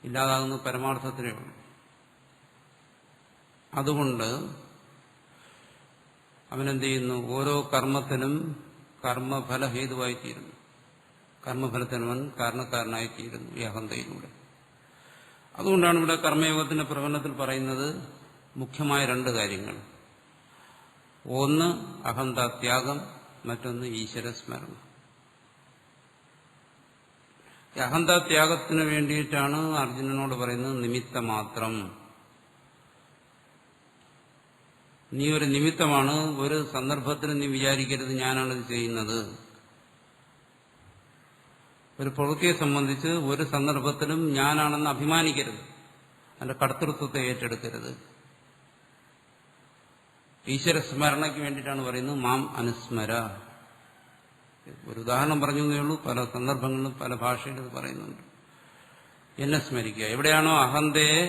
Speaker 1: ഇല്ലാതാകുന്ന പരമാർത്ഥത്തിനേ ഉള്ളൂ. അതുകൊണ്ട് അവനെന്ത് ചെയ്യുന്നു? ഓരോ കർമ്മത്തിനും കർമ്മഫലഹേതുവായിത്തീരുന്നു. കർമ്മഫലത്തിനവൻ കാരണക്കാരനായിത്തീരുന്നു ഈ അഹന്തയിലൂടെ. അതുകൊണ്ടാണ് ഇവിടെ കർമ്മയോഗത്തിന്റെ പ്രകടനത്തിൽ പറയുന്നത് മുഖ്യമായ രണ്ട് കാര്യങ്ങൾ. ഒന്ന് അഹന്താത്യാഗം, മറ്റൊന്ന് ഈശ്വരസ്മരണം. ഈ അഹന്താത്യാഗത്തിന് വേണ്ടിയിട്ടാണ് അർജുനനോട് പറയുന്നത് നിമിത്തമാത്രം. നീ ഒരു നിമിത്തമാണ്. ഒരു സന്ദർഭത്തിലും നീ വിചാരിക്കരുത് ഞാനാണിത് ചെയ്യുന്നത്. ഒരു പ്രവൃത്തിയെ സംബന്ധിച്ച് ഒരു സന്ദർഭത്തിലും ഞാനാണെന്ന് അഭിമാനിക്കരുത്. അതിന്റെ കർത്തൃത്വത്തെ ഏറ്റെടുക്കരുത്. ഈശ്വരസ്മരണയ്ക്ക് വേണ്ടിയിട്ടാണ് പറയുന്നത് മാം അനുസ്മര. ഒരു ഉദാഹരണം പറഞ്ഞു എന്നേ ഉള്ളൂ. പല സന്ദർഭങ്ങളിലും പല ഭാഷയിലും ഇത് പറയുന്നുണ്ട്. എന്നെ സ്മരിക്കുക. എവിടെയാണോ അഹന്തയെ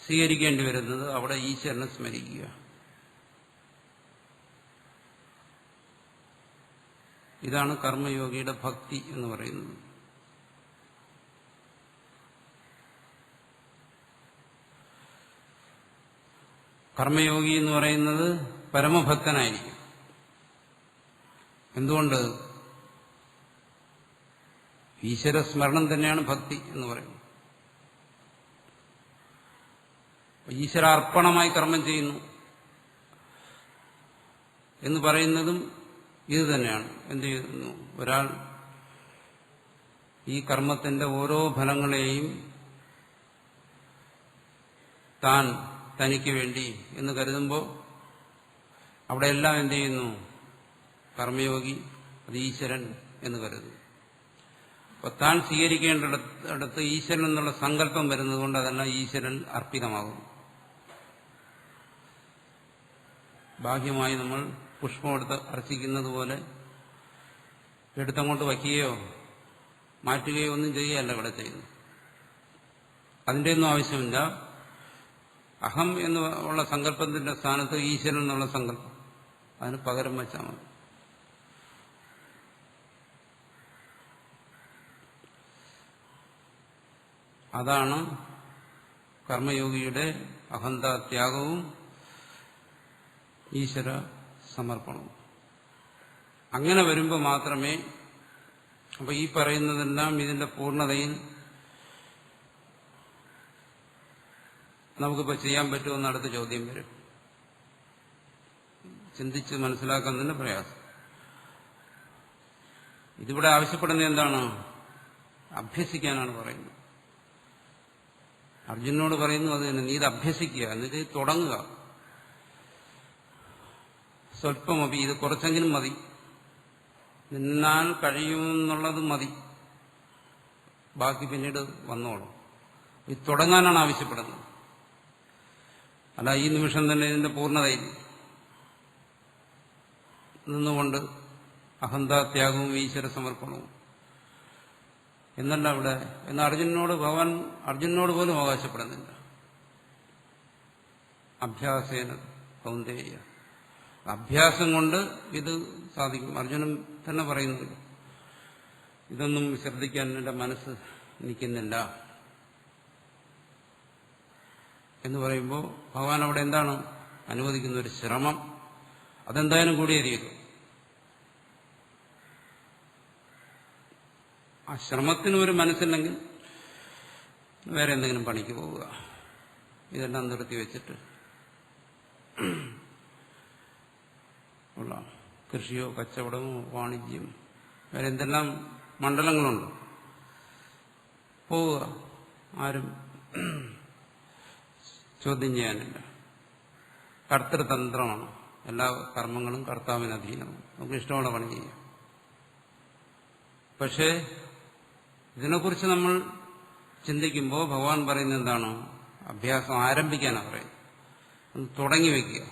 Speaker 1: സ്വീകരിക്കേണ്ടി വരുന്നത് അവിടെ ഈശ്വരനെ സ്മരിക്കുക. ഇതാണ് കർമ്മയോഗിയുടെ ഭക്തി എന്ന് പറയുന്നത്. കർമ്മയോഗി എന്ന് പറയുന്നത് പരമഭക്തനായിരിക്കും. എന്തുകൊണ്ട്? ഈശ്വര സ്മരണം തന്നെയാണ് ഭക്തി എന്ന് പറയുന്നത്. ഈശ്വരാർപ്പണമായി കർമ്മം ചെയ്യുന്നു എന്ന് പറയുന്നതും ഇത് തന്നെയാണ്. എന്ത് ചെയ്യുന്നു? ഒരാൾ ഈ കർമ്മത്തിന്റെ ഓരോ ഫലങ്ങളെയും താൻ തനിക്ക് വേണ്ടി എന്ന് കരുതുമ്പോൾ അവിടെയെല്ലാം എന്ത് ചെയ്യുന്നു? കർമ്മയോഗി അത് ഈശ്വരൻ എന്ന് കരുതുന്നു. അപ്പൊ താൻ സ്വീകരിക്കേണ്ടിടത്ത് ഈശ്വരൻ എന്നുള്ള സങ്കല്പം വരുന്നത് കൊണ്ട് അതെല്ലാം ഈശ്വരൻ അർപ്പിതമാകും. ബാഹ്യമായി നമ്മൾ പുഷ്പമെടുത്ത് അർച്ചിക്കുന്നത് പോലെ എടുത്തങ്ങോട്ട് വയ്ക്കുകയോ മാറ്റുകയോ ഒന്നും ചെയ്യുകയല്ല ഇവിടെ ചെയ്യുന്നു. അതിൻ്റെയൊന്നും ആവശ്യമില്ല. അഹം എന്നുള്ള സങ്കല്പത്തിന്റെ സ്ഥാനത്ത് ഈശ്വരൻ എന്നുള്ള സങ്കല്പം അതിന് പകരം വെച്ചാൽ മതി. അതാണ് കർമ്മയോഗിയുടെ അഹന്താത്യാഗവും ഈശ്വര സമർപ്പണവും. അങ്ങനെ വരുമ്പോൾ മാത്രമേ അപ്പൊ ഈ പറയുന്നതെല്ലാം ഇതിന്റെ പൂർണ്ണതയിൽ നമുക്കിപ്പോൾ ചെയ്യാൻ പറ്റുമെന്ന് അടുത്ത ചോദ്യം വരും. ചിന്തിച്ച് മനസ്സിലാക്കാൻ തന്നെ പ്രയാസം. ഇതിവിടെ ആവശ്യപ്പെടുന്നത് എന്താണ്? അഭ്യസിക്കാനാണ് പറയുന്നത്. അർജുനോട് പറയുന്നു അത് തന്നെ, നീ ഇത് അഭ്യസിക്കുക, എന്നിട്ട് തുടങ്ങുക. സ്വല്പമപി, ഇത് കുറച്ചെങ്കിലും മതി, നിന്നാൽ കഴിയുമെന്നുള്ളത് മതി, ബാക്കി പിന്നീട് വന്നോളും. ഇത് തുടങ്ങാനാണ് ആവശ്യപ്പെടുന്നത്. അല്ല ഈ നിമിഷം തന്നെ ഇതിന്റെ പൂർണ്ണതയിൽ നിന്നുകൊണ്ട് അഹന്താത്യാഗവും ഈശ്വര സമർപ്പണവും എന്നല്ല ഇവിടെ. എന്നാൽ ഭഗവാൻ അർജുനോട് പോലും അവകാശപ്പെടുന്നില്ല. അഭ്യാസേന കൗന്ദേയ, അഭ്യാസം കൊണ്ട് ഇത് സാധിക്കും. അർജുനൻ തന്നെ പറയുന്നുണ്ട്, ഇതൊന്നും ശ്രദ്ധിക്കാൻ എന്റെ മനസ്സ് നിൽക്കുന്നില്ല എന്ന് പറയുമ്പോൾ ഭഗവാൻ അവിടെ എന്താണ് അനുവദിക്കുന്ന? ഒരു ശ്രമം. അതെന്തായാലും കൂടിയിരിക്കും. ആ ശ്രമത്തിന് ഒരു മനസ്സില്ലെങ്കിൽ വേറെ എന്തെങ്കിലും പണിക്ക് പോവുക. ഇതെല്ലാം നിർത്തി വെച്ചിട്ട് ഉള്ള കൃഷിയോ കച്ചവടമോ വാണിജ്യം വേറെ എന്തെല്ലാം മണ്ഡലങ്ങളുണ്ട്, പോവുക. ആരും ചോദ്യം ചെയ്യാനില്ല. കർത്തൃതന്ത്രമാണ്. എല്ലാ കർമ്മങ്ങളും കർത്താവിന് അധീനമാണ്. നമുക്ക് ഇഷ്ടമുള്ള പണി ചെയ്യാം. പക്ഷേ ഇതിനെക്കുറിച്ച് നമ്മൾ ചിന്തിക്കുമ്പോൾ ഭഗവാൻ പറയുന്നത് എന്താണ്? അഭ്യാസം ആരംഭിക്കാനാണ് പറയുന്നത്. ഒന്ന് തുടങ്ങി വയ്ക്കുക.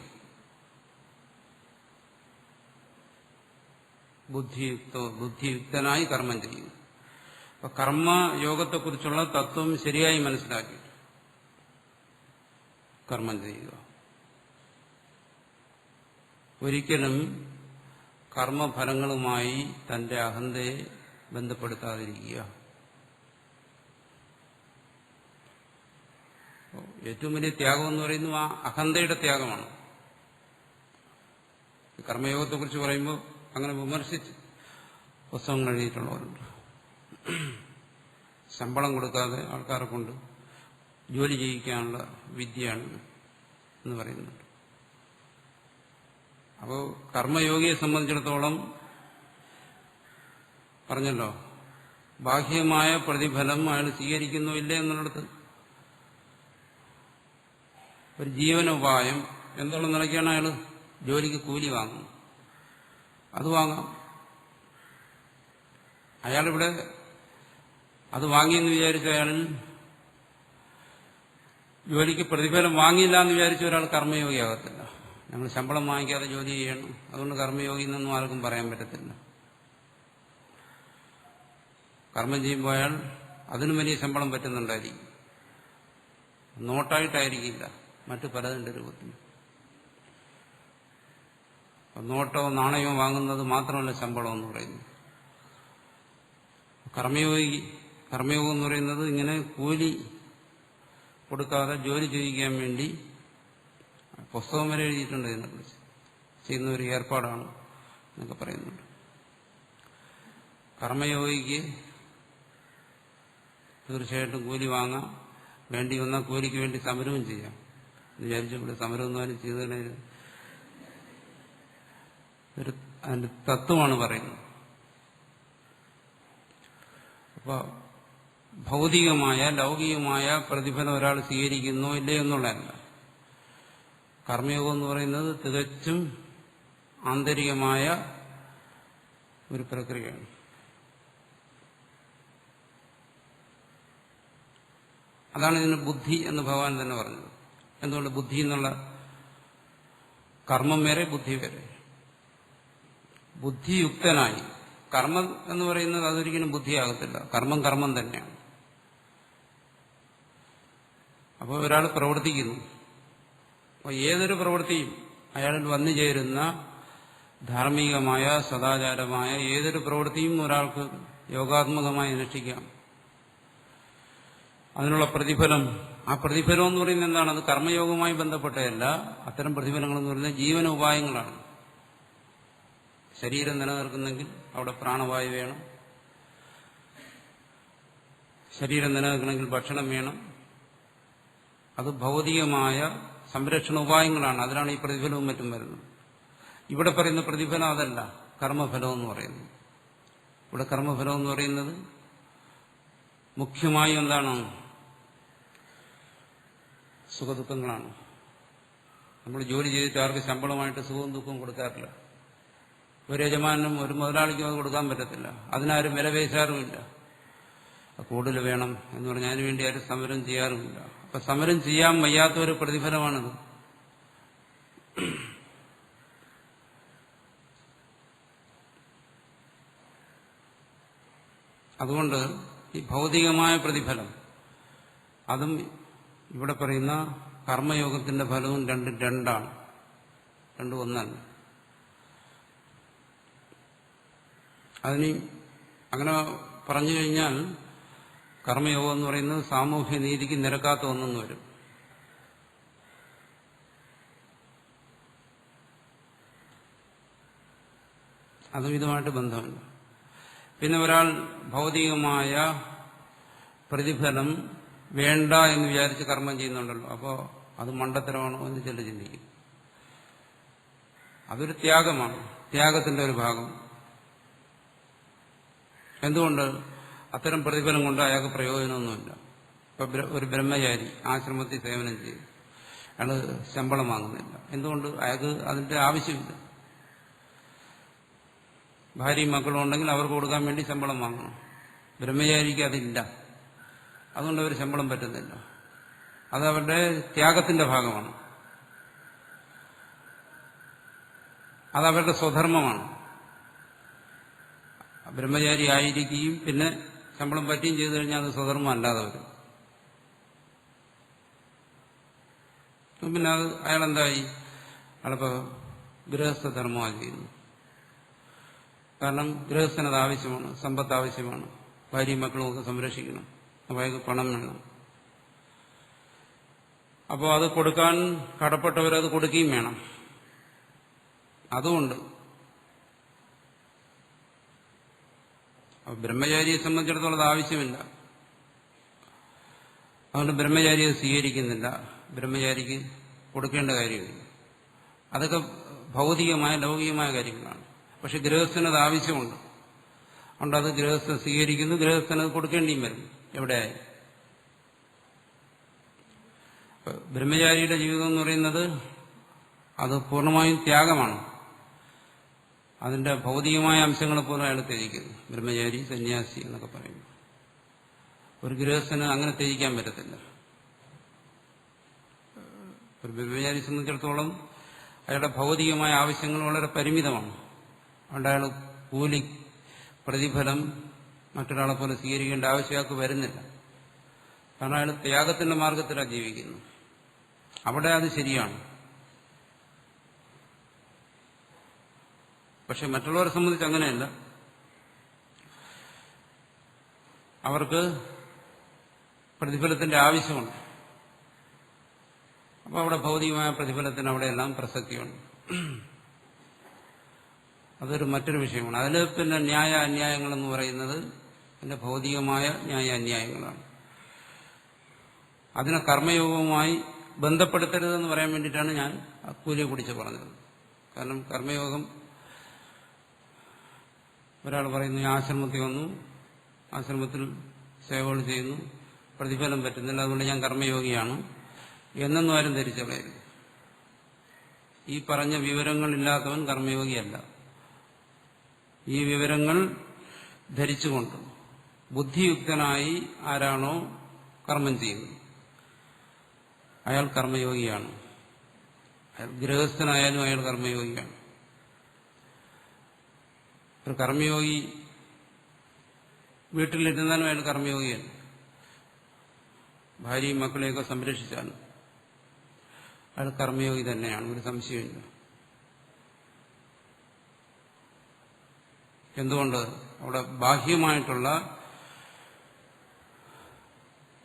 Speaker 1: ബുദ്ധിയുക്തനായി കർമ്മം ചെയ്യുക. അപ്പൊ കർമ്മയോഗത്തെക്കുറിച്ചുള്ള തത്വം ശരിയായി മനസ്സിലാക്കി കർമ്മം ചെയ്യുക. ഒരിക്കലും കർമ്മഫലങ്ങളുമായി തന്റെ അഹന്തയെ ബന്ധപ്പെടുത്താതിരിക്കുക. ഏറ്റവും വലിയ ത്യാഗം എന്ന് പറയുന്നത് ആ അഹന്തയുടെ ത്യാഗമാണ്. കർമ്മയോഗത്തെക്കുറിച്ച് പറയുമ്പോൾ അങ്ങനെ വിമർശിച്ച് പുസ്തകം എഴുതിയിട്ടുള്ളവരുണ്ട്. ശമ്പളം കൊടുക്കാതെ ആൾക്കാരെ കൊണ്ട് ജോലി ചെയ്യിക്കാനുള്ള വിദ്യയാണ് എന്ന് പറയുന്നുണ്ട്. അപ്പോൾ കർമ്മയോഗിയെ സംബന്ധിച്ചിടത്തോളം പറഞ്ഞല്ലോ, ബാഹ്യമായ പ്രതിഫലം അയാൾ സ്വീകരിക്കുന്നോ ഇല്ലേ എന്നുള്ളിടത്ത് ഒരു ജീവനോപായം എന്നുള്ള നിലയ്ക്കാണ് അയാൾ ജോലിക്ക് കൂലി വാങ്ങുന്നത്. അത് വാങ്ങാം. അയാളിവിടെ അത് വാങ്ങിയെന്ന് വിചാരിച്ച അയാൾ ജോലിക്ക് പ്രതിഫലം വാങ്ങിയില്ല എന്ന് വിചാരിച്ച ഒരാൾ കർമ്മയോഗിയാകത്തില്ല. ഞങ്ങൾ ശമ്പളം വാങ്ങിക്കാതെ ജോലി ചെയ്യണം, അതുകൊണ്ട് കർമ്മയോഗി എന്നൊന്നും ആർക്കും പറയാൻ പറ്റത്തില്ല. കർമ്മം ചെയ്യുമ്പോൾ അയാൾ അതിനും വലിയ ശമ്പളം പറ്റുന്നുണ്ടായിരിക്കും. നോട്ടായിട്ടായിരിക്കില്ല, മറ്റു പലതിൻ്റെ രൂപത്തിൽ. നോട്ടോ നാണയമോ വാങ്ങുന്നത് മാത്രമല്ല ശമ്പളം എന്ന് പറയുന്നത്. കർമ്മയോഗം എന്ന് പറയുന്നത് ഇങ്ങനെ കൂലി കൊടുക്കാതെ ജോലി ചെയ്യിക്കാൻ വേണ്ടി പുസ്തകം വരെ എഴുതിയിട്ടുണ്ട് ഇതിനെക്കുറിച്ച്. ചെയ്യുന്ന ഒരു ഏർപ്പാടാണ് എന്നൊക്കെ പറയുന്നുണ്ട്. കർമ്മയോഗിക്ക് തീർച്ചയായിട്ടും കൂലി വാങ്ങാം, വേണ്ടി വന്നാൽ കൂലിക്ക് വേണ്ടി സമരവും ചെയ്യാം. വിചാരിച്ചു ഇവിടെ സമരം ഒന്നും ചെയ്തതിന് അതിന്റെ തത്വമാണ് പറയുന്നത്. അപ്പൊ ഭൗതികമായ ലൗകികമായ പ്രതിഫലം ഒരാൾ സ്വീകരിക്കുന്നോ ഇല്ലേ എന്നുള്ളതല്ല. കർമ്മയോഗം എന്ന് പറയുന്നത് തികച്ചും ആന്തരികമായ ഒരു പ്രക്രിയയാണ്. അതാണ് ഇതിന് ബുദ്ധി എന്ന് ഭഗവാൻ തന്നെ പറഞ്ഞത്. എന്തുകൊണ്ട് ബുദ്ധി എന്നുള്ള കർമ്മം വേറെ ബുദ്ധി വേറെ. ബുദ്ധിയുക്തനായി കർമ്മം എന്ന് പറയുന്നത് അതൊരിക്കലും ബുദ്ധിയാകത്തില്ല. കർമ്മം തന്നെയാണ്. അപ്പോൾ ഒരാൾ പ്രവർത്തിക്കുന്നു. അപ്പോൾ ഏതൊരു പ്രവൃത്തിയും അയാളിൽ വന്നു ചേരുന്ന ധാർമ്മികമായ സദാചാരമായ ഏതൊരു പ്രവൃത്തിയും ഒരാൾക്ക് യോഗാത്മകമായി അനുഷ്ഠിക്കാം. അതിനുള്ള പ്രതിഫലം, ആ പ്രതിഫലം എന്ന് പറയുന്നത് എന്താണ്? അത് കർമ്മയോഗവുമായി ബന്ധപ്പെട്ടതല്ല. അത്തരം പ്രതിഫലങ്ങളെന്ന് പറയുന്നത് ജീവനോപായങ്ങളാണ്. ശരീരം നിലനിൽക്കുന്നെങ്കിൽ അവിടെ പ്രാണവായു വേണം. ശരീരം നിലനിൽക്കണമെങ്കിൽ ഭക്ഷണം വേണം. അത് ഭൗതികമായ സംരക്ഷണ ഉപായങ്ങളാണ്. അതിലാണ് ഈ പ്രതിഫലവും മറ്റും വരുന്നത്. ഇവിടെ പറയുന്ന പ്രതിഫലം അതല്ല, കർമ്മഫലം എന്ന് പറയുന്നത്. ഇവിടെ കർമ്മഫലം എന്ന് പറയുന്നത് മുഖ്യമായും എന്താണ്? സുഖദുഃഖങ്ങളാണ്. നമ്മൾ ജോലി ചെയ്തിട്ട് ആർക്ക് ശമ്പളമായിട്ട് സുഖവും ദുഃഖവും കൊടുക്കാറില്ല. ഒരു യജമാനും ഒരു മുതലാളിക്കും അത് കൊടുക്കാൻ പറ്റത്തില്ല. അതിനാരും വിലപേശാറുമില്ല. കൂടുതൽ വേണം എന്ന് പറഞ്ഞാൽ അതിനുവേണ്ടി ആരും സമരം ചെയ്യാറുമില്ല. അപ്പൊ സമരം ചെയ്യാൻ വയ്യാത്ത ഒരു പ്രതിഫലമാണിത്. അതുകൊണ്ട് ഈ ഭൗതികമായ പ്രതിഫലം അതും ഇവിടെ പറയുന്ന കർമ്മയോഗത്തിന്റെ ഫലവും രണ്ടാണ്. രണ്ടും ഒന്നല്ല. അതിന് അങ്ങനെ പറഞ്ഞു കഴിഞ്ഞാൽ കർമ്മയോഗം എന്ന് പറയുന്നത് സാമൂഹ്യ നീതിക്ക് നിരക്കാത്ത ഒന്നെന്ന് വരും. അതും ഇതുമായിട്ട് ബന്ധമില്ല. പിന്നെ ഒരാൾ ഭൗതികമായ പ്രതിഫലം വേണ്ട എന്ന് വിചാരിച്ച് കർമ്മം ചെയ്യുന്നുണ്ടല്ലോ, അപ്പോൾ അത് മണ്ടത്തരമാണോ എന്ന് ചില ചിന്തിക്കും. അതൊരു ത്യാഗമാണ്, ത്യാഗത്തിന്റെ ഒരു ഭാഗം. എന്തുകൊണ്ട്? അത്തരം പ്രതിഫലം കൊണ്ട് അയാൾക്ക് പ്രയോജനമൊന്നുമില്ല. ഇപ്പൊ ഒരു ബ്രഹ്മചാരി ആശ്രമത്തിൽ സേവനം ചെയ്യും, അയാൾ ശമ്പളം വാങ്ങുന്നില്ല. എന്തുകൊണ്ട്? അയാൾക്ക് അതിന്റെ ആവശ്യമില്ല. ഭാര്യയും മക്കളും ഉണ്ടെങ്കിൽ അവർക്ക് കൊടുക്കാൻ വേണ്ടി ശമ്പളം വാങ്ങണം. ബ്രഹ്മചാരിക്ക് അതില്ല, അതുകൊണ്ട് അവർ ശമ്പളം പറ്റുന്നില്ല. അത് അവരുടെ ത്യാഗത്തിന്റെ ഭാഗമാണ്, അതവരുടെ സ്വധർമ്മമാണ്. ബ്രഹ്മചാരി ആയിരിക്കുകയും പിന്നെ ശമ്പളം പറ്റുകയും ചെയ്തു കഴിഞ്ഞാൽ അത് സ്വധർമ്മം അല്ലാതെ വരും. പിന്നെ അത് അയാളെന്തായി? അയാളിപ്പോൾ ഗൃഹസ്ഥധർമ്മമാണ് ചെയ്യുന്നു. കാരണം ഗൃഹസ്ഥനത് ആവശ്യമാണ്, സമ്പത്ത് ആവശ്യമാണ്, ഭാര്യയും മക്കളും ഒക്കെ സംരക്ഷിക്കണം, അപ്പോൾ അയാൾക്ക് പണം വേണം. അപ്പോൾ അത് കൊടുക്കാൻ കടപ്പെട്ടവരത് കൊടുക്കുകയും വേണം. അതുകൊണ്ട് ബ്രഹ്മചാരിയെ സംബന്ധിച്ചിടത്തോളം അത് ആവശ്യമില്ല. അതുകൊണ്ട് ബ്രഹ്മചാരിയെ സ്വീകരിക്കുന്നില്ല, ബ്രഹ്മചാരിക്ക് കൊടുക്കേണ്ട കാര്യമില്ല. അതൊക്കെ ഭൗതികമായ ലൗകികമായ കാര്യങ്ങളാണ്. പക്ഷെ ഗൃഹസ്ഥനത് ആവശ്യമുണ്ട്, അതുകൊണ്ട് അത് ഗൃഹസ്ഥൻ സ്വീകരിക്കുന്നു, ഗൃഹസ്ഥനത് കൊടുക്കേണ്ടിയും വരും. എവിടെയായി ബ്രഹ്മചാരിയുടെ ജീവിതം എന്ന് പറയുന്നത് അത് പൂർണ്ണമായും ത്യാഗമാണ്. അതിന്റെ ഭൗതികമായ അംശങ്ങളെ പോലും അയാൾ ത്യജിക്കുന്നു. ബ്രഹ്മചാരി, സന്യാസി എന്നൊക്കെ പറയുന്നു. ഒരു ഗൃഹസ്ഥന് അങ്ങനെ ത്യജിക്കാൻ പറ്റത്തില്ല. ഒരു ബ്രഹ്മചാരിയെ സംബന്ധിച്ചിടത്തോളം അയാളുടെ ഭൗതികമായ ആവശ്യങ്ങൾ വളരെ പരിമിതമാണ്. അതുകൊണ്ട് അയാൾ കൂലി, പ്രതിഫലം മറ്റൊരാളെ പോലെ സ്വീകരിക്കേണ്ട ആവശ്യം അയാൾക്ക് വരുന്നില്ല. കാരണം അയാൾ ത്യാഗത്തിന്റെ മാർഗത്തിലാണ് ജീവിക്കുന്നത്. അവിടെ അത് ശരിയാണ്. പക്ഷെ മറ്റുള്ളവരെ സംബന്ധിച്ച് അങ്ങനെയല്ല. അവർക്ക് പ്രതിഫലത്തിന്റെ ആവശ്യമുണ്ട്. അപ്പോൾ അവിടെ ഭൗതികമായ പ്രതിഫലത്തിന് അവിടെയെല്ലാം പ്രസക്തിയുണ്ട്. അതൊരു മറ്റൊരു വിഷയമാണ്. അതിൽ പിന്നെ ന്യായ അന്യായങ്ങളെന്ന് പറയുന്നത് പിന്നെ ഭൗതികമായ ന്യായ അന്യായങ്ങളാണ്. അതിനെ കർമ്മയോഗവുമായി ബന്ധപ്പെടുത്തരുതെന്ന് പറയാൻ വേണ്ടിയിട്ടാണ് ഞാൻ കൂലിയെ കുറിച്ച് പറഞ്ഞത്. കാരണം കർമ്മയോഗം ഒരാൾ പറയുന്നു, ആശ്രമത്തിൽ വന്നു, ആശ്രമത്തിൽ സേവകൾ ചെയ്യുന്നു, പ്രതിഫലം പറ്റുന്നില്ല, അതുകൊണ്ട് ഞാൻ കർമ്മയോഗിയാണ് എന്നൊന്നും ആരും ധരിച്ചളയരുത്. ഈ പറഞ്ഞ വിവരങ്ങളില്ലാത്തവൻ കർമ്മയോഗിയല്ല. ഈ വിവരങ്ങൾ ധരിച്ചുകൊണ്ട് ബുദ്ധിയുക്തനായി ആരാണോ കർമ്മം ചെയ്യുന്നത് അയാൾ കർമ്മയോഗിയാണ്. അയാൾ ഗൃഹസ്ഥനായാലും അയാൾ കർമ്മയോഗിയാണ്. ഒരു കർമ്മയോഗി വീട്ടിലിരുന്നാലും അയാൾ കർമ്മയോഗിയാണ്. ഭാര്യയും മക്കളെയൊക്കെ സംരക്ഷിച്ചാലും അയാൾ കർമ്മയോഗി തന്നെയാണ്, ഒരു സംശയമില്ല. എന്തുകൊണ്ട്? അവിടെ ബാഹ്യമായിട്ടുള്ള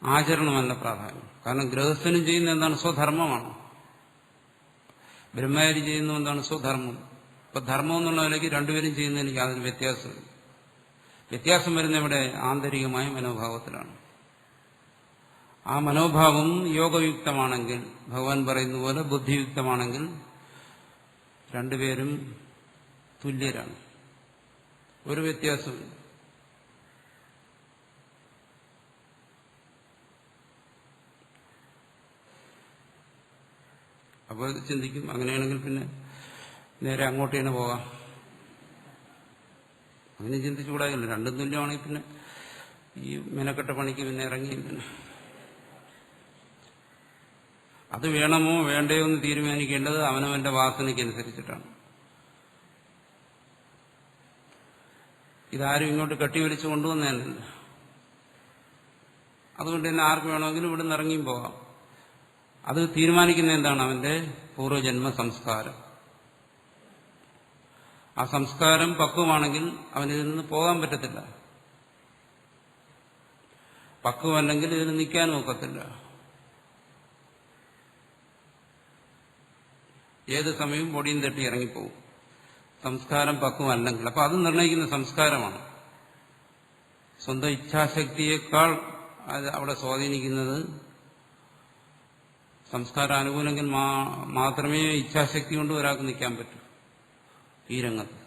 Speaker 1: ആചരണമല്ല പ്രാധാന്യം. കാരണം ഗൃഹസ്ഥനും ചെയ്യുന്ന എന്താണ്? സ്വധർമ്മമാണ്. ബ്രഹ്മചാരി ചെയ്യുന്ന എന്താണ്? സ്വധർമ്മം. ഇപ്പൊ ധർമ്മം എന്നുള്ള നിലയ്ക്ക് രണ്ടുപേരും ചെയ്യുന്നതിന് യാതൊരു വ്യത്യാസമില്ല. വ്യത്യാസം വരുന്ന ഇവിടെ ആന്തരികമായ മനോഭാവത്തിലാണ്. ആ മനോഭാവം യോഗയുക്തമാണെങ്കിൽ, ഭഗവാൻ പറയുന്ന പോലെ ബുദ്ധിയുക്തമാണെങ്കിൽ രണ്ടുപേരും തുല്യരാണ്, ഒരു വ്യത്യാസമില്ല. അപ്പോൾ ചിന്തിക്കും, അങ്ങനെയാണെങ്കിൽ പിന്നെ നേരെ അങ്ങോട്ട് തന്നെ പോകാം. അങ്ങനെ ചിന്തിച്ചുകൂടാകില്ല. രണ്ടും തുല്യമാണെങ്കിൽ പിന്നെ ഈ മെനക്കെട്ട പണിക്ക് പിന്നെ ഇറങ്ങിയില്ല. അത് വേണമോ വേണ്ടയോ എന്ന് തീരുമാനിക്കേണ്ടത് അവനവന്റെ വാസനയ്ക്കനുസരിച്ചിട്ടാണ്. ഇതാരും ഇങ്ങോട്ട് കെട്ടിവലിച്ചു കൊണ്ടുവന്നതല്ല. അതുകൊണ്ട് തന്നെ ആർക്ക് വേണമെങ്കിലും ഇവിടെ നിന്ന് ഇറങ്ങിയും പോകാം. അത് തീരുമാനിക്കുന്ന എന്താണ്? അവന്റെ പൂർവ്വജന്മ സംസ്കാരം. ആ സംസ്കാരം പക്വമാണെങ്കിൽ അവനിൽ നിന്ന് പോകാൻ പറ്റത്തില്ല. പക്വമല്ലെങ്കിൽ ഇതിന് നിൽക്കാനും ഒക്കത്തില്ല. ഏത് സമയവും പൊടിയും തട്ടി ഇറങ്ങിപ്പോകും, സംസ്കാരം പക്വമല്ലെങ്കിൽ. അപ്പൊ അത് നിർണ്ണയിക്കുന്ന സംസ്കാരമാണ്. സ്വന്തം ഇച്ഛാശക്തിയേക്കാൾ അത് അവിടെ സ്വാധീനിക്കുന്നത് സംസ്കാരം അനുകൂലമെങ്കിൽ മാത്രമേ ഇച്ഛാശക്തി കൊണ്ട് ഒരാൾക്ക് നിൽക്കാൻ പറ്റൂ ഈ രംഗത്ത്.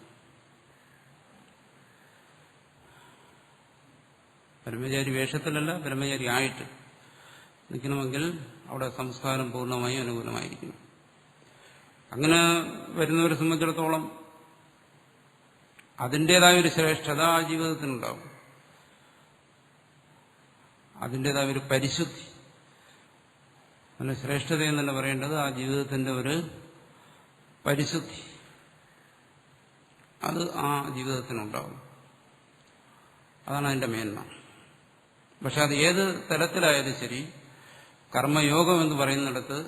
Speaker 1: ബ്രഹ്മചാരി വേഷത്തിലല്ല, ബ്രഹ്മചാരി ആയിട്ട് നിൽക്കണമെങ്കിൽ അവിടെ സംസ്കാരം പൂർണ്ണമായി അനുകൂലമായിരിക്കണം. അങ്ങനെ വരുന്നവരെ സംബന്ധിച്ചിടത്തോളം അതിൻ്റെതായ ഒരു ശ്രേഷ്ഠത ആ ജീവിതത്തിനുണ്ടാവും, അതിൻ്റെതായ ഒരു പരിശുദ്ധി. അല്ല, ശ്രേഷ്ഠത എന്നല്ല പറയേണ്ടത്, ആ ജീവിതത്തിന്റെ ഒരു പരിശുദ്ധി അത് ആ ജീവിതത്തിനുണ്ടാവും. അതാണ് അതിന്റെ മേന്മ. പക്ഷെ അത് ഏത് തലത്തിലായാലും ശരി, കർമ്മയോഗം എന്ന് പറയുന്നിടത്ത്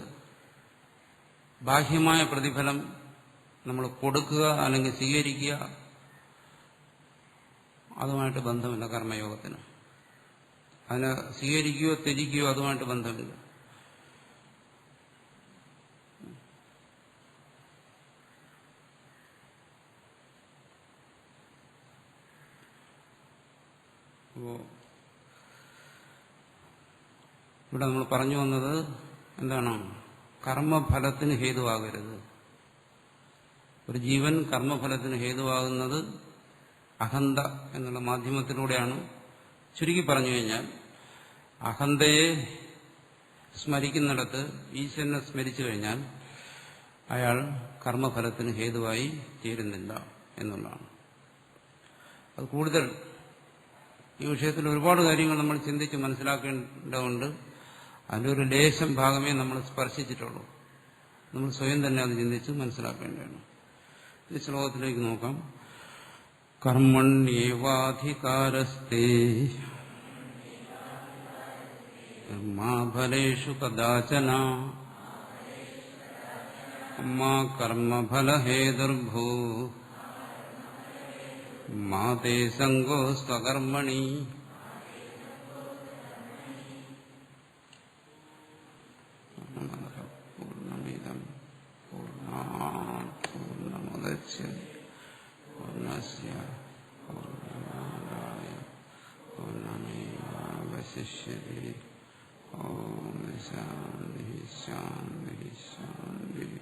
Speaker 1: ബാഹ്യമായ പ്രതിഫലം നമ്മൾ കൊടുക്കുക അല്ലെങ്കിൽ സ്വീകരിക്കുക അതുമായിട്ട് ബന്ധമില്ല. കർമ്മയോഗത്തിന് അതിനെ സ്വീകരിക്കുകയോ ത്യജിക്കുകയോ അതുമായിട്ട് ബന്ധമില്ല. അപ്പോ ഇവിടെ നമ്മൾ പറഞ്ഞു വന്നത് എന്താണ്? കർമ്മഫലത്തിന് ഹേതുവാകരുത്. ഒരു ജീവൻ കർമ്മഫലത്തിന് ഹേതുവാകുന്നത് അഹന്ത എന്നുള്ള മാധ്യമത്തിലൂടെയാണ്. ചുരുക്കി പറഞ്ഞു കഴിഞ്ഞാൽ അഹന്തയെ സ്മരിക്കുന്നിടത്ത് ഈശ്വരനെ സ്മരിച്ചു കഴിഞ്ഞാൽ അയാൾ കർമ്മഫലത്തിന് ഹേതുവായി തീരുന്നില്ല എന്നുള്ളതാണ്. അത് കൂടുതൽ ഈ വിഷയത്തിൽ ഒരുപാട് കാര്യങ്ങൾ നമ്മൾ ചിന്തിച്ച് മനസ്സിലാക്കേണ്ടതുണ്ട്. അതിലൊരു ലേശം ഭാഗമേ നമ്മൾ സ്പർശിച്ചിട്ടുള്ളൂ. നമ്മൾ സ്വയം തന്നെ അത് ചിന്തിച്ച് മനസ്സിലാക്കേണ്ടതാണ്. ഈ ശ്ലോകത്തിലേക്ക് നോക്കാം. കർമ്മണ്യേവാധികാരസ്തേ മാ ഫലേഷു കദാചന മാ കർമ്മഫലഹേതുർഭൂ മാതേ സംഗോ സ്വകർമ്മണി പൂർണ്ണമിദം പൂർണ്ണാത് പൂർണ്ണമുദച്യത്തെ പൂർണ്ണസ്യ പൂർണ്ണമാദായ പൂർണ്ണമേവാവശിഷ്യത്തെ. ഓം ശാന്തി ശാന്തി ശാന്തി.